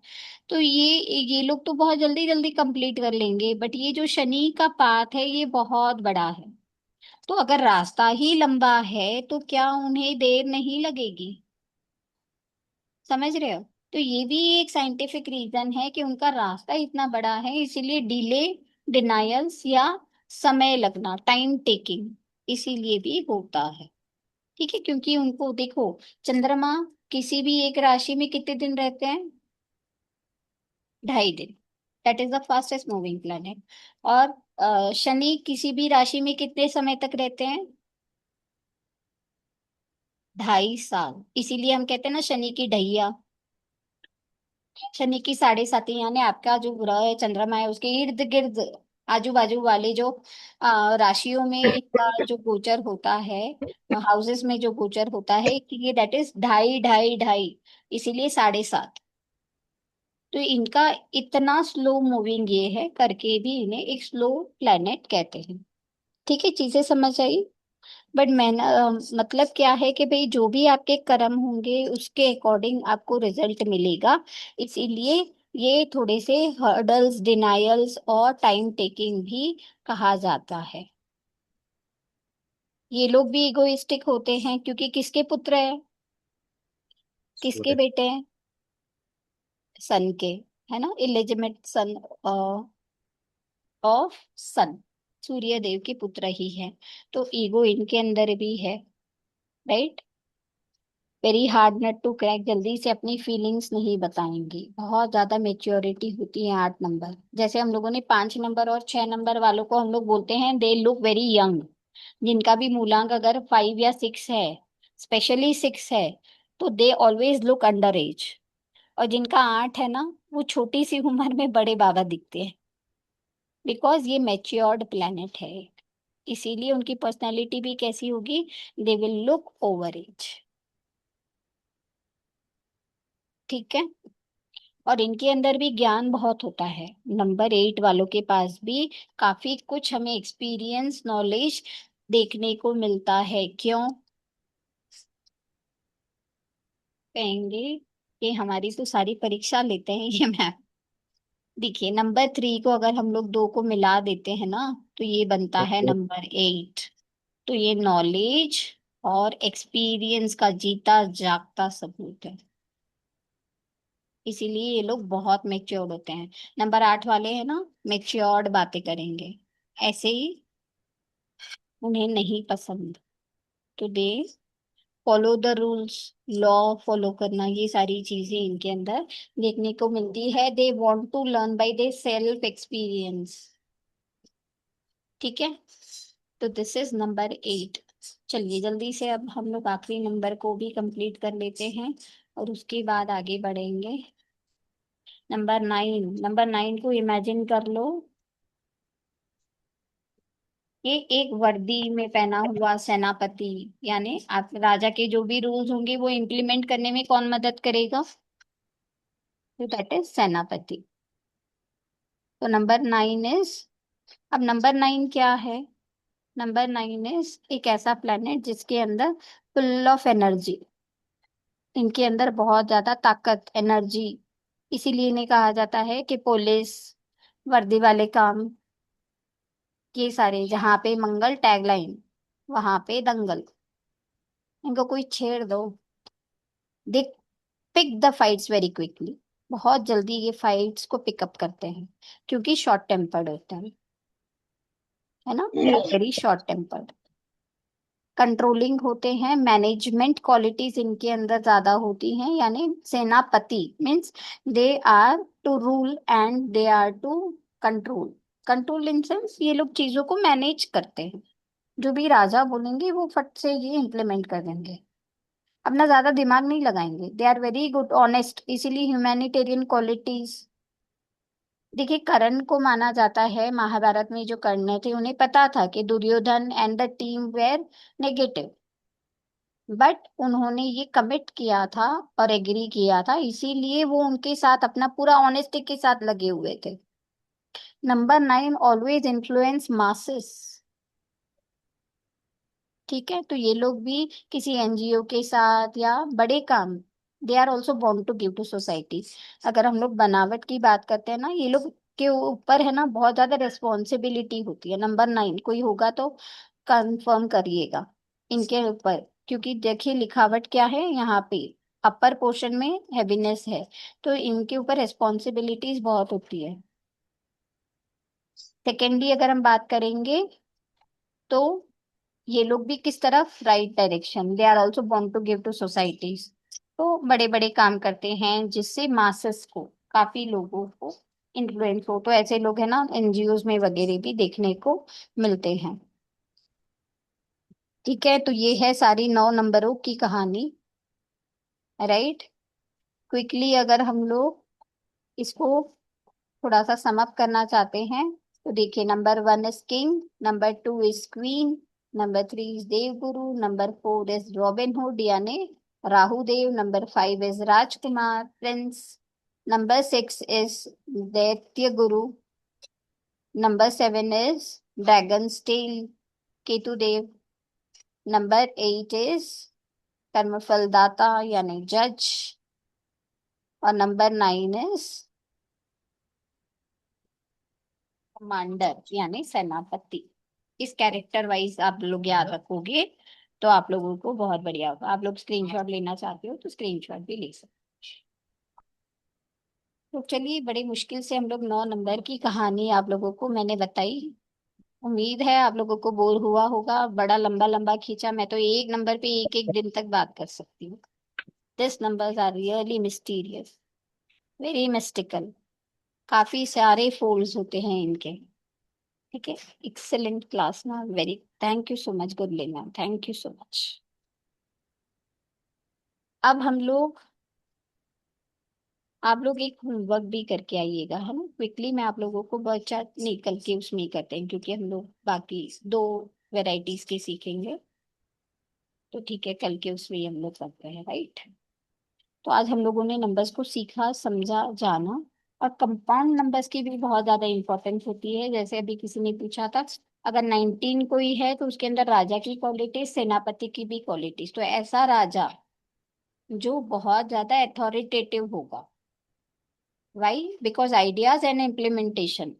तो ये लोग तो बहुत जल्दी जल्दी कंप्लीट कर लेंगे, बट ये जो शनि का पाथ है ये बहुत बड़ा है। तो अगर रास्ता ही लंबा है तो क्या उन्हें देर नहीं लगेगी? समझ रहे हो? तो ये भी एक साइंटिफिक रीजन है कि उनका रास्ता इतना बड़ा है इसीलिए डिले, डिनायल्स या समय लगना, टाइम टेकिंग इसीलिए भी होता है। ठीक है, क्योंकि उनको देखो, चंद्रमा किसी भी एक राशि में कितने दिन रहते हैं? 2.5 दिन। That is the fastest moving planet. और शनि किसी भी राशि में कितने समय तक रहते हैं? 2.5 साल। इसीलिए हम कहते हैं ना शनि की ढैया, शनि की 7.5 यानी आपका जो ग्रह है चंद्रमा है उसके इर्द गिर्द आजू बाजू वाले जो राशियों में इनका जो गोचर होता है, हाउसेस में जो गोचर होता है कि ये दैट इज 2.5 इसीलिए 7.5। तो इनका इतना स्लो मूविंग ये है करके भी इन्हें एक स्लो प्लेनेट कहते हैं। ठीक है, चीजें समझ आई? बट मैं मतलब क्या है कि भाई जो भी आपके कर्म होंगे उसके अकॉर्डिंग आपको रिजल्ट मिलेगा। इसीलिए ये थोड़े से हर्डल्स, डिनायल्स और टाइम टेकिंग भी कहा जाता है। ये लोग भी इगोइस्टिक होते हैं क्योंकि किसके पुत्र है, किसके सूर्य। बेटे हैं? सन के, है ना, इलेजिमेट सन ऑफ सन, सूर्य देव के पुत्र ही है। तो ईगो इनके अंदर भी है। Right, very hard nut to crack, जल्दी से अपनी फीलिंग्स नहीं बताएंगी, बहुत ज्यादा मेच्योरिटी होती है 8 नंबर। जैसे हम लोगों ने 5 नंबर और 6 नंबर वालों को हम लोग बोलते हैं दे लुक वेरी यंग। जिनका भी मूलांक अगर 5 या 6 है, स्पेशली 6 है, तो they always look under as. और जिनका 8 है ना वो छोटी सी उम्र में बड़े बाबा दिखते हैं, बिकॉज ये मेच्योर्ड प्लेनेट है। इसीलिए उनकी पर्सनैलिटी भी कैसी होगी? They will look over age. ठीक है, और इनके अंदर भी ज्ञान बहुत होता है। नंबर 8 वालों के पास भी काफी कुछ हमें एक्सपीरियंस, नॉलेज देखने को मिलता है। क्यों कहेंगे कि हमारी तो सारी परीक्षा लेते हैं ये मैम। देखिए नंबर 3 को अगर हम लोग 2 को मिला देते हैं ना तो ये बनता है नंबर 8। तो ये नॉलेज और एक्सपीरियंस का जीता जागता सबूत है। इसीलिए ये लोग बहुत मेच्योर्ड होते हैं। नंबर 8 वाले हैं ना, मेच्योर्ड बातें करेंगे, ऐसे ही उन्हें नहीं पसंद। तो they follow the rules, law follow करना, ये सारी चीजें इनके अंदर देखने को मिलती है। They want to learn by the self experience. ठीक है, तो दिस इज नंबर 8। चलिए जल्दी से अब हम लोग आखिरी नंबर को भी कंप्लीट कर लेते हैं और उसके बाद आगे बढ़ेंगे। नंबर 9 को इमेजिन कर लो, ये एक वर्दी में पहना हुआ सेनापति, यानी आप राजा के जो भी रूल्स होंगे वो इम्प्लीमेंट करने में कौन मदद करेगा? तो दैट इज सेनापति। तो नंबर 9 क्या है? नंबर 9 इज एक ऐसा प्लेनेट जिसके अंदर फुल ऑफ एनर्जी, इनके अंदर बहुत ज्यादा ताकत, एनर्जी, इसीलिए इन्हें कहा जाता है कि पुलिस, वर्दी वाले काम, ये सारे, जहाँ पे मंगल टैगलाइन वहां पे दंगल। इनको कोई छेड़ दो, they pick the fights very quickly, बहुत जल्दी ये फाइट्स को पिकअप करते हैं क्योंकि शॉर्ट टेम्पर्ड होते हैं, है ना, वेरी शॉर्ट टेम्पर्ड। कंट्रोलिंग होते हैं, मैनेजमेंट क्वालिटीज इनके अंदर ज्यादा होती हैं, यानी सेनापति means they are to rule and they are to control. Control in sense ये लोग चीजों को मैनेज करते हैं, जो भी राजा बोलेंगे वो फट से ये इम्प्लीमेंट कर देंगे, अपना ज्यादा दिमाग नहीं लगाएंगे। They are very good honest, इसीलिए ह्यूमैनिटेरियन क्वालिटीज। देखिए कर्ण को माना जाता है, महाभारत में जो कर्ण थे उन्हें पता था कि Duryodhan and the team were negative, but उन्होंने ये कमिट किया था और एग्री किया था, इसीलिए वो उनके साथ अपना पूरा ऑनेस्टी के साथ लगे हुए थे। Number 9 always influence masses. ठीक है, तो ये लोग भी किसी एनजीओ के साथ या बड़े काम, they are also bound to give to society. अगर हम लोग बनावट की बात करते हैं ना, ये लोग के ऊपर है ना बहुत ज्यादा रिस्पॉन्सिबिलिटी होती है। नंबर 9 कोई होगा तो कंफर्म करिएगा इनके ऊपर, क्योंकि देखिए लिखावट क्या है यहाँ पे, अपर पोर्शन में हैवीनेस है, तो इनके ऊपर रिस्पॉन्सिबिलिटीज बहुत होती है। सेकेंडली अगर हम बात करेंगे तो ये लोग भी किस तरफ, right direction, they are also bound to give to societies. तो बड़े बड़े काम करते हैं जिससे मासेस को, काफी लोगों को इन्फ्लुएंस हो, तो ऐसे लोग है ना एनजीओज में वगैरह भी देखने को मिलते हैं। ठीक है, तो ये है सारी 9 नंबरों की कहानी, राइट। क्विकली अगर हम लोग इसको थोड़ा सा सम अप करना चाहते हैं तो देखिए, number 1 is king, number 2 is queen, number 3 is Devguru, number 4 is Robin Hood यानी राहु देव, नंबर 5 इज राजकुमार प्रिंस, नंबर 6 इज दैत्य गुरु, number 7 is dragon's tail Ketu Dev, number 8 is कर्मफल दाता यानी जज, और नंबर 9 इज कमांडर यानी सेनापति। इस कैरेक्टर वाइज आप लोग याद रखोगे तो आप लोगों को बहुत बढ़िया होगा। आप लोग स्क्रीनशॉट लेना चाहते हो तो स्क्रीनशॉट भी ले सकते हो। तो चलिए, बड़ी मुश्किल से हम लोग 9 नंबर की कहानी आप लोगों को मैंने बताई। उम्मीद है आप लोगों को बोर हुआ होगा, बड़ा लंबा लंबा खींचा, मैं तो एक नंबर पे एक एक दिन तक बात कर सकती हूँ। This numbers are really mysterious, very mystical, काफी सारे फोल्ड्स होते हैं इनके। ठीक है, एक्सेलेंट क्लास ना, very thank you so much good ma'am, thank you so much. अब हम लोग, आप लोग एक होमवर्क भी करके आइएगा, है ना, क्विकली। मैं आप लोगों को बच्चा नहीं, कल के उसमें ही करते हैं क्योंकि हम लोग बाकी 2 वैरायटीज के सीखेंगे, तो ठीक है कल के उसमें ही हम लोग करते हैं, राइट। तो आज हम लोगों ने नंबर्स को सीखा, समझा, जाना, और कंपाउंड नंबर्स की भी बहुत ज्यादा इंपॉर्टेंस होती है। जैसे अभी किसी ने पूछा था, अगर 19 कोई है तो उसके अंदर राजा की क्वालिटीज, सेनापति की भी क्वालिटीज, तो ऐसा राजा जो बहुत ज्यादा अथॉरिटेटिव होगा। Why? Because ideas and implementation,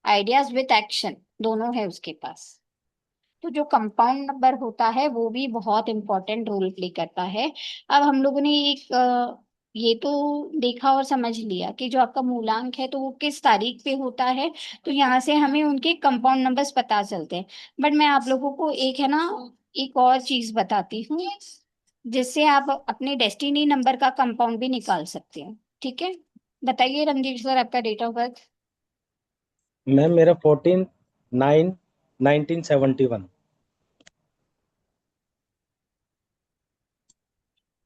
ideas with action दोनों है उसके पास। तो जो कंपाउंड नंबर होता है वो भी बहुत इंपॉर्टेंट रोल प्ले करता है। अब हम लोगों ने एक ये तो देखा और समझ लिया कि जो आपका मूलांक है तो वो किस तारीख पे होता है, तो यहाँ से हमें उनके कंपाउंड नंबर्स पता चलते हैं। बट मैं आप लोगों को एक है ना, एक और चीज बताती हूँ जिससे आप अपने डेस्टिनी नंबर का कंपाउंड भी निकाल सकते हैं। ठीक है, बताइए रणदीप सर, आपका डेट ऑफ बर्थ? मैम मेरा 14/9/1971।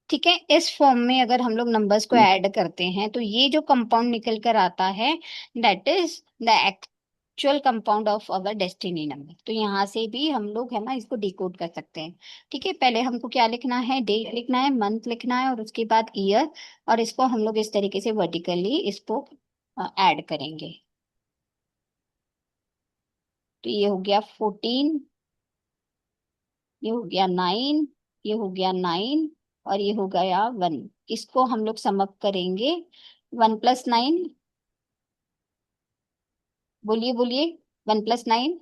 ठीक है, इस फॉर्म में अगर हम लोग नंबर्स को ऐड करते हैं तो ये जो कंपाउंड निकल कर आता है that is the actual compound of our destiny number. तो यहाँ से भी हम लोग है ना इसको डिकोड कर सकते हैं। ठीक है, पहले हमको क्या लिखना है, डेट लिखना है, मंथ लिखना है और उसके बाद ईयर, और इसको हम लोग इस तरीके से वर्टिकली इसको ऐड करेंगे। तो ये हो गया 14, ये हो गया 9, ये हो गया 9 और ये हो गया 1। इसको हम लोग सम अप करेंगे। 1 + 9, बोलिए बोलिए। 1 + 9,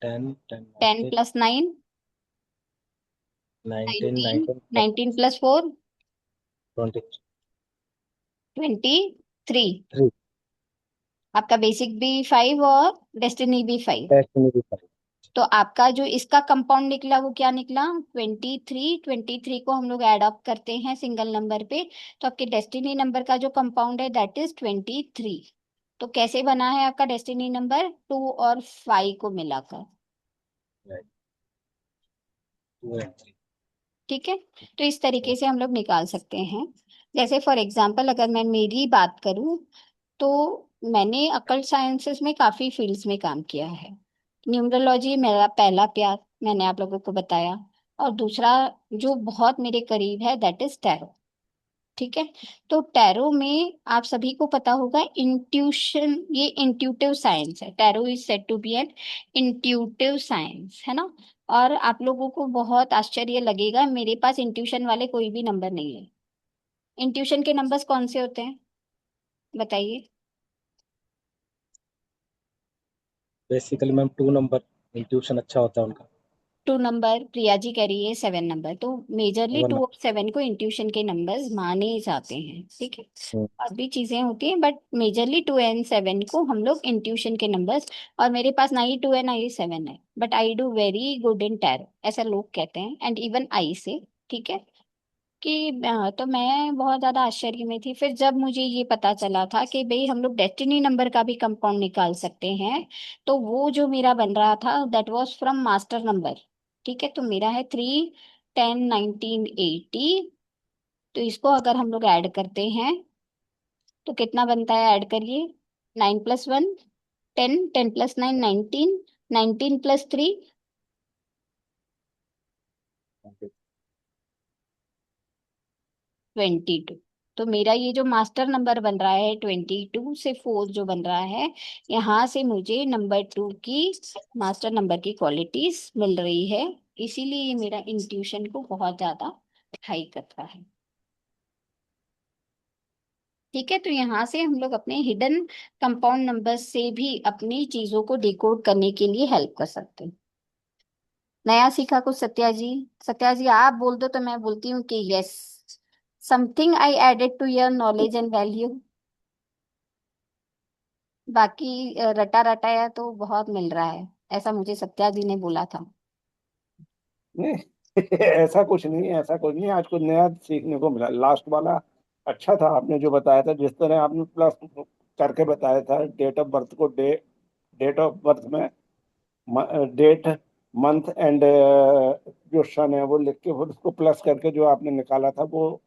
10 10 10 19 + 9, 19 19, 19 19 + 4, 23 23। आपका बेसिक भी 5 और डेस्टिनी भी 5। डेस्टिनी भी 5। तो आपका जो इसका कंपाउंड निकला वो क्या निकला, 23। 23 को हम लोग ऐड अप करते हैं सिंगल नंबर पे, तो आपके डेस्टिनी नंबर का जो कंपाउंड है दैट इज 23। तो कैसे बना है आपका डेस्टिनी नंबर, 2 और 5 को मिलाकर। Right, 2 and 3। ठीक है, तो इस तरीके से हम लोग निकाल सकते हैं। जैसे फॉर एग्जाम्पल अगर मैं मेरी बात करूं तो मैंने अकल्ट साइंसेस में काफी फील्ड्स में काम किया है। न्यूमरोलॉजी मेरा पहला प्यार, मैंने आप लोगों को बताया। और दूसरा जो बहुत मेरे करीब है दैट इज टैरो। ठीक है, तो टैरो में आप सभी को पता होगा इंट्यूशन, ये इंट्यूटिव साइंस है। Tarot is said to be an intuitive science, है ना। और आप लोगों को बहुत आश्चर्य लगेगा, मेरे पास इंट्यूशन वाले कोई भी नंबर नहीं है। इंट्यूशन के नंबर्स कौन से होते हैं बताइए। बेसिकली मैम 2 नंबर इंट्यूशन अच्छा होता है उनका। 2 नंबर, प्रिया जी कह रही है 7 नंबर, तो मेजरली 2 वन। और 7 को इंट्यूशन के नंबर्स माने जाते हैं। ठीक है, और भी चीजें होती हैं बट मेजरली 2 एंड 7 को हम लोग इंट्यूशन के नंबर्स। और मेरे पास ना ही 2 है ना ही 7 है, but I do very good in tarot, ऐसा लोग कहते हैं, एंड इवन आई से। ठीक है, कि तो मैं बहुत ज्यादा आश्चर्य में थी फिर जब मुझे ये पता चला था कि भाई हम लोग डेस्टिनी नंबर का भी कंपाउंड निकाल सकते हैं। तो वो जो मेरा बन रहा था that was from master number. ठीक है, तो मेरा है 3, 10, 19, 80। तो इसको अगर हम लोग ऐड करते हैं तो कितना बनता है, ऐड करिए। 9 + 1 10, 10 + 9 19, 19 + 3 22। तो मेरा ये जो मास्टर नंबर बन रहा है 22 से 4 जो बन रहा है, यहाँ से मुझे नंबर 2 की मास्टर नंबर की क्वालिटीज मिल रही है। इसीलिए ये मेरा इंट्यूशन को बहुत ज्यादा हाई करता है। ठीक है, तो यहाँ से हम लोग अपने हिडन कंपाउंड नंबर से भी अपनी चीजों को डिकोड करने के लिए हेल्प कर सकते हैं। नया सीखा कुछ सत्या जी? सत्या जी आप बोल दो तो मैं बोलती हूँ कि yes, something I added to your knowledge and value. बाकी रटा रटाया तो बहुत मिल रहा है, ऐसा मुझे सत्या जी ने बोला था। नहीं ऐसा कुछ नहीं है, ऐसा कुछ नहीं है। आज कुछ नया सीखने को मिला। लास्ट वाला अच्छा था, आपने जो बताया था, जिस तरह आपने प्लस करके बताया था डेट ऑफ बर्थ को, डेट ऑफ बर्थ में डेट, मंथ एंड जो सन है वो लिख के फिर उसको प्लस करके जो आपने निकाला था वो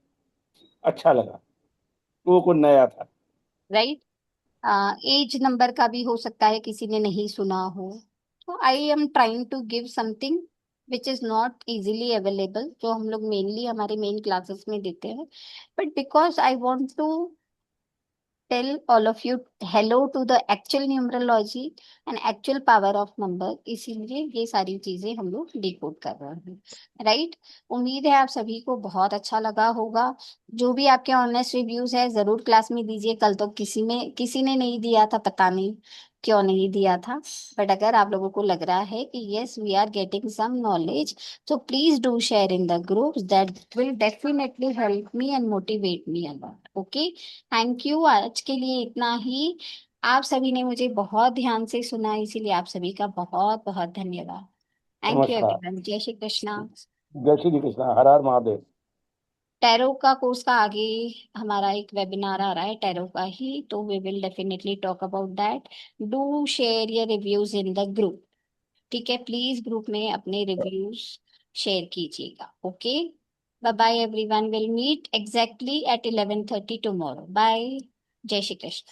अच्छा लगा। वो कुछ नया था। राइट, एज नंबर का भी हो सकता है किसी ने नहीं सुना हो। तो I am trying to give something which is not easily available, जो हम लोग मेनली हमारे मेन क्लासेस में देते हैं। But because I want to tell all of you hello to the actual numerology and actual power of number, इसीलिए ये सारी चीजें हम लोग डिकोड कर रहे हैं। राइट, उम्मीद है आप सभी को बहुत अच्छा लगा होगा। जो भी आपके ऑनेस्ट रिव्यूज है जरूर क्लास में दीजिए। कल तो किसी ने नहीं दिया था, पता नहीं क्यों नहीं दिया था। बट अगर आप लोगों को लग रहा है कि yes we are getting some knowledge, so please do share in the groups, that will definitely help me and motivate me a lot. Okay, thank you, आज के लिए इतना ही। आप सभी ने मुझे बहुत ध्यान से सुना, इसीलिए आप सभी का बहुत बहुत धन्यवाद। थैंक यू नमस्कार। एवरीवन, जय श्री कृष्णा। जय श्री कृष्ण, हर हर महादेव। टैरो का कोर्स का आगे हमारा एक वेबिनार आ रहा है टैरो का ही, तो we will definitely talk about that. Do share your reviews in the group. ठीक है, प्लीज ग्रुप में अपने रिव्यूज शेयर कीजिएगा। Okay, Bye bye everyone. We'll meet exactly at 11:30 tomorrow. Bye. Jai Shri Krishna.